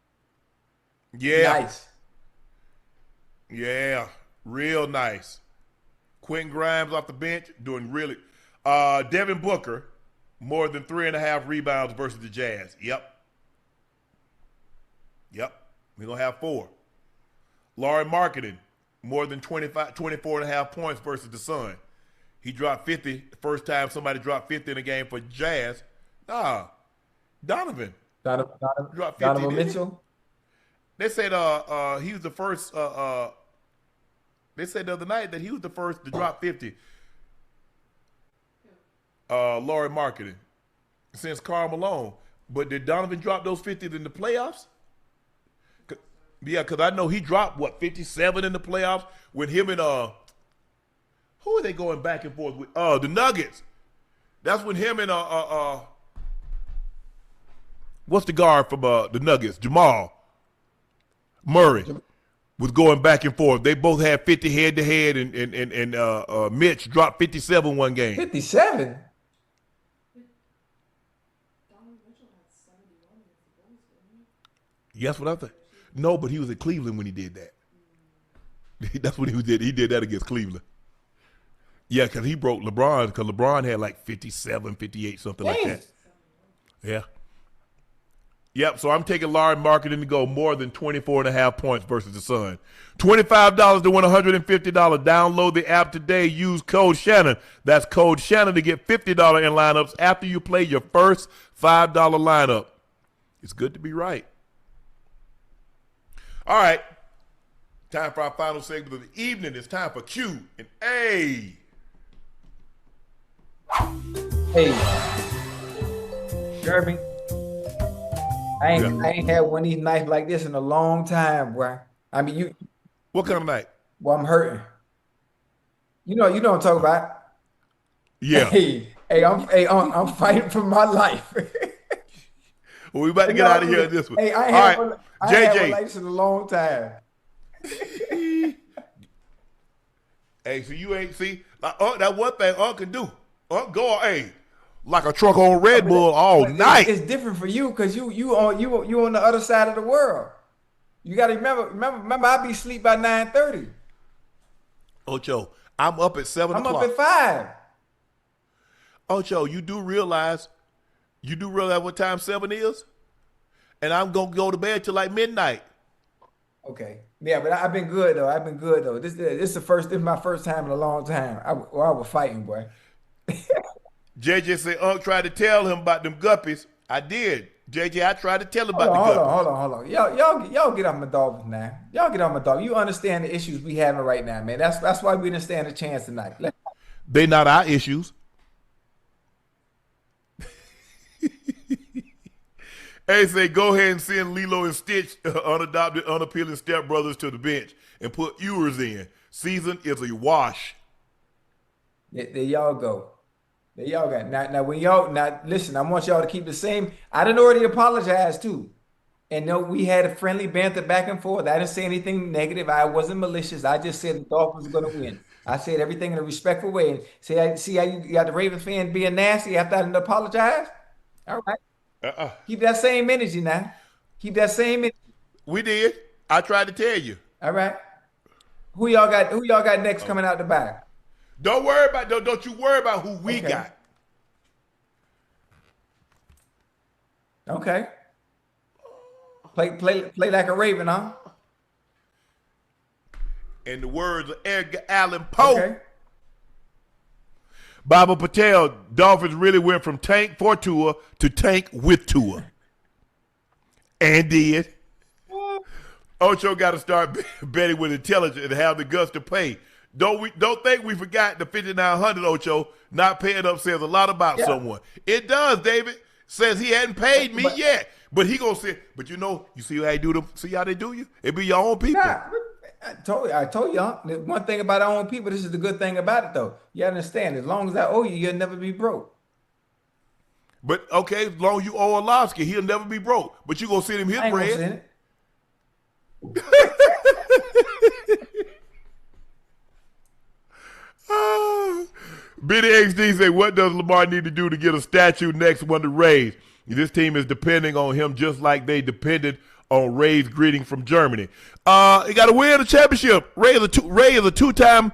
Yeah. Nice. Yeah, real nice. Quentin Grimes off the bench, doing really. Devin Booker, more than 3.5 rebounds versus the Jazz. Yep. We're going to have 4. Lauri Markkanen, more than 24.5 points versus the Sun. He dropped 50 the first time somebody dropped 50 in a game for Jazz. Donovan dropped 50. Donovan Mitchell. They said he was the first. They said the other night that he was the first to drop 50. Lauri Markkanen since Karl Malone. But did Donovan drop those 50s in the playoffs? Yeah, because I know he dropped 57 in the playoffs with him and who are they going back and forth with? The Nuggets. That's when him and what's the guard from the Nuggets? Jamal Murray was going back and forth. They both had 50 head to head, and Mitch dropped 57 one game. 57. Yes, what I think. No, but he was at Cleveland when he did that. That's what he did. He did that against Cleveland. Yeah, because he broke LeBron, because LeBron had like 57, 58, something like that. Yeah. Yep, so I'm taking Lauri Markkanen to go more than 24.5 points versus the Sun. $25 to win $150. Download the app today. Use code Shannon. That's code Shannon to get $50 in lineups after you play your first $5 lineup. It's good to be right. All right. Time for our final segment of the evening. It's time for Q and A. Hey, Jeremy, I ain't had one of these nights like this in a long time, boy. I mean, What kind of night? well, I'm hurting. You know what I'm talking about. Yeah. I'm fighting for my life. Well, we about to get out of here in this one. Hey, I All ain't right, had one JJ. like this in a long time. Hey, so you ain't see that one thing Unc can do. Unc go, hey, like a truck on Red Bull all But night. It's different for you because you on the other side of the world. You got to remember. I be asleep by 9:30. Ocho, I'm up at 7 I'm o'clock. up at 5. Ocho, you do realize what time 7 is? And I'm gonna go to bed till like midnight. Okay. Yeah, but I've been good though. This is my first time in a long time. I was fighting, boy. JJ said Unc tried to tell him about them guppies. I did. JJ, I tried to tell him Hold about the guppies. hold on. Y'all get off my Dolphins now. Y'all get off my Dolphins. You understand the issues we having right now, man. That's why we didn't stand a chance tonight. They not our issues. Hey, say go ahead and send Lilo and Stitch, unadopted, unappealing stepbrothers to the bench and put Ewers in. Season is a wash. There y'all go. There y'all go. Now listen, I want y'all to keep the same. I done already apologized too. And no, we had a friendly banter back and forth. I didn't say anything negative. I wasn't malicious. I just said the Dolphins were gonna win. I said everything in a respectful way. And see how you got the Ravens fan being nasty after I didn't apologize? All right. Keep that same energy now. Keep that same energy. We did. I tried to tell you. All right. Who y'all got next coming out the back? Don't you worry about who we Okay. got. Okay. Play like a Raven, huh? In the words of Edgar Allan Poe. Okay. Baba Patel, Dolphins really went from tank for Tua to tank with Tua. And did. Ocho got to start betting with intelligence and have the guts to pay. Don't think we forgot the 5,900, Ocho. Not paying up says a lot about someone. It does, David. Says he hadn't paid me yet. But he gonna say, but you see how they do them? See how they do you? It be your own people. Nah, I told you, one thing about our own people, this is the good thing about it though. You understand, as long as I owe you, you'll never be broke. But okay, as long as you owe Orlovsky, he'll never be broke. But you gonna send him his I ain't gonna bread. send it. Benny XD said, what does Lamar need to do to get a statue next one to Ray's? This team is depending on him just like they depended on Ray's greeting from Germany. He got to win a championship. Ray is a two-time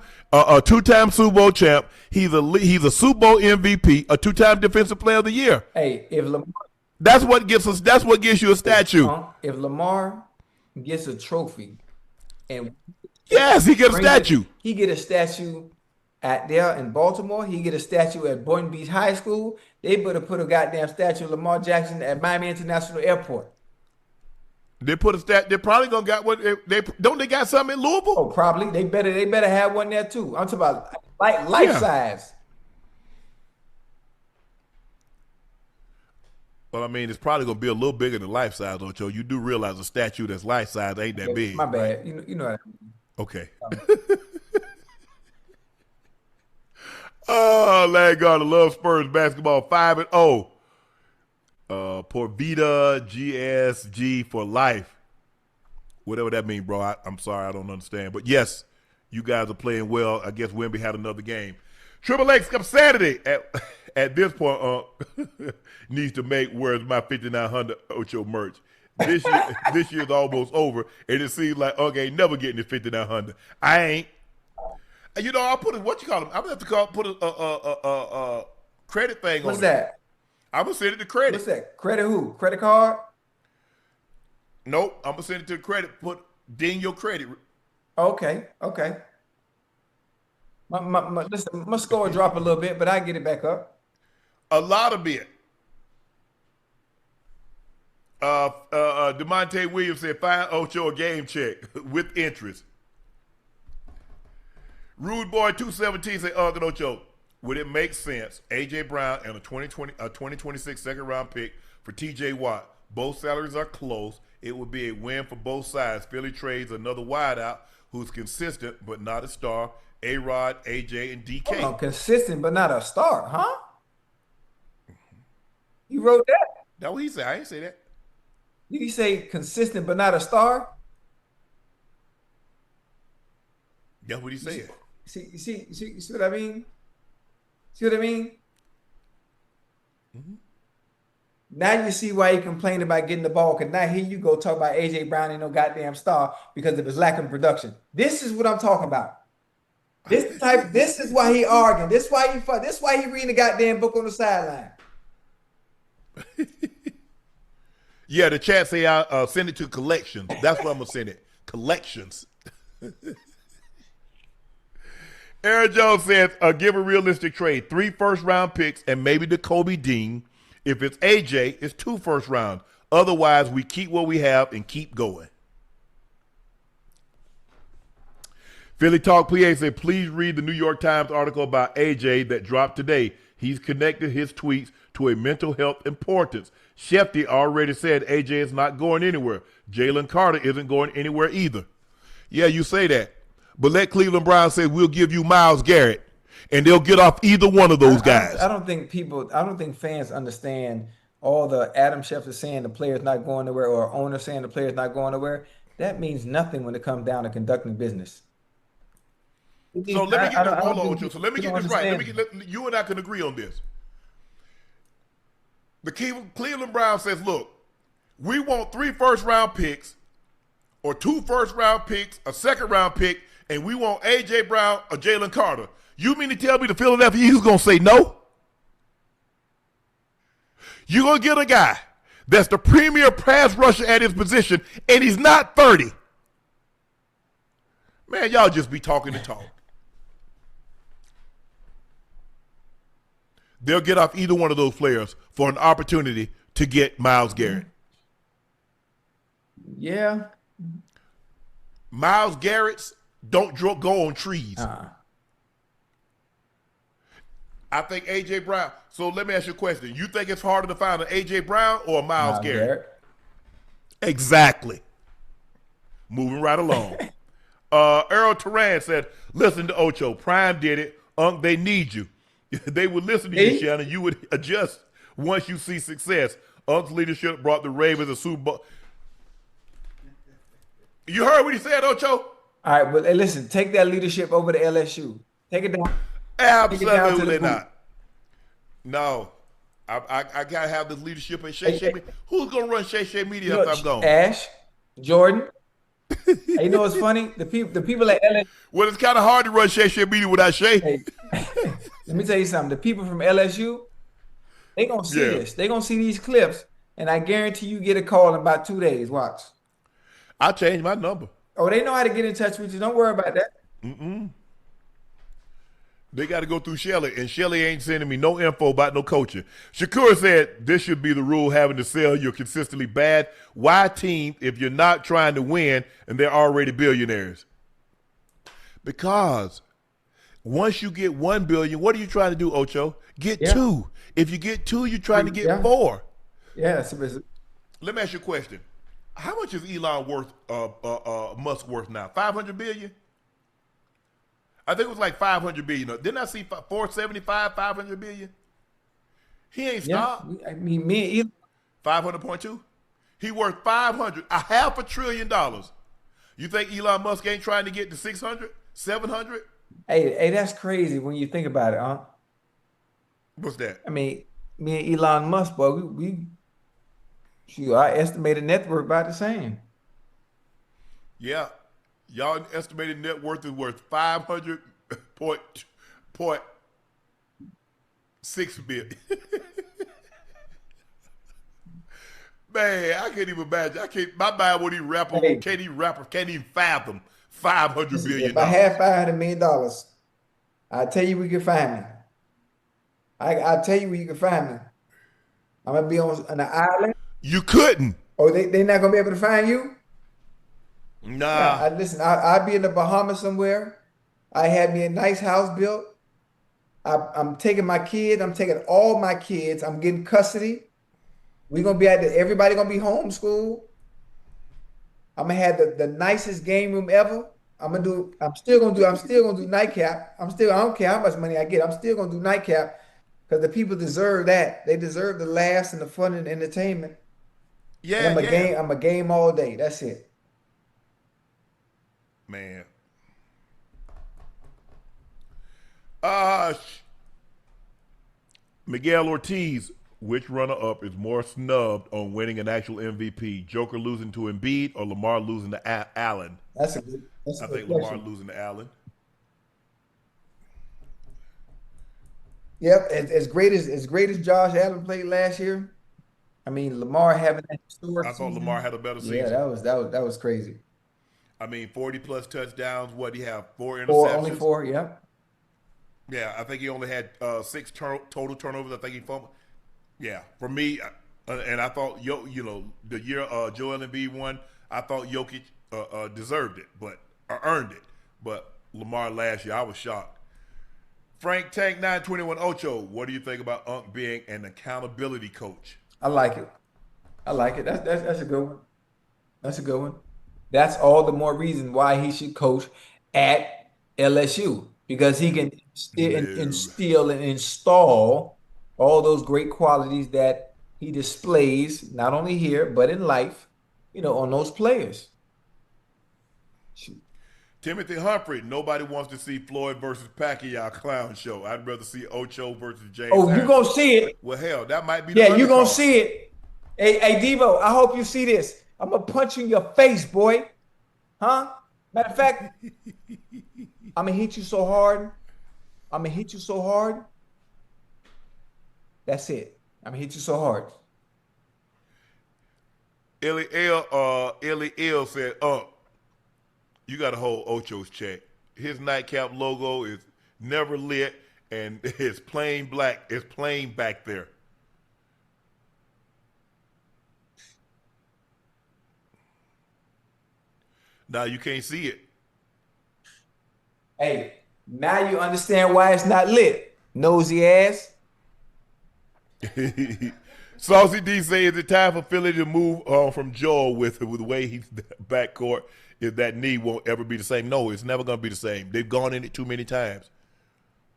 Super Bowl champ. He's a Super Bowl MVP, a two-time Defensive Player of the Year. Hey, if Lamar, That's what gives you a statue. if Lamar gets a trophy, and Yes, he gets a statue. he get a statue at there in Baltimore. He get a statue at Boynton Beach High School. They better put a goddamn statue of Lamar Jackson at Miami International Airport. They put a stat. They're probably gonna got what they got something in Louisville. Oh, probably they better have one there too. I'm talking about life Yeah. size. Well, I mean, it's probably gonna be a little bigger than life size, Ocho. You do realize a statue that's life size ain't that big. My right? bad. You know what I mean. Okay. Oh, Landgard, I love Spurs basketball 5-0. Por Vida GSG for life. Whatever that means, bro. I'm sorry, I don't understand. But yes, you guys are playing well. I guess Wemby had another game. Triple X come Saturday. At this point, needs to make where's my 5,900 Ocho merch. This year's almost over, and it seems like ain't never getting the 5,900. I ain't. I'll put what you call them. I'm gonna have to put a credit thing on. What's that? I'm gonna send it to credit. What's that? Credit who? Credit card? Nope. I'm gonna send it to credit. Ding your credit. Okay. Listen, my score drop a little bit, but I get it back up. A lot of bit. DeMonte Williams said, "Find Ocho a game check with interest." Rude Boy 217 say, Unc Ocho, would it make sense? AJ Brown and a 2026 second round pick for TJ Watt. Both salaries are close. It would be a win for both sides. Philly trades another wideout who's consistent but not a star. A-Rod, AJ, and DK. Hold on, consistent but not a star, huh? You wrote that? That's what he said. I ain't say that. Did he say consistent but not a star? That's what he said. See what I mean? See what I mean? Mm-hmm. Now you see why he complained about getting the ball, because now here you go talk about AJ Brown ain't no goddamn star because of his lack of production. This is what I'm talking about. This is why he arguing. This is why he reading the goddamn book on the sideline. Yeah, the chat say I send it to collections. That's what I'm gonna send it. Collections. Aaron Jones says, give a realistic trade. 3 first-round picks and maybe the Kobe Dean. If it's AJ, it's 2 first rounds. Otherwise, we keep what we have and keep going. Philly Talk PA said, please read the New York Times article about AJ that dropped today. He's connected his tweets to a mental health importance. Shefty already said AJ is not going anywhere. Jalen Carter isn't going anywhere either. Yeah, you say that. But let Cleveland Browns say we'll give you Myles Garrett, and they'll get off either one of those guys. I don't think fans understand all the Adam Schefter saying the player's not going nowhere or owner saying the player's not going nowhere. That means nothing when it comes down to conducting business. So let me get this. Hold on, Ocho. So let me get this right. You and I can agree on this. The Cleveland Browns says, look, we want 3 first-round picks or 2 first-round picks, a second-round pick, and we want A.J. Brown or Jalen Carter. You mean to tell me the Philadelphia Eagles going to say no? You're going to get a guy that's the premier pass rusher at his position, and he's not 30. Man, y'all just be talking the talk. They'll get off either one of those players for an opportunity to get Myles Garrett. Yeah. Myles Garrett's don't go on trees. I think A.J. Brown. So let me ask you a question. You think it's harder to find an A.J. Brown or a Myles Garrett? Exactly. Moving right along. Earl Turan said, listen to Ocho. Prime did it. Unc, they need you. They would listen to you, Shannon. You would adjust once you see success. Unc's leadership brought the Ravens a Super Bowl. You heard what he said, Ocho? All right, but hey, listen, take that leadership over to LSU. Take it down. Absolutely not. No. I got to have this leadership at Shay Media. Who's going to run Shay Media if I'm gone? Ash, Jordan. Hey, you know what's funny? The people at LSU. Well, it's kind of hard to run Shay Media without Shay. Hey, let me tell you something. The people from LSU, they going to see this. They going to see these clips, and I guarantee you get a call in about 2 days. Watch. I'll change my number. Oh, they know how to get in touch with you. Don't worry about that. They got to go through Shelly, and Shelly ain't sending me no info about no coaching. Shakur said this should be the rule, having to sell you're consistently bad. Why team if you're not trying to win and they're already billionaires? Because once you get $1 billion, what are you trying to do, Ocho? Get 2. If you get 2, you're trying to get 4. Yeah. Let me ask you a question. How much is Elon Musk worth now? 500 billion? I think it was like 500 billion. Didn't I see 475, 500 billion? He ain't stopped. I mean, me and Elon. 500.2? He worth $500 billion. You think Elon Musk ain't trying to get to 600, 700? Hey, that's crazy when you think about it, huh? What's that? I mean, me and Elon Musk, boy, our estimated net worth about the same. Yeah. Y'all estimated net worth is worth 500.6 billion. Man, I can't even imagine. My mind won't even wrap up. Can't even fathom $500 billion. If I had $500 million, I tell you we can find me. I tell you where you can find me. I'm gonna be on an island. You couldn't. Oh, they not gonna be able to find you? Nah. Listen, I'll be in the Bahamas somewhere. I had me a nice house built. I'm taking my kids. I'm taking all my kids. I'm getting custody. We're gonna be everybody gonna be homeschooled. I'm gonna have the nicest game room ever. I'm still gonna do nightcap. I don't care how much money I get. I'm still gonna do nightcap because the people deserve that. They deserve the laughs and the fun and entertainment. Yeah, And I'm a game all day. That's it. Man. Miguel Ortiz, which runner-up is more snubbed on winning an actual MVP? Joker losing to Embiid or Lamar losing to Allen? That's a good. That's a I good think Lamar question. losing to Allen. Yep, as great as Josh Allen played last year. I mean, Lamar having that historic I thought season. Lamar had a better Yeah, season. that was crazy. I mean, 40-plus touchdowns. What do you have? 4 interceptions? Only four. Yep. Yeah, I think he only had 6 total turnovers. I think he fumbled. Yeah, for me, and I thought the year Joel Embiid won, I thought Jokic deserved it, but earned it. But Lamar last year, I was shocked. Frank Tank 921 Ocho, what do you think about Unc being an accountability coach? I like it. I like it. That's a good one. That's a good one. That's all the more reason why he should coach at LSU because he can instill and install all those great qualities that he displays not only here but in life, on those players. Shoot. Timothy Humphrey, nobody wants to see Floyd versus Pacquiao clown show. I'd rather see Ocho versus James. Oh, you're going to see it. Well, hell, that might be the Yeah, you're going to undercard. see it. Hey, Devo, I hope you see this. I'm going to punch you in your face, boy. Huh? Matter of fact, I'm going to hit you so hard. That's it. I'm going to hit you so hard. Illy L said, you got to hold Ocho's check. His nightcap logo is never lit, and it's plain black. It's plain back there. Now you can't see it. Hey, now you understand why it's not lit. Nosy ass. Saucy D say, is it time for Philly to move from Joel with the way he's backcourt? If that knee won't ever be the same. No, it's never going to be the same. They've gone in it too many times.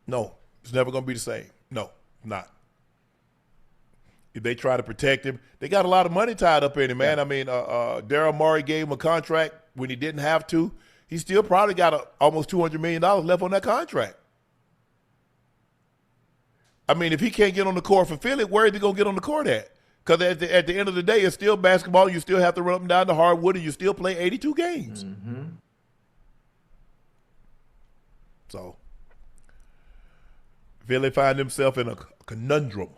No, it's never going to be the same. No, not. If they try to protect him, they got a lot of money tied up in him, man. Yeah. I mean, Daryl Morey gave him a contract when he didn't have to. He still probably got almost $200 million left on that contract. I mean, if he can't get on the court for Philly, where is he going to get on the court at? Because at the end of the day, it's still basketball. You still have to run up and down the hardwood, and you still play 82 games. Mm-hmm. So, Philly find himself in a conundrum.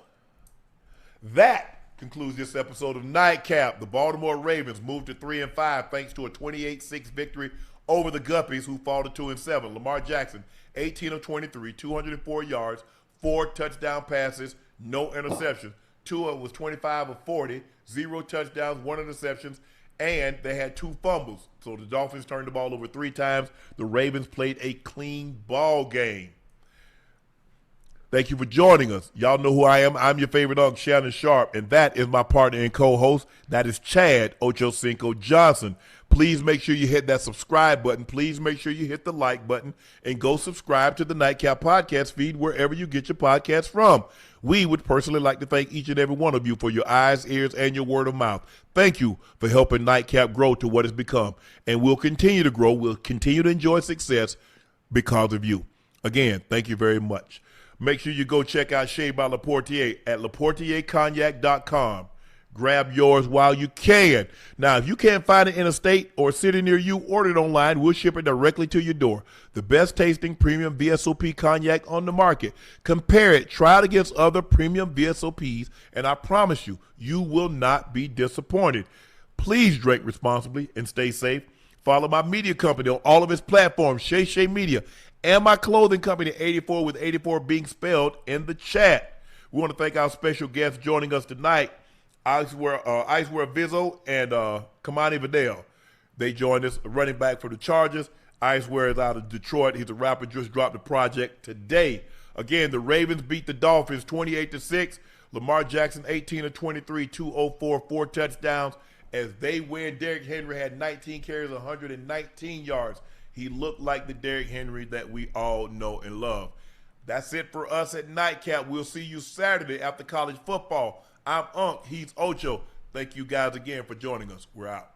That concludes this episode of Nightcap. The Baltimore Ravens moved to 3-5 thanks to a 28-6 victory over the Guppies, who fall to 2-7. Lamar Jackson, 18 of 23, 204 yards, 4 touchdown passes, no interceptions. Tua was 25 of 40, 0 touchdowns, 1 interceptions, and they had 2 fumbles. So the Dolphins turned the ball over 3 times. The Ravens played a clean ball game. Thank you for joining us. Y'all know who I am. I'm your favorite Unc, Shannon Sharpe, and that is my partner and co-host. That is Chad Ochocinco Johnson. Please make sure you hit that subscribe button. Please make sure you hit the like button and go subscribe to the Nightcap podcast feed wherever you get your podcasts from. We would personally like to thank each and every one of you for your eyes, ears, and your word of mouth. Thank you for helping Nightcap grow to what it's become. And we'll continue to grow. We'll continue to enjoy success because of you. Again, thank you very much. Make sure you go check out Shea by Laportier at laportiercognac.com. Grab yours while you can. Now, if you can't find it in a state or city near you, order it online. We'll ship it directly to your door. The best tasting premium VSOP cognac on the market. Compare it. Try it against other premium VSOPs, and I promise you, you will not be disappointed. Please drink responsibly and stay safe. Follow my media company on all of its platforms, Shay Media, and my clothing company, 84 with 84 being spelled in the chat. We want to thank our special guests joining us tonight, Icewear Vezzo and Kimani Vidal. They joined us, running back for the Chargers. Icewear is out of Detroit. He's a rapper, just dropped a project today. Again, the Ravens beat the Dolphins 28-6. Lamar Jackson 18 of 23, 204, 4 touchdowns. As they win, Derrick Henry had 19 carries, 119 yards. He looked like the Derrick Henry that we all know and love. That's it for us at Nightcap. We'll see you Saturday after college football. I'm Unc. He's Ocho. Thank you guys again for joining us. We're out.